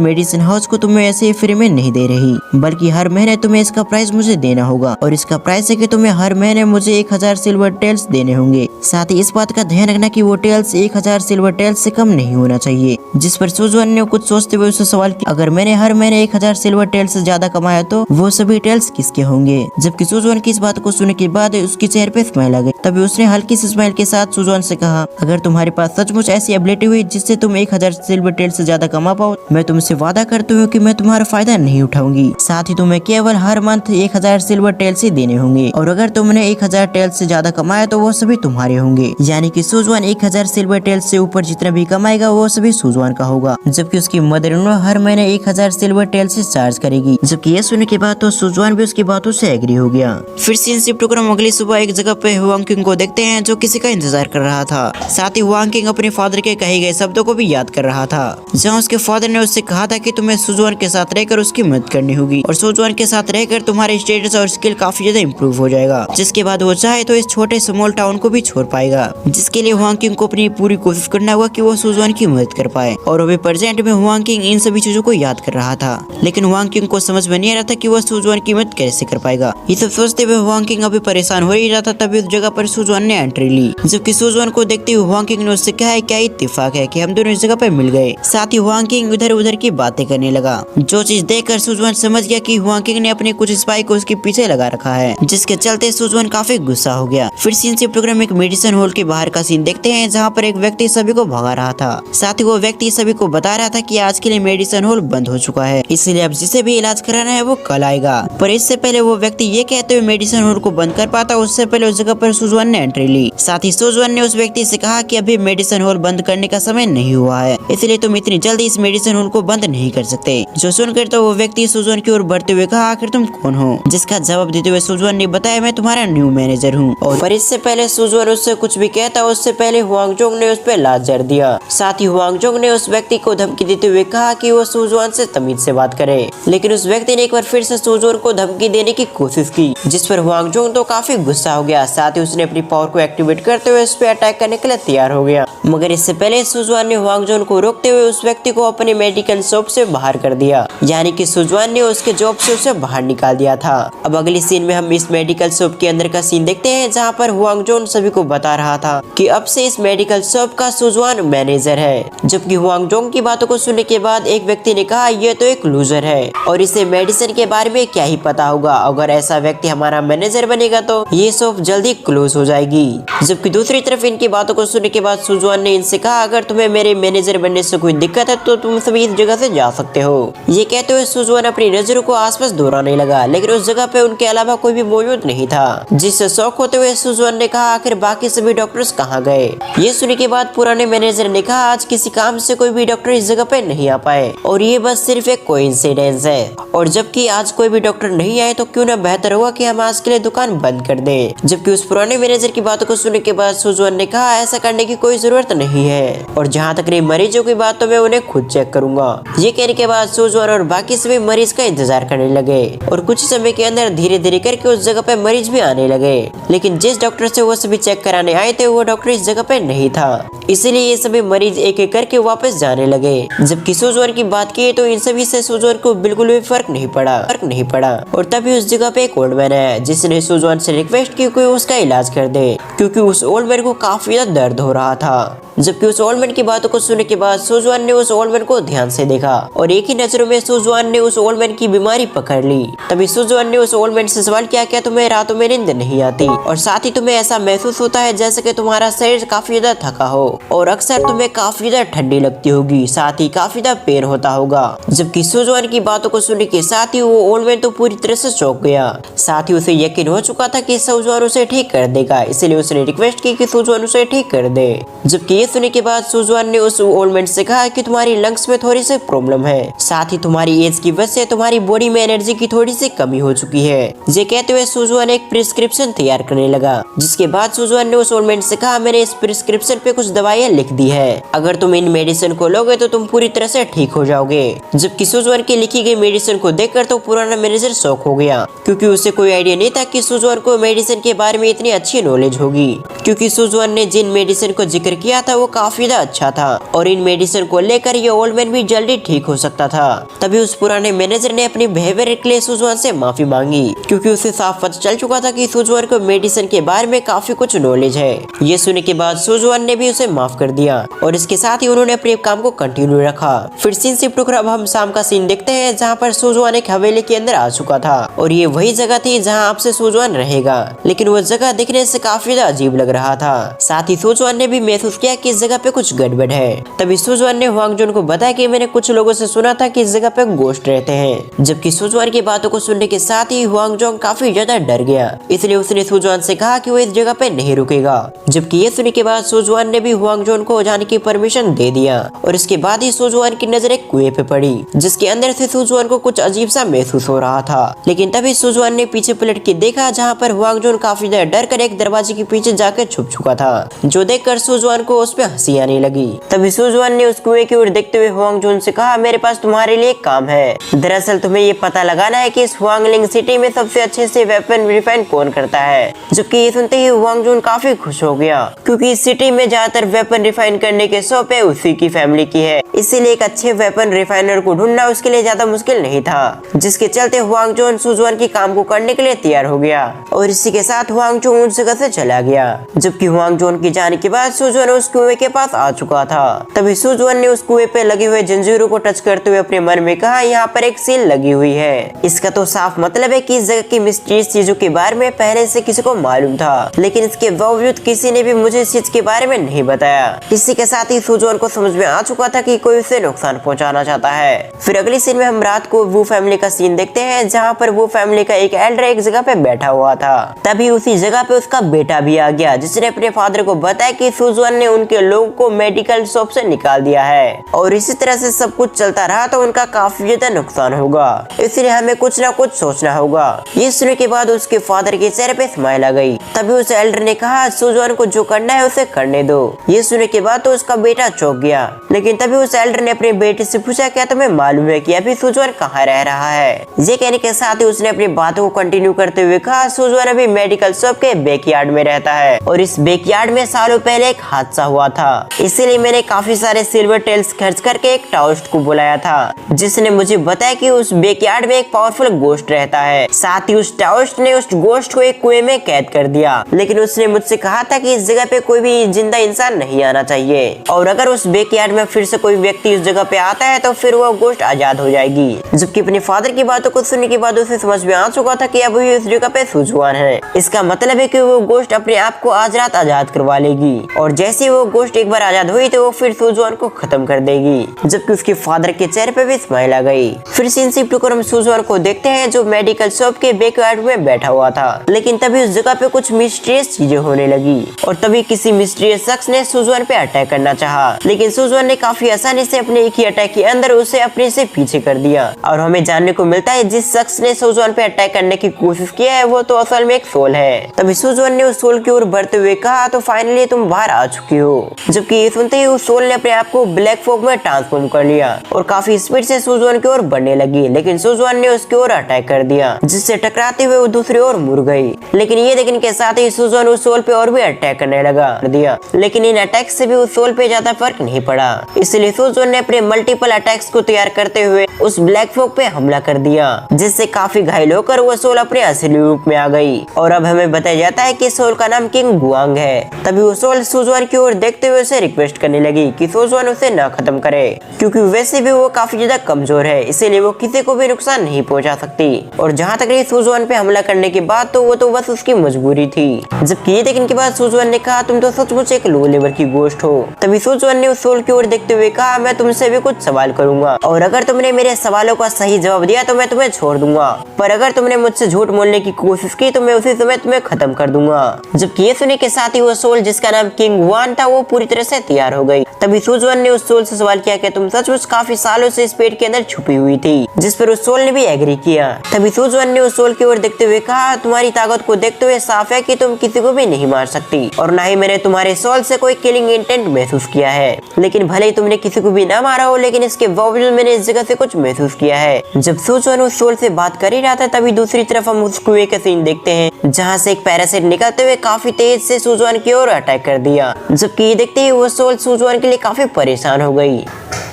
मेडिसिन हाउस को तुम्हें ऐसे ही फ्री में नहीं दे रही, बल्कि हर महीने तुम्हें इसका प्राइस मुझे देना होगा, और इसका प्राइस है कि तुम्हें हर महीने मुझे 1000 सिल्वर टेल्स देने होंगे। साथ ही इस बात का ध्यान रखना कि वो टेल्स 1000 सिल्वर टेल्स से कम नहीं होना चाहिए। जिस पर सुजुआन ने कुछ सोचते हुए उससे सवाल किया, अगर मैंने हर महीने 1000 सिल्वर टेल्स से ज्यादा कमाया तो वो सभी टेल्स किसके होंगे? जबकि सुजुआन की इस बात को सुनने के बाद उसके चेहरे पे स्माइल आ गई। तभी उसने हल्की सी स्माइल के साथ सुजुआन से कहा, अगर तुम्हारे पास सचमुच ऐसी एबिलिटी हुई जिससे तुम 1000 सिल्वर टेल्स से ज्यादा कमा पाओ, मैं तुमसे वादा करती हूँ कि मैं तुम्हारा फायदा नहीं उठाऊंगी, साथ ही तुम्हें केवल हर मंथ 1000 सिल्वर टेल्स ही देने होंगे, और अगर तुमने 1000 टेल्स से ज्यादा कमाया तो वो सभी तुम्हारे होंगे। यानी कि सुजुआन 1000 सिल्वर टेल्स से ऊपर जितना भी कमाएगा वो सभी सुजुआन का होगा। जबकि उसकी मदर इन लॉ हर महीने 1000 सिल्वर टेल्स से चार्ज करेगी। जबकि ये सुनने के बाद तो सुजुआन भी उसकी बातों से एग्री हो गया। फिर सीन शिफ्ट होकर हम अगली सुबह एक जगह पे हुआंग किंग को देखते हैं, जो किसी का इंतजार कर रहा था। साथ ही हुआंग किंग अपने फादर के कहे गए शब्दों को भी याद कर रहा था, जहाँ उसके फादर ने उससे कहा था कि तुम्हें सुजुआन के साथ रहकर उसकी मदद करनी होगी, और सुजुआन के साथ रहकर तुम्हारे स्टेटस और स्किल काफी ज्यादा इम्प्रूव हो जाएगा, जिसके बाद वो चाहे तो इस छोटे स्मॉल टाउन को भी छोड़ पाएगा। जिसके लिए हुआंग किंग को अपनी पूरी कोशिश करना होगा कि वो सुजुआन की मदद कर पाए। और अभी प्रेजेंट में हुआंग किंग इन सभी चीजों को याद कर रहा था, लेकिन हुआंग किंग को समझ में नहीं आ रहा था कि वो सुजुआन की मदद कैसे कर पाएगा। ये सब सोचते हुए हुआंग किंग अभी परेशान हो ही रहा था, तभी उस जगह पर सुजुआन ने एंट्री ली। जबकि सुजुआन को देखते हुए हुआंग किंग ने उससे कहा है, क्या इत्तेफाक है कि हम दोनों इस जगह पर मिल गए। साथ ही हुआंग किंग इधर उधर की बातें करने लगा, जो चीज देखकर सुजुआन समझ गया कि हुआंग किंग ने अपने कुछ स्पाई को उसके पीछे लगा रखा है, जिसके चलते सुजुआन काफी गुस्सा हो गया। फिर सीन से प्रोग्राम एक मेडिसिन हॉल के बाहर का सीन देखते हैं, जहाँ पर एक व्यक्ति सभी को भगा रहा था। साथ ही वो व्यक्ति सभी को बता रहा था कि आज के लिए मेडिसिन हॉल बंद हो चुका है, इसलिए अब जिसे भी इलाज कराना है वो कल आएगा। पर इससे पहले वो व्यक्ति ये कहते हुए मेडिसिन हॉल को बंद कर पाता, उससे पहले उस जगह पर सुजुआन ने एंट्री ली। साथ ही सुजुआन ने उस व्यक्ति से कहा कि अभी मेडिसिन हॉल बंद करने का समय नहीं हुआ है, इसलिए तुम इतनी जल्दी इस मेडिसिन हॉल को बंद नहीं कर सकते। जो सुनकर तो वो व्यक्ति सुजुआन की ओर बढ़ते हुए कहा, आखिर तुम कौन हो? जिसका जवाब देते हुए सुजुआन ने बताया, मैं तुम्हारा न्यू मैनेजर हूँ। और पर इससे पहले सुजुआन उससे कुछ भी कहता, उससे पहले हुआंगजोंग ने उस पर लात जड़ दिया। साथ ही हुआंगजोंग ने उस व्यक्ति को धमकी देते हुए कहा कि वो सुजुआन से तमीज से बात करे, लेकिन उस व्यक्ति ने एक बार फिर से सुजुआन को धमकी देने की कोशिश की, जिस पर हुआंगजोंग तो काफी गुस्सा हो गया। साथ ही उसने अपनी पावर को एक्टिवेट करते हुए उस पर अटैक करने के लिए तैयार हो गया, मगर इससे पहले सुजुआन ने हुआंगजोंग को रोकते हुए उस व्यक्ति को अपने मेडिकल शॉप से बाहर कर दिया, यानी कि सुजुआन ने उसके जॉब से उसे बाहर निकाल दिया था। अब अगली सीन में हम इस मेडिकल शॉप के अंदर का सीन देखते हैं, जहाँ पर हुआंगजोंग सभी को बता रहा था कि अब से इस मेडिकल शॉप का सुजुआन मैनेजर है। जबकि हुआंगजोंग की बातों को सुनने के बाद एक व्यक्ति ने कहा, ये तो एक लूजर है और इसे मेडिसिन के बारे में क्या ही पता होगा, अगर ऐसा व्यक्ति हमारा मैनेजर बनेगा तो ये शॉप जल्दी क्लोज हो जाएगी। जबकि दूसरी तरफ इनकी बातों को सुनने के बाद सुजुआन ने इनसे कहा, अगर तुम्हें मेरे मैनेजर बनने से कोई दिक्कत है तो तुम सभी इस जगह से जा सकते हो। ये कहते हुए सुजुआन अपनी नजरों को आसपास दौड़ाने लगा, लेकिन उस जगह पे उनके अलावा कोई भी मौजूद नहीं था, जिससे शौक होते हुए सुजुआन ने कहा, आखिर बाकी सभी डॉक्टर्स कहाँ गए? ये सुनने के बाद पुराने मैनेजर ने कहा, आज किसी काम से कोई भी डॉक्टर इस जगह पे नहीं आ पाए और ये बस सिर्फ एक कोइंसिडेंस है। और जबकि आज कोई भी डॉक्टर नहीं आए तो क्यों ना बेहतर हुआ कि हम आज के लिए दुकान बंद कर दें। जबकि उस पुराने मैनेजर की बातों को सुनने के बाद सुजुआन ने कहा ऐसा करने की कोई जरूरत नहीं है, और जहाँ तक रही मरीजों की बात तो मैं उन्हें खुद चेक करूंगा। ये कहने के बाद सुजुआन और बाकी सभी मरीज का इंतजार करने लगे और कुछ ही समय के अंदर धीरे धीरे करके उस जगह पे मरीज भी आने लगे। लेकिन जिस डॉक्टर से वो सभी चेक कराने आए थे वो डॉक्टर इस जगह पे नहीं था, इसीलिए ये सभी मरीज एक एक करके वापस जाने लगे। जबकि सुजुआन की बात की तो इन सभी से सुजुआन को बिल्कुल भी फर्क नहीं पड़ा। और तभी उस जगह पे एक ओल्ड मैन है जिसने सुजुआन से रिक्वेस्ट की कोई उसका इलाज कर दे, क्योंकि उस ओल्ड मैन को काफी ज्यादा दर्द हो रहा था। जबकि उस ओल्ड मैन की बातों को सुनने के बाद सुजुआन ने उस ओल्ड मैन को ध्यान से देखा और एक ही नजरों में सुजुआन ने उस ओल्ड मैन की बीमारी पकड़ ली। तभी सुजुआन ने उस ओल्ड मैन से सवाल किया, क्या तुम्हें रातों में नींद नहीं आती और साथ ही तुम्हें ऐसा महसूस होता है जैसे कि तुम्हारा शरीर काफी ज्यादा थका हो और अक्सर तुम्हें काफी ज्यादा ठंडी लगती होगी, साथ ही काफी ज्यादा पेन होता होगा। जबकि सुजुआन की बातों को सुनने के साथ ही वो ओल्ड मैन तो पूरी तरह से चौंक गया। साथ ही उसे यकीन हो चुका था कि सुजुआन उसे ठीक कर देगा, इसलिए उसने रिक्वेस्ट की कि सुजुआन उसे ठीक कर दे। जबकि ये सुनने के बाद सुजुआन ने उस ओल्ड मैन से कहा कि तुम्हारी लंग्स में थोड़ी सी प्रॉब्लम है, साथ ही तुम्हारी एज की वजह से तुम्हारी बॉडी में एनर्जी की थोड़ी सी कमी हो चुकी है। ये कहते हुए सुजुआन एक प्रिस्क्रिप्शन तैयार करने लगा, जिसके बाद सुजुआन ने उस ओल्ड मैन से कहा मैंने इस प्रिस्क्रिप्शन पे कुछ दवाइयाँ लिख दी है, अगर तुम इन मेडिसिन को लोगे तो तुम पूरी तरह से ठीक हो जाओगे। जबकि सुजुआन की लिखी गई मेडिसिन को देखकर तो पुराना मैनेजर शॉक हो गया, क्योंकि उसे कोई आइडिया नहीं था कि सुजुआन को मेडिसिन के बारे में इतनी अच्छी नॉलेज होगी, क्योंकि सुजुआन ने जिन मेडिसिन को जिक्र किया था वो काफी अच्छा था और इन मेडिसिन को लेकर ये ओल्ड मैन भी जल्दी ठीक हो सकता था। तभी उस पुराने मैनेजर ने अपनी बिहेवियर के लिए सुजुआन से माफी मांगी, क्योंकि उसे साफ पता चल चुका था कि सुजुआन को मेडिसिन के बारे में काफी कुछ नॉलेज है। ये सुनने के बाद सुजुआन ने भी उसे माफ कर दिया और इसके साथ ही उन्होंने अपने काम को कंटिन्यू रखा। फिर सीन शिफ्ट होकर अब हम शाम का सीन देखते हैं, जहाँ पर सुजुआन एक हवेली के अंदर आ चुका था और ये वही जगह थी जहाँ आपसे सुजुआन रहेगा, लेकिन वो जगह दिखने से काफी ज्यादा अजीब लग रहा था। साथ ही सुजुआन ने भी महसूस किया कि इस जगह पे कुछ गड़बड़ है। तभी सुजुआन ने हुआंगजून को बताया कि मैंने कुछ लोगों से सुना था कि इस जगह पे गोश्त रहते हैं। जबकि सुजुआन की बातों को सुनने के साथ ही हुआंगजोंग काफी ज्यादा डर गया, इसलिए उसने सुजुआन से कहा कि वो इस जगह पे नहीं रुकेगा। जबकि ये सुनने के बाद सुजुआन ने भी हुआंगजोन को जाने की परमिशन दे दिया और इसके बाद ही सुजुआन की नजर एक कुएं पे पड़ी, जिसके अंदर से सुजुआन को कुछ अजीब सा महसूस हो रहा था। लेकिन तभी सुजुआन ने पीछे पलट के देखा, जहाँ पर हुआंगजोन काफी ज्यादा डर कर एक दरवाजे के पीछे जाकर छुप चुका था, जो देखकर सुजुआन को उस पे हंसी आने लगी। तभी सुजुआन ने उस कुएं की ओर देखते हुए हुआंगजोन से कहा, मेरे पास तुम्हारे लिए एक काम है। दरअसल तुम्हें ये पता लगाना है कि इस हुआंगलिंग सिटी में सबसे अच्छे से वेपन रिफाइन कौन करता है। जबकि ये सुनते ही हुआंगजोन काफी खुश हो गया, क्योंकि इस सिटी में ज्यादातर वेपन रिफाइन करने के शौक है उसी की फैमिली की है, इसीलिए एक अच्छे वेपन रिफाइनर को ढूंढना उसके लिए ज्यादा मुश्किल नहीं था। जिसके चलते हुआंगजोन सुजुआन के काम को करने के लिए तैयार हो गया और इसी के साथ हुआंगजोन उस जगह से चला गया। जबकि हुआंगजोन की जाने के बाद सुजुआन उस कुएं के पास आ चुका था। तभी सुजुआन ने उस कुएं पे लगे हुए जंजीरों को टच करते हुए अपने मन में कहा, यहाँ पर एक सील लगी हुई है। इसका तो साफ मतलब है कि इस जगह की मिस्टीरियस चीजों के बारे में पहले से किसी को मालूम था, लेकिन इसके बावजूद किसी ने भी मुझे इस चीज के बारे में नहीं बताया। इसी के साथ ही सुजुआन को समझ में आ चुका था कि कोई उसे नुकसान पहुंचाना चाहता है। फिर अगली सीन में हम रात को वो फैमिली का सीन देखते हैं, जहाँ पर वो फैमिली का एक एल्डर एक जगह पे बैठा हुआ था। तभी उसी जगह पे उसका बेटा भी आ गया, जिसने अपने फादर को बताया कि सुजुआन ने उनके लोगों को मेडिकल शॉप से निकाल दिया है और इसी तरह से सब कुछ चलता रहा तो उनका काफी ज्यादा नुकसान होगा, इसलिए हमें कुछ ना कुछ सोचना होगा। ये सुनने के बाद उसके फादर के चेहरे पे स्माइल आ गई। तभी उस एल्डर ने कहा, सुजुआन को जो करना है उसे करने दो। ये सुनने के बाद तो उसका बेटा चौंक गया, लेकिन तभी उस एल्डर ने अपने बेटे से पूछा, क्या तुम्हें मालूम है कि अभी सुजुआन कहाँ रह रहा है। ये कहने के साथ ही उसने अपनी बातों को कंटिन्यू करते हुए कहा, सुजुआन अभी मेडिकल शॉप के बैकयार्ड में रहता है और इस बैकयार्ड में सालों पहले एक हादसा हुआ था, इसीलिए मैंने काफी सारे सिल्वर टेल्स खर्च करके एक टाउस्ट को बुलाया था, जिसने मुझे बताया कि उस बैकयार्ड में एक पावरफुल गोश्त रहता है। साथ ही उस टाउस्ट ने उस गोश्त को एक कुएं में कैद कर दिया, लेकिन उसने मुझसे कहा था कि इस जगह पे कोई भी जिंदा इंसान नहीं आना चाहिए और अगर उस बैकयार्ड में फिर से कोई व्यक्ति उस जगह पे आता है तो फिर वो गोश्त आजाद हो जाएगी। जबकि अपने फादर की बातों को सुनने के बाद उसे समझ में आ चुका था कि अब उस जगह पे सुजुआन है। इसका मतलब है कि वो गोश्त अपने आप को आज रात आजाद करवा लेगी और जैसे वो गोश्त एक बार आजाद हुई तो वो फिर सुजुआन को खत्म कर देगी। जबकि उसके फादर के चेहरे पे भी स्माइल आ गई। फिर सीन शिफ्ट होकर हम सुजुआन को देखते हैं, जो मेडिकल शॉप के बैकयार्ड में बैठा हुआ था, लेकिन तभी उस जगह पे कुछ मिस्टीरियस चीजें होने लगी और तभी किसी मिस्टीरियस शख्स ने सुजुआन पे अटैक करना चाहा, लेकिन सुजुआन ने काफी आसानी से अपने एक ही अटैक के अंदर उसे अपने से पीछे कर दिया। और हमें जानने को मिलता है जिस शख्स ने सुजुआन पे अटैक करने की कोशिश की है वो तो असल में एक सोल है। तभी सुजुआन ने उस सोल की ओर बढ़ते हुए कहा, तो फाइनली तुम बाहर आ चुकी हो। जबकि ये सुनते ही उस सोल ने अपने आप को ब्लैक फॉग में ट्रांसफॉर्म कर लिया और काफी स्पीड से सुजुआन की ओर बढ़ने लगी, लेकिन सुजुआन ने उसकी ओर अटैक कर दिया, जिससे टकराते हुए वो दूसरी ओर मुड़ गई। लेकिन ये देखने के साथ ही सुजुआन उस सोल पे और भी अटैक करने लगा दिया, लेकिन इन अटैक से भी उस सोल पे ज्यादा फर्क नहीं पड़ा। इसलिए सुजुआन ने अपने मल्टीपल अटैक्स को तैयार करते हुए उस ब्लैक फॉग पे हमला कर दिया, जिससे काफी घायल होकर वो सोल अपने असली रूप में आ गई। और अब हमें बताया जाता है कि सोल का नाम किंग गुआंग है। तभी वो सोल सुजुआन की ओर देखते हुए उसे रिक्वेस्ट करने लगी कि सुजुआन उसे न खत्म करे, क्योंकि वैसे भी वो काफी ज्यादा कमजोर है, इसीलिए वो किसी को भी नुकसान नहीं पहुंचा सकती। और जहाँ तक रही सुजुआन पे हमला करने की बात, तो वो तो बस उसकी मजबूरी थी। जबकि ये देखने के बाद सुजुआन ने कहा, तुम तो सचमुच एक लो लेवल की गोश्त हो। तभी सुजुआन ने उस सोल की ओर देखते हुए कहा, मैं तुमसे भी कुछ सवाल करूंगा और अगर तुमने मेरे सवालों का सही जवाब दिया तो मैं तुम्हें छोड़ दूंगा, पर अगर तुमने मुझसे झूठ बोलने की कोशिश की तो मैं उसी समय तुम्हें खत्म कर दूंगा। जबकि ये सुनने के साथ ही वो सोल जिसका नाम किंग गुआन था वो पूरी तरह से तैयार हो गई। तभी सुजुआन ने उस सोल से सवाल किया कि तुम सचमुच काफी सालों से इस पेड़ के अंदर छुपी हुई थी, जिस पर उस सोल ने भी एग्री किया। तभी सुजुआन ने उस सोल की ओर देखते हुए कहा, तुम्हारी ताकत को देखते हुए साफ है कि तुम किसी को भी नहीं मार सकती और ना ही मैंने तुम्हारे सोल से कोई किलिंग इंटेंट महसूस किया है। लेकिन भले ही तुमने किसी को भी ना मारा हो, लेकिन इसके बावजूद मैंने इस जगह से कुछ महसूस किया है। जब सुजुआन उस सोल से बात कर ही रहा था, तभी दूसरी तरफ हम उस कुएं का सीन देखते हैं, जहाँ से एक पैरासाइट निकलते हुए काफी तेज से सुजुआन की ओर अटैक कर दिया। जबकि ये देखते ही वो सोल सुजुआन के लिए काफी परेशान हो गई।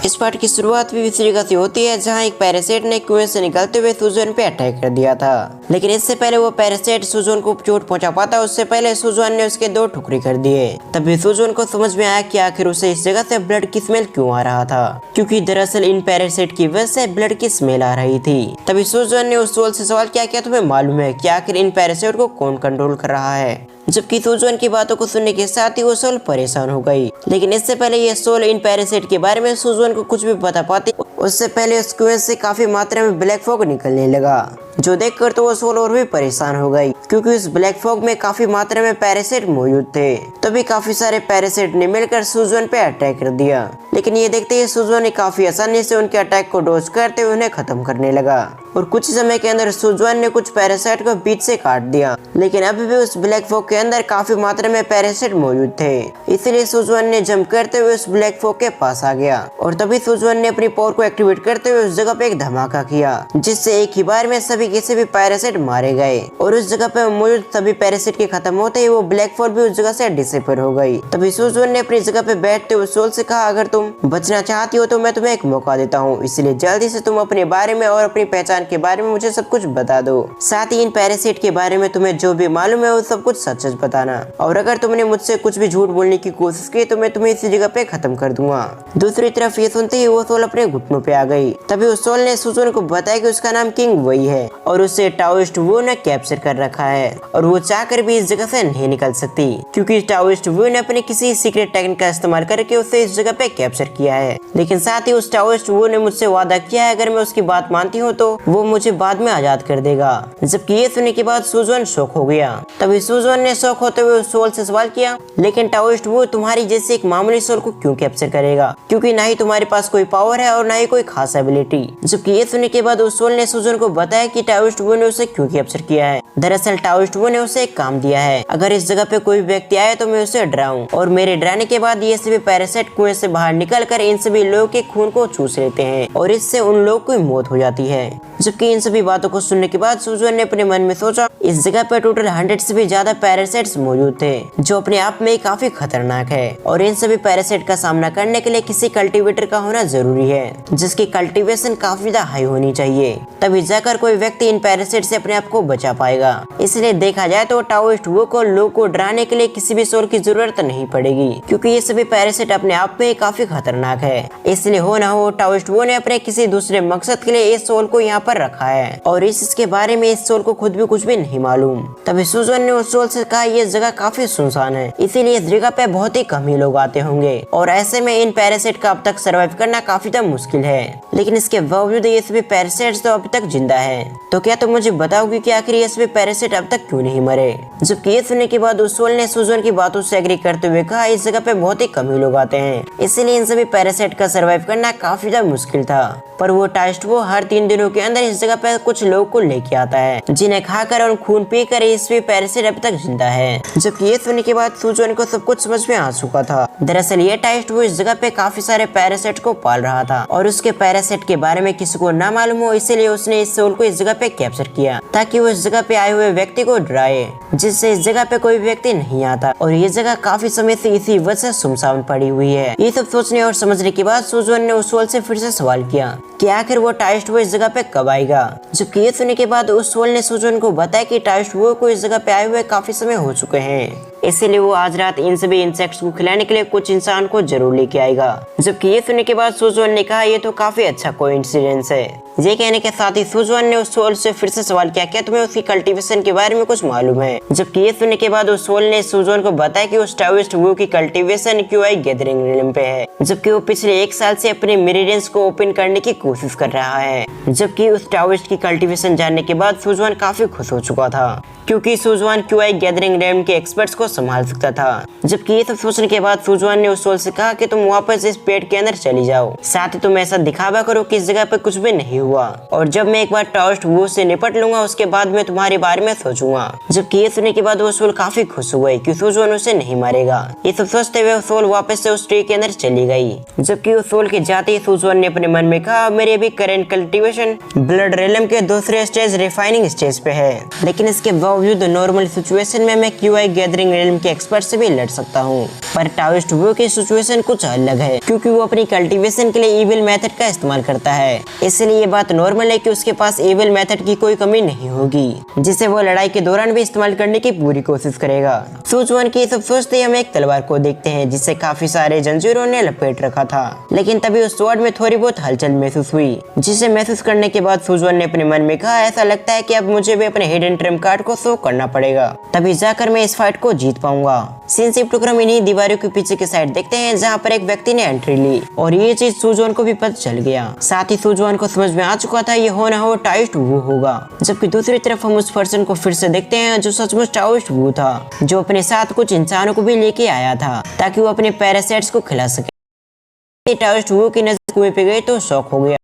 इस पार्ट की शुरुआत भी इसी जगह से होती है, जहाँ एक पैरासाइट ने कुएं से निकलते हुए सुजुआन पे अटैक कर दिया था। लेकिन इससे पहले वो पैरासाइट सुजुआन को चोट पहुंचा पाता, उससे पहले सुजुआन ने उसके 2 टुकड़े कर दिए। तभी सुजुआन को समझ में आया कि आखिर उसे इस जगह से ब्लड की स्मेल क्यों आ रहा था, क्योंकि दरअसल इन पैरासाइट की वजह से ब्लड की स्मेल आ रही थी। तभी सुजुआन ने उस सोल से सवाल किया, क्या तुम्हें मालूम है कि आखिर इन पैरासाइट को कौन कंट्रोल कर रहा है? जबकि सुजुआन की बातों को सुनने के साथ ही वो सोल परेशान हो गई। लेकिन इससे पहले ये सोल इन पैरासाइट के बारे में सुजुआन को कुछ भी बता पाती, उससे पहले उस कुएं से काफी मात्रा में ब्लैक फॉग निकलने लगा, जो देखकर तो वो सोल और भी परेशान हो गई, क्योंकि उस ब्लैक फॉग में काफी मात्रा में पैरासाइट मौजूद थे। तभी काफी सारे पैरासाइट ने मिलकर सुजुआन पे अटैक कर दिया, लेकिन ये देखते ही सुजुआन ने काफी आसानी से उनके अटैक को डॉज करते हुए उन्हें खत्म करने लगा। और कुछ समय के अंदर सुजुआन ने कुछ पैरासाइट को बीच से काट दिया, लेकिन अभी भी उस ब्लैक फॉग के अंदर काफी मात्रा में पैरासाइट मौजूद थे। इसलिए सुजुआन ने जंप करते हुए उस ब्लैक फॉग के पास आ गया और तभी सुजुआन ने अपनी पावर को एक्टिवेट करते हुए उस जगह पे एक धमाका किया, जिससे एक ही बार में सभी के सभी पैरासाइट मारे गए। और उस जगह पे मौजूद सभी पैरासाइट के खत्म होते ही वो ब्लैक फॉग भी उस जगह से डिसअपीयर हो गई। तभी सुजुआन ने अपनी जगह पे बैठते हुए सोल से कहा, अगर तुम बचना चाहती हो तो मैं तुम्हें एक मौका देता हूँ, इसलिए जल्दी से तुम अपने बारे में और अपनी पहचान के बारे में मुझे सब कुछ बता दो। साथ ही इन पैरासाइट के बारे में तुम्हें जो भी मालूम है वो सब कुछ सच सच बताना, और अगर तुमने मुझसे कुछ भी झूठ बोलने की कोशिश की तो मैं तुम्हें इसी जगह पे खत्म कर दूंगा। दूसरी तरफ ये सुनते ही वो सोल अपने घुटनों पे आ गई। तभी उस सोल ने सुजुआन को बताया कि उसका नाम किंग वही है और उसे टाओइस्ट वू ने कैप्चर कर रखा है और वो चाहकर भी इस जगह से नहीं निकल सकती, क्योंकि टाओइस्ट वू ने अपने किसी सीक्रेट टेक्निक का इस्तेमाल करके उसे इस जगह पे कैप्चर किया है। लेकिन साथ ही उस टाओइस्ट वू ने मुझसे वादा किया है, अगर मैं उसकी बात मानती हूँ तो वो मुझे बाद में आजाद कर देगा। जबकि ये सुनने के बाद सुजुआन शॉक हो गया। तभी सुजुआन ने शॉक होते हुए उस सोल से सवाल किया, लेकिन टाओइस्ट वू तुम्हारी जैसे एक मामूली सोल को क्यों कैप्चर करेगा, क्योंकि ना ही तुम्हारे पास कोई पावर है और ना ही कोई खास एबिलिटी। जबकि ये सुनने के बाद उस सोल ने सुजुआन को बताया कि टाओइस्ट वू ने उसे क्यों कैप्चर किया है। दरअसल टाओइस्ट वू ने उसे एक काम दिया है, अगर इस जगह पे कोई व्यक्ति आए तो मैं उसे डराऊं, और मेरे डराने के बाद ये सभी पैरासाइट कुएं से बाहर निकलकर इन सभी लोगों के खून को चूस लेते हैं और इससे उन लोगों की मौत हो जाती है। जबकि इन सभी बातों को सुनने के बाद सुजुआन ने अपने मन में सोचा, इस जगह पर टोटल 100 से भी ज्यादा पैरासाइट्स मौजूद थे, जो अपने आप में काफी खतरनाक है, और इन सभी पैरासाइट का सामना करने के लिए किसी कल्टीवेटर का होना जरूरी है, जिसकी कल्टीवेशन काफी ज्यादा हाई होनी चाहिए, तभी जाकर कोई व्यक्ति इन पैरासाइट से अपने आप को बचा पाएगा। इसलिए देखा जाए तो टाओइस्ट वू को लोगों को डराने के लिए किसी भी सोल की जरूरत नहीं पड़ेगी, क्योंकि ये सभी पैरासाइट अपने आप में काफी खतरनाक है। इसलिए हो ना हो टाओइस्ट वू ने अपने किसी दूसरे मकसद के लिए इस सोल को यहाँ पर पर रखा है और इसके बारे में इस सोल को खुद भी कुछ भी नहीं मालूम। तभी सुजन ने उस सोल से कहा ये जगह काफी सुनसान है, इसीलिए इस जगह पे बहुत ही कम ही लोग आते होंगे और ऐसे में इन पैरासाइट का अब तक सर्वाइव करना काफी ज्यादा मुश्किल है। लेकिन इसके बावजूद ये सभी पैरासाइट्स तो अभी तक जिंदा है। तो क्या तुम मुझे बताओगे कि आखिर ये सभी पैरासाइट अब तक क्यों नहीं मरे? जबकि ये सुनने के बाद उस सोल ने सुजन की बातों से एग्री करते हुए कहा इस जगह पे बहुत ही कम ही लोग आते हैं, इसीलिए इन सभी पैरासाइट का सर्वाइव करना काफी ज्यादा मुश्किल था। पर वो टाइस्ट वो हर 3 दिनों के अंदर इस जगह पे कुछ लोग को लेके आता है जिन्हें खाकर और खून पीकर इस भी पैरासाइट अब तक जिंदा है। जबकि ये सुनने के बाद सुजन को सब कुछ समझ में आ चुका था। दरअसल ये टाइस्ट वो इस जगह पे काफी सारे पैरासाइट को पाल रहा था और उसके पैरासाइट के बारे में किसी को ना मालूम हो, इसीलिए उसने इस सोल को इस जगह पे कैप्चर किया ताकि वो इस जगह पे आए हुए व्यक्ति को डराए, जिससे इस जगह पे कोई व्यक्ति नहीं आता और ये जगह काफी समय से इसी वजह से सुनसान पड़ी हुई है। ये सब सोचने और समझने के बाद सुजन ने उस सोल से फिर से सवाल किया कि आखिर वो टाइस्ट वो इस जगह पे कब आएगा। जबकि ये सुनने के बाद उस सोल ने सुजन को बताया कि टाइस्ट वो को इस जगह पे आए हुए काफी समय हो चुके हैं, इसीलिए वो आज रात इन सभी इंसेक्ट्स को खिलाने के लिए कुछ इंसान को जरूर लेके आएगा। जबकि ये सुनने के बाद सुजन ने कहा ये तो काफी अच्छा कोइंसिडेंस है। ये कहने के साथ ही सुजन ने उस सोल से फिर से सवाल किया क्या तुम्हें उसकी कल्टीवेशन के बारे में कुछ मालूम है? जबकि ये सुनने के बाद उस सोल ने सुजन को बताया कि उस टाविस्ट वो की कल्टीवेशन क्यूआई गैदरिंग रिलम पे है, जबकि वो पिछले 1 साल से अपने मेरिडियंस को ओपन करने की कोशिश कर रहा है। जबकि उस टाविस्ट की कल्टीवेशन जानने के बाद सुजन काफी खुश हो चुका था क्योंकि सुजवान क्यूआई गैदरिंग रैम के एक्सपर्ट्स को संभाल सकता था। जबकि ये सब सोचने के बाद सुजवान ने उस सोल से कहा कि तुम वापस इस पेड़ के अंदर चली जाओ, साथ ही तुम ऐसा दिखावा करो कि इस जगह पे कुछ भी नहीं हुआ और जब मैं एक बार टाविस्ट वो से निपट लूंगा उसके बाद मैं तुम्हारे बारे में सोचूंगा। जबकि ये सुनने के बाद वो सोल काफी खुश हुए कि सुजवान उसे नहीं मारेगा। ये सब सोचते हुए सोल वापस से उस ट्री के अंदर चली गई। जबकि उस सोल के जाते ही सुजवान ने अपने मन में कहा मेरे अभी करेंट कल्टीवेशन ब्लड रेलम के दूसरे स्टेज रिफाइनिंग स्टेज पे है, लेकिन इसके बावजूद नॉर्मल सिचुएशन में मैं क्यूआई गैदरिंग रेलम के एक्सपर्ट से भी लड़ सकता हूँ। पर टाविस्ट वो की सिचुएशन कुछ अलग है क्योंकि वो अपनी कल्टीवेशन के लिए इविल मेथड का इस्तेमाल करता है, इसलिए ये बात नॉर्मल है कि उसके पास इविल मेथड की कोई कमी नहीं होगी जिसे वो लड़ाई के दौरान भी इस्तेमाल करने की पूरी कोशिश करेगा। सुजवान की सब सोचते ही हम एक तलवार को देखते हैं जिसे काफी सारे जंजीरों ने लपेट रखा था, लेकिन तभी उस स्वॉर्ड में थोड़ी बहुत हलचल महसूस हुई, जिसे महसूस करने के बाद सुजवान ने अपने मन में कहा ऐसा लगता है कि अब मुझे भी अपने हिडन ट्रम्प कार्ड को शो करना पड़ेगा, तभी जाकर मैं इस फाइट को जीत पाऊंगा। सीन शिफ्ट होकर हम इन्हीं दीवारों के पीछे की साइड देखते हैं जहाँ पर एक व्यक्ति ने एंट्री ली और ये चीज सुजवान को भी पता चल गया। साथ ही सुजवान को समझ में आ चुका था ये हो ना हो टाविस्ट वो होगा। जबकि दूसरी तरफ हम उस पर्सन को फिर से देखते हैं जो सचमुच टाविस्ट वो था, जो अपने साथ कुछ इंसानों को भी लेके आया था ताकि वो अपने पैरासाइट्स को खिला सके। टाविस्ट वो की नजर कुएं पे गई तो शॉक हो गया।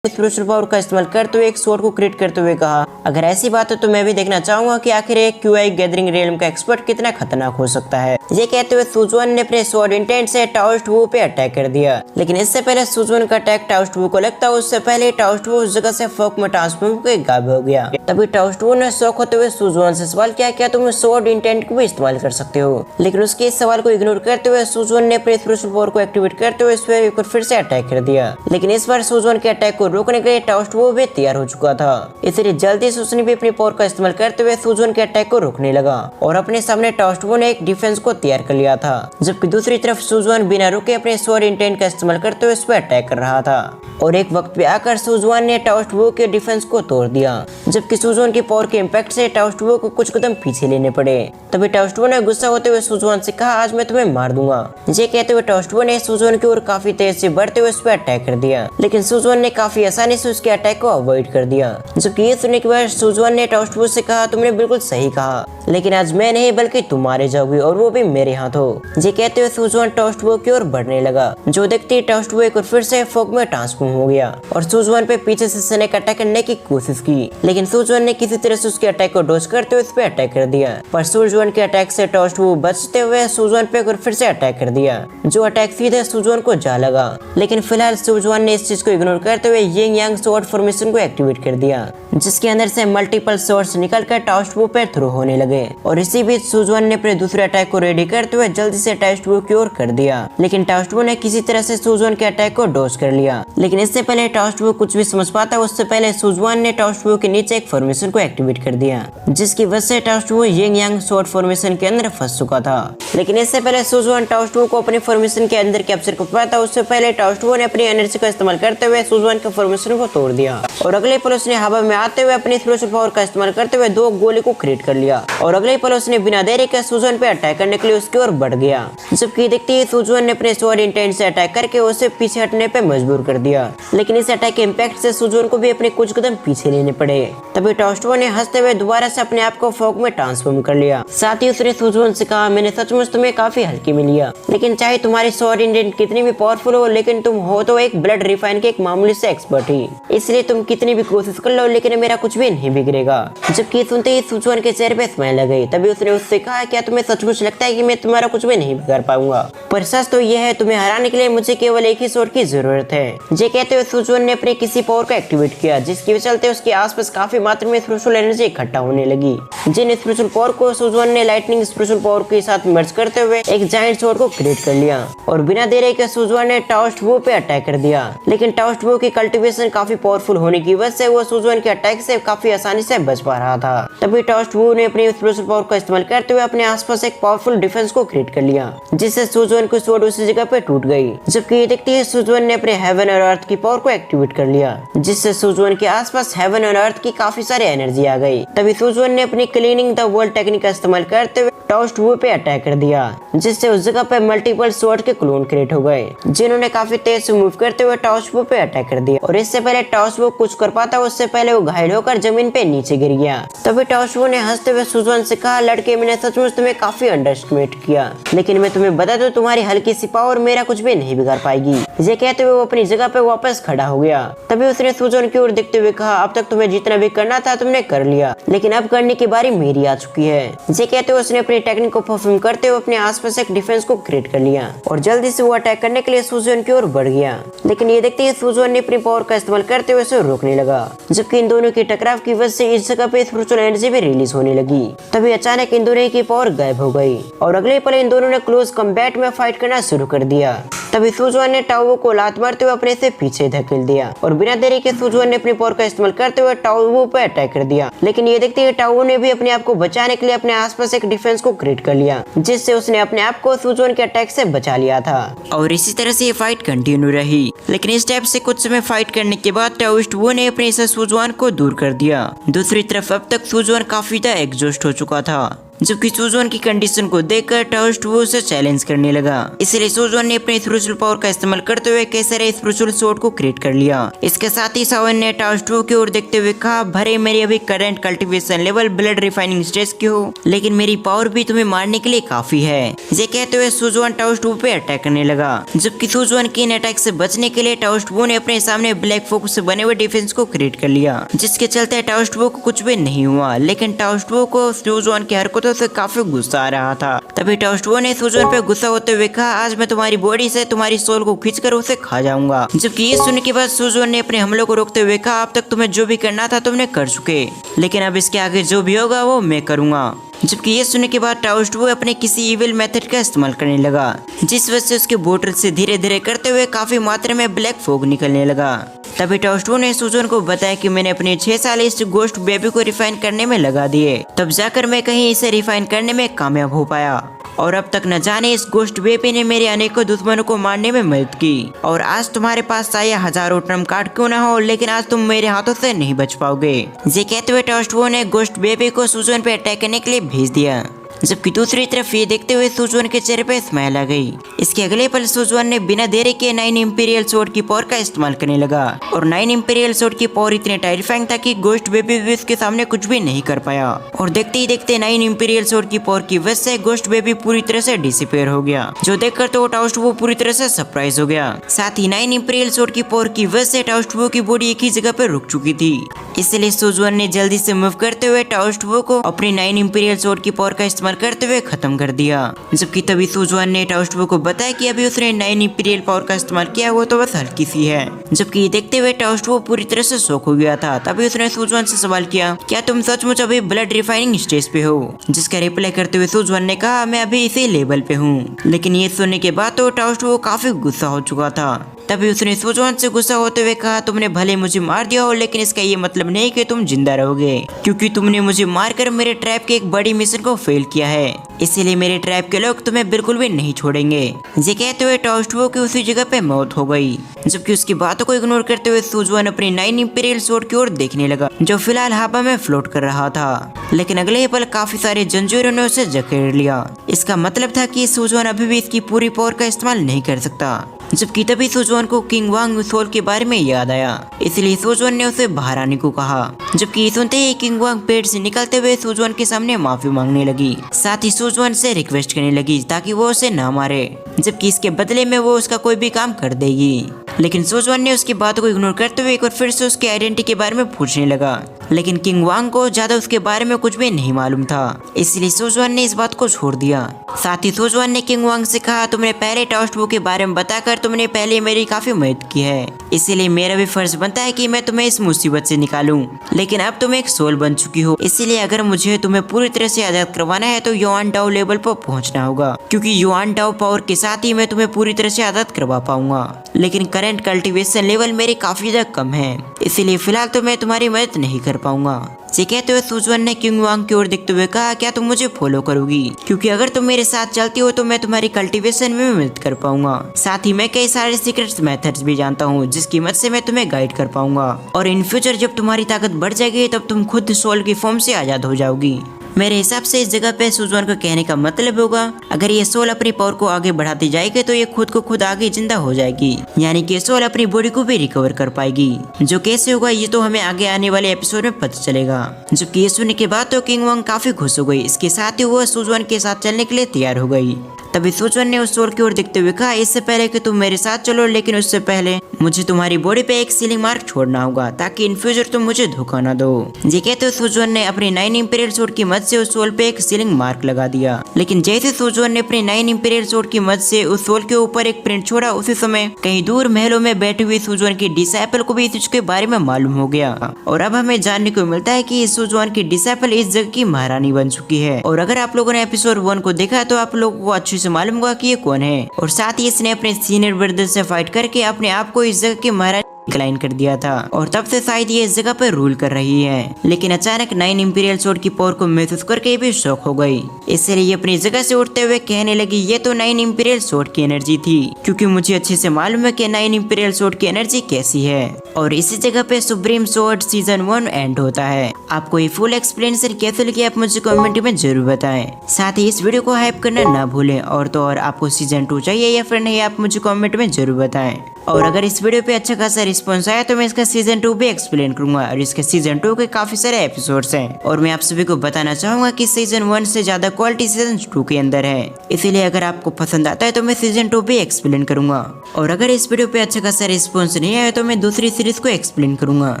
स्पिरिचुअल पावर का इस्तेमाल करते हुए एक स्वॉर्ड को क्रिएट करते हुए कहा, अगर ऐसी बात है तो मैं भी देखना चाहूंगा कि आखिर एक क्यूआई गैदरिंग रियल्म का एक्सपर्ट कितना खतरनाक हो सकता है। ये कहते हुए सुजुआन ने अपने स्वॉर्ड इंटेंट से टाओस्ट वू पे अटैक कर दिया, लेकिन इससे पहले सुजुआन का अटैक टाओस्ट वू को लगता उससे पहले टाओस्ट वू उस जगह से फोक में ट्रांसफॉर्म होकर गायब हो गया। तभी टाओस्ट वू ने शौक होते हुए सुजुआन से सवाल किया, क्या तुम स्वॉर्ड इंटेंट को भी इस्तेमाल कर सकते हो? लेकिन उसके इस सवाल को इग्नोर करते हुए सुजुआन ने अपने स्पिरिचुअल पावर को एक्टिवेट करते हुए इस पर एक बार फिर से अटैक कर दिया, लेकिन इस बार सुजुआन के अटैक को रोकने के लिए टाओस्ट वू भी तैयार हो चुका था। इसलिए जल्दी से उसने भी अपनी पावर का इस्तेमाल करते हुए सुजुआन के अटैक को रोकने लगा और अपने सामने टाओस्ट वू ने एक डिफेंस को तैयार कर लिया था, जबकि दूसरी तरफ सुजुआन बिना रुके अपने स्वॉर्ड इंटेंट का इस्तेमाल करते हुए उस पर अटैक कर रहा था। और एक वक्त पे आकर सुजुआन ने टाओस्ट वू के डिफेंस को तोड़ दिया, जबकि सुजुआन की पावर के इम्पैक्ट से टाओस्ट वू को कुछ कदम पीछे लेने पड़े। तभी टाओस्ट वू ने गुस्सा होते हुए सुजुआन से कहा, आज मैं तुम्हें मार दूंगा। ये कहते हुए टाओस्ट वू ने सुजुआन की ओर काफी तेज से बढ़ते हुए उस पर अटैक कर दिया, लेकिन सुजुआन ने काफी आसानी से उसके अटैक को अवॉइड कर दिया। जबकि ये सुनने के बाद सुजुआन ने टाओस्ट वू से कहा, तुमने बिल्कुल सही कहा, लेकिन आज मैं नहीं बल्कि तुम मारे जाओगे और वो भी मेरे हाथों। ये कहते हुए सुजुआन टाओस्ट वू की ओर बढ़ने लगा, जो देखते टाओस्ट वू एक बार फिर से फॉग में ट्रांसफॉर्म हो गया और सुजुआन पे पीछे से स्नेक अटैक करने की कोशिश की, लेकिन सुजुआन ने किसी तरह से उसके अटैक को डॉज करते हुए उस पे अटैक कर दिया। पर सुजुआन के अटैक से टाओस्ट वू बचते हुए सुजुआन पे एक बार फिर से अटैक कर दिया, जो अटैक सीधे सुजुआन को जा लगा। लेकिन फिलहाल सुजुआन ने इस चीज को इग्नोर करते हुए यिंग यांग स्वॉर्ड फॉर्मेशन को एक्टिवेट कर दिया, जिसके अंदर से मल्टीपल स्वॉर्ड्स निकलकर टाओस्ट वू पे थ्रो होने लगे। और इसी बीच सुजुआन ने अपने दूसरे अटैक को रेडी करते हुए जल्दी से टाओस्ट वू की ओर कर दिया, लेकिन टाओस्ट वू ने किसी तरह से सुजुआन के अटैक को डॉज कर लिया। लेकिन इससे पहले टाओस्ट वू कुछ भी समझ पाता उससे पहले सुजुआन ने टाओस्ट वू के नीचे एक फॉर्मेशन को एक्टिवेट कर दिया, जिसकी वजह से टाओस्ट वू यिंग यांग स्वॉर्ड फॉर्मेशन के अंदर फंस चुका था। लेकिन इससे पहले सुजुआन टाओस्ट वू को अपने फॉर्मेशन के अंदर कैप्चर कर पाता उससे पहले टाओस्ट वू ने अपनी एनर्जी का इस्तेमाल करते हुए सुजुआन के फॉर्मेशन को तोड़ दिया और अगले पल उसने हवा में आते हुए अपनी स्पिरिचुअल पावर का इस्तेमाल करते हुए 2 गोली को क्रिएट कर लिया और अगले पल उसने बिना देरी के सुजुआन पे अटैक करने के लिए उसकी ओर बढ़ गया। जबकि देखते ही सुजुआन ने अपने स्वॉर्ड इंटेंट से अटैक करके उसे पीछे हटने पे मजबूर कर दिया, लेकिन इस अटैक के इम्पैक्ट से सुजुआन को भी अपने कुछ कदम पीछे लेने पड़े। तभी टाओस्ट वू ने हंसते हुए दोबारा से अपने आप को फॉग में ट्रांसफॉर्म कर लिया। साथ ही उसने सुजुआन से कहा, मैंने सचमुच तुम्हें काफी हल्की में लिया, लेकिन चाहे तुम्हारी स्वॉर्ड इंटेंट कितनी भी पावरफुल हो, लेकिन तुम हो तो एक ब्लड रिफाइन के एक मामूली से एक्सपर्ट ही, इसलिए तुम कितनी भी कोशिश कर लो लेकिन मेरा कुछ भी नहीं बिगड़ेगा। जबकि सुनते ही सुजुआन के चेहरे पे स्माइल आ गई। तभी उसने उससे कहा, क्या तुम्हें सचमुच लगता है कि मैं तुम्हारा कुछ भी नहीं बिगाड़ पाऊंगा? पर सच तो यह है, तुम्हें हराने के लिए मुझे केवल एक ही स्वॉर्ड की जरूरत है। ये कहते हुए सुजुआन ने अपने किसी पावर को एक्टिवेट किया, जिसकी वजह चलते उसके आसपास काफी मात्रा में स्पिरिचुअल एनर्जी इकट्ठा होने लगी। जिन स्पिरिचुअल पावर को सुजुआन ने लाइटनिंग स्पिरिचुअल पावर के साथ मर्ज करते हुए एक जायंट स्वॉर्ड को क्रिएट कर लिया और बिना देरी के सुजुआन ने टाओस्ट वू पे अटैक कर दिया। लेकिन टाओस्ट वू की कल्टीवेशन काफी पावरफुल होने की वजह से वो सुजुआन के अटैक से काफी आसानी से बच पा रहा था। तभी टाओस्ट वू ने अपनी स्पिरिचुअल पावर का इस्तेमाल करते हुए अपने आसपास एक पावरफुल डिफेंस को क्रिएट कर लिया, जिससे सुजुआन की स्वॉर्ड उसी जगह पे टूट गई। जबकि ये देखते ही सुजुआन ने अपने हेवन और अर्थ की पावर को एक्टिवेट कर लिया, जिससे सुजुआन के आसपास हेवन और अर्थ की काफी सारी एनर्जी आ गई। तभी सुजुआन ने अपनी क्लीनिंग द वर्ल्ड टेक्निक का इस्तेमाल करते हुए टाओस्ट वू पे अटैक कर दिया, जिससे उस जगह पे मल्टीपल स्वॉर्ड के क्लोन क्रिएट हो गए, जिन्होंने काफी तेज से मूव करते हुए टाओस्ट वू पे अटैक कर दिया। और इससे पहले टाओस्ट वू कुछ कर पाता उससे पहले वो घायल होकर जमीन पे नीचे गिर गया। तभी टाओस्ट वू ने हंसते हुए सुजुआन से कहा, लड़के मैंने सचमुच तुम्हें काफी अंडरएस्टिमेट किया, लेकिन मैं तुम्हें बता दूं तुम्हारी हल्की सी पावर मेरा कुछ भी नहीं बिगाड़ पाएगी। ये कहते हुए वो अपनी जगह पे वापस खड़ा हो गया। तभी उसने सुजुआन की ओर देखते हुए कहा, अब तक तुम्हें जितना भी करना था तुमने कर लिया, लेकिन अब करने की बारी मेरी आ चुकी है। ये कहते हुए उसने अपनी टेक्निक को परफॉर्म करते हुए अपने आसपास एक डिफेंस को क्रिएट कर लिया और जल्दी से वो अटैक करने के लिए सुजुआन की ओर बढ़ गया। लेकिन ये देखते ही सुजुआन ने अपनी पावर का इस्तेमाल करते हुए उसे रोकने लगा, जबकि इन दोनों की टकराव की वजह से इस जगह पे स्पिरिचुअल एनर्जी भी रिलीज होने लगी। तभी अचानक इन दोनों की पावर गायब हो गई और अगले पल इन दोनों ने क्लोज कॉम्बैट में फाइट करना शुरू कर दिया। तभी सुजुआन ने टाओ को लात मारते हुए अपने से पीछे धकेल दिया और बिना देरी के सुजुआन ने अपनी पावर का इस्तेमाल करते हुए टाओ पर अटैक कर दिया। लेकिन ये देखते ही टाओ ने भी अपने आप को बचाने के लिए अपने आसपास एक डिफेंस को क्रिएट कर लिया, जिससे उसने अपने आप को सुजुआन के अटैक से बचा लिया था। और इसी तरह से ये फाइट कंटिन्यू रही। लेकिन इस टाइप से कुछ समय फाइट करने के बाद टाओस्ट वू ने अपने से सुजुआन को दूर कर दिया। दूसरी तरफ अब तक सुजुआन काफी एग्जॉस्ट हो चुका था जबकि सुजोन की कंडीशन को देखकर टाउस्ट वो उसे चैलेंज करने लगा। इसलिए सुजोन ने अपने स्पिरिचुअल पावर का इस्तेमाल करते हुए कई सारे स्पिरिचुअल स्वॉर्ड को क्रिएट कर लिया। इसके साथ ही सावन ने टाउस्ट की ओर देखते हुए कहा, भरे मेरी अभी current cultivation level blood refining stage की हो, लेकिन मेरी पावर भी तुम्हें मारने के लिए काफी है। ये कहते हुए सुजोन टाउस्ट पे अटैक करने लगा। जबकि सुजोन की इन अटैक से बचने के लिए टाउस्ट ने अपने सामने ब्लैक फोकस से बने हुए डिफेंस को क्रिएट कर लिया, जिसके चलते टाउस्ट को कुछ भी नहीं हुआ। लेकिन टाउस्ट को सुजोन की हरकतों से काफी गुस्सा आ रहा था। तभी टाउस्ट ने सुजोन पे गुस्सा होते हुए कहा, आज मैं तुम्हारी बॉडी से तुम्हारी सोल को खींचकर उसे खा जाऊंगा। जबकि ये सुनने के बाद सुजोन ने अपने हमलों को रोकते हुए कहा, अब तक तुम्हें जो भी करना था तुमने कर चुके, लेकिन अब इसके आगे जो भी होगा वो मैं करूंगा। जबकि ये सुनने के बाद टाउस्ट वो अपने किसी इविल मेथड का इस्तेमाल करने लगा, जिस वजह से उसके बोतल से धीरे धीरे करते हुए काफी मात्रा में ब्लैक फॉग निकलने लगा। तभी टाउस्ट ने सुजोन को बताया कि मैंने अपने 6 साल इस गोस्ट बेबी को रिफाइन करने में लगा दिए, तब जाकर मैं कहीं इसे रिफाइन करने में कामयाब हो पाया। और अब तक न जाने इस गोस्ट बेबी ने मेरे अनेकों दुश्मनों को मारने में मदद की। और आज तुम्हारे पास चाहे हजारों ट्रम्प कार्ड क्यों ना हो, लेकिन आज तुम मेरे हाथों से नहीं बच पाओगे। ये कहते हुए टाउस्ट ने गोस्ट बेबी को सुजोन पे अटैक करने के लिए भेज दिया। जबकि दूसरी तरफ ये देखते हुए सुजोन के चेहरे पे स्माइल आ गई। इसके अगले पल सुजोन ने बिना देरी के 9 इंपीरियल स्वॉर्ड की पावर का इस्तेमाल करने लगा। और 9 इंपीरियल स्वॉर्ड की पावर इतने टेरिफाइंग था कि गोस्ट बेबी भी उसके सामने कुछ भी नहीं कर पाया। और देखते ही देखते 9 इंपीरियल स्वॉर्ड की पावर की वजह से गोस्ट बेबी पूरी तरह से डिसअपीयर हो गया, जो देखकर तो टाउस्ट वो पूरी तरह से सरप्राइज हो गया। साथ ही 9 इंपीरियल स्वॉर्ड की पावर की वजह से टाउस्ट वो की बॉडी एक ही जगह पर रुक चुकी थी। इसलिए सुजोन ने जल्दी से मूव करते हुए टाउस्ट वो को अपनी 9 इंपीरियल स्वॉर्ड की पावर का इस्तेमाल करते हुए खत्म कर दिया। जबकि तभी सुजोन ने टाउस्ट को बताया कि अभी उसने 9 इंपीरियल पावर का इस्तेमाल किया, वो तो बस हल्की सी है। जबकि देखते हुए टाउस्ट पूरी तरह से शॉक हो गया था। तभी उसने सुजोन से सवाल किया, क्या तुम सचमुच अभी ब्लड रिफाइनिंग स्टेज पे हो? जिसका रिप्लाई करते हुए सुजोन ने कहा, मैं अभी इसी लेवल पे हूँ। लेकिन ये सुनने के बाद तो टाउस्ट काफी गुस्सा हो चुका था। तभी उसने सुजोन से गुस्सा होते हुए कहा, तुमने भले मुझे मार दिया हो, लेकिन इसका ये मतलब नहीं कि तुम जिंदा रहोगे, क्योंकि तुमने मुझे मारकर मेरे ट्रैप के एक बड़ी मिशन को फेल किया है। इसीलिए मेरे ट्रैप के लोग तुम्हें बिल्कुल भी नहीं छोड़ेंगे। ये कहते हुए टाउस्ट की उसी जगह पे मौत हो गई। जबकि उसकी बातों को इग्नोर करते हुए सुजोन अपनी 9 इंपीरियल स्वॉर्ड की ओर देखने लगा, जो फिलहाल हवा में फ्लोट कर रहा था। लेकिन अगले ही पल काफी सारे जंजीरों ने उसे जकड़ लिया। इसका मतलब था कि सुजोन अभी भी इसकी पूरी पावर का इस्तेमाल नहीं कर सकता। जबकि तभी सुजोन को किंग वांग सोल के बारे में याद आया, इसलिए सुजोन ने उसे बाहर आने को कहा। जबकि सुनते ही किंग वांग पेड़ से निकलते हुए सुजोन के सामने माफी मांगने लगी। साथ ही सुजोन से रिक्वेस्ट करने लगी ताकि वो उसे ना मारे, जबकि इसके बदले में वो उसका कोई भी काम कर देगी। लेकिन सुजोन ने उसकी बातों को इग्नोर करते हुए एक बार फिर से उसकी आइडेंटिटी के बारे में पूछने लगा। लेकिन किंग वांग को ज्यादा उसके बारे में कुछ भी नहीं मालूम था, इसलिए सुजोन ने इस बात को छोड़ दिया। साथ ही सुजोन ने किंग वांग से कहा, तुमने पहले टाउस्ट के बारे में बताकर तुमने पहले मेरी काफी मदद की है, इसीलिए मेरा भी फर्ज बनता है कि मैं तुम्हें इस मुसीबत से निकालूं। लेकिन अब तुम एक सोल बन चुकी हो, इसीलिए अगर मुझे तुम्हें पूरी तरह से आजाद करवाना है तो युआन टाओ लेवल पर पहुंचना होगा, क्योंकि युआन टाओ पावर के साथ ही मैं तुम्हें पूरी तरह से आजाद करवा पाऊंगा। लेकिन करंट कल्टीवेशन लेवल मेरे काफी ज्यादा कम है, इसीलिए फिलहाल तो मैं तुम्हारी मदद नहीं कर पाऊंगा। ये कहते हुए सुजोन ने किंग वांग की ओर देखते हुए कहा, क्या तुम मुझे फॉलो करोगी? क्योंकि अगर तुम मेरे साथ चलती हो तो मैं तुम्हारी कल्टीवेशन में मदद कर पाऊंगा। साथ ही मैं कई सारे सीक्रेट मेथड्स भी जानता हूँ, जिसकी मदद से मैं तुम्हें गाइड कर पाऊंगा। और इन फ्यूचर जब तुम्हारी ताकत बढ़ जाएगी तब तुम खुद सोल की फॉर्म से आजाद हो जाओगी। मेरे हिसाब से इस जगह पे सुजोन का कहने का मतलब होगा, अगर ये सोल अपनी पावर को आगे बढ़ाती जाएगी तो ये खुद को खुद आगे जिंदा हो जाएगी, यानी कि सोल अपनी बॉडी को भी रिकवर कर पाएगी। जो कैसे होगा ये तो हमें आगे आने वाले एपिसोड में पता चलेगा। जबकि ये सुनने के बाद तो किंग वांग काफी खुश हो गई। इसके साथ ही वो सुजोन के साथ चलने के लिए तैयार हो गई। तभी सुजोन ने उस सोल की ओर देखते हुए कहा, इससे पहले कि तुम मेरे साथ चलो, लेकिन उससे पहले मुझे तुम्हारी बॉडी पे एक सीलिंग मार्क छोड़ना होगा, ताकि इन फ्यूचर तुम मुझे धोखा ना दो। ये कहते हुए सुजोन ने अपनी 9 इंपीरियल स्वॉर्ड की मदद से उस सोल पे एक सीलिंग मार्क लगा दिया। लेकिन जैसे सुजोन ने अपनी 9 इंपीरियल स्वॉर्ड की मदद से उस सोल के ऊपर एक प्रिंट छोड़ा, उसी समय कहीं दूर महलों में बैठी हुई सुजोन की डिसाइपल को भी इस चीज के बारे में मालूम हो गया। और अब हमें जानने को मिलता है कि सुजोन की डिसाइपल इस जगह की महारानी बन चुकी है। और अगर आप लोगों ने एपिसोड 1 को देखा तो आप लोगों को अच्छे से मालूम होगा कि ये कौन है। और साथ ही इसने अपने सीनियर ब्रदर से फाइट करके अपने आप को इस जगह की महारानी डिक्लाइन कर दिया था और तब से शायद ये इस जगह पर रूल कर रही है। लेकिन अचानक 9 इंपीरियल सोर्ड की पावर को महसूस करके भी शॉक हो गई। इसलिए ये अपनी जगह से उठते हुए कहने लगी ये तो 9 इंपीरियल सोर्ड की एनर्जी थी, क्योंकि मुझे अच्छे से मालूम है कि 9 इंपीरियल सोर्ड की एनर्जी कैसी है। और इसी जगह पे सुप्रीम सोर्ड सीजन 1 एंड होता है। आपको ये फुल एक्सप्लेनेशन कैसे लगी आप मुझे कमेंट में जरूर बताएं। साथ ही इस वीडियो को हाइप करना ना भूलें। और तो और आपको सीजन 2 चाहिए या फिर नहीं, आप मुझे कमेंट में जरूर बताएं। और अगर इस वीडियो पे अच्छा खासा रिस्पॉन्स आया तो मैं इसका सीजन 2 भी एक्सप्लेन करूंगा। और इसके सीजन 2 के काफी सारे एपिसोड्स हैं और मैं आप सभी को बताना चाहूंगा कि सीजन 1 से ज्यादा क्वालिटी सीजन 2 के अंदर है। इसीलिए अगर आपको पसंद आता है तो मैं सीजन 2 भी एक्सप्लेन करूंगा। और अगर इस वीडियो पे अच्छा खासा रिस्पॉन्स नहीं आया तो मैं दूसरी सीरीज को एक्सप्लेन करूंगा।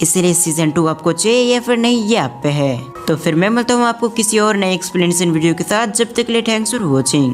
इसलिए सीजन 2 आपको चाहिए या फिर नहीं, ये आप पे है। तो फिर मैं मिलता हूँ आपको किसी और नए एक्सप्लेनेशन वीडियो के साथ। जब तक के लिए थैंक्स फॉर वॉचिंग।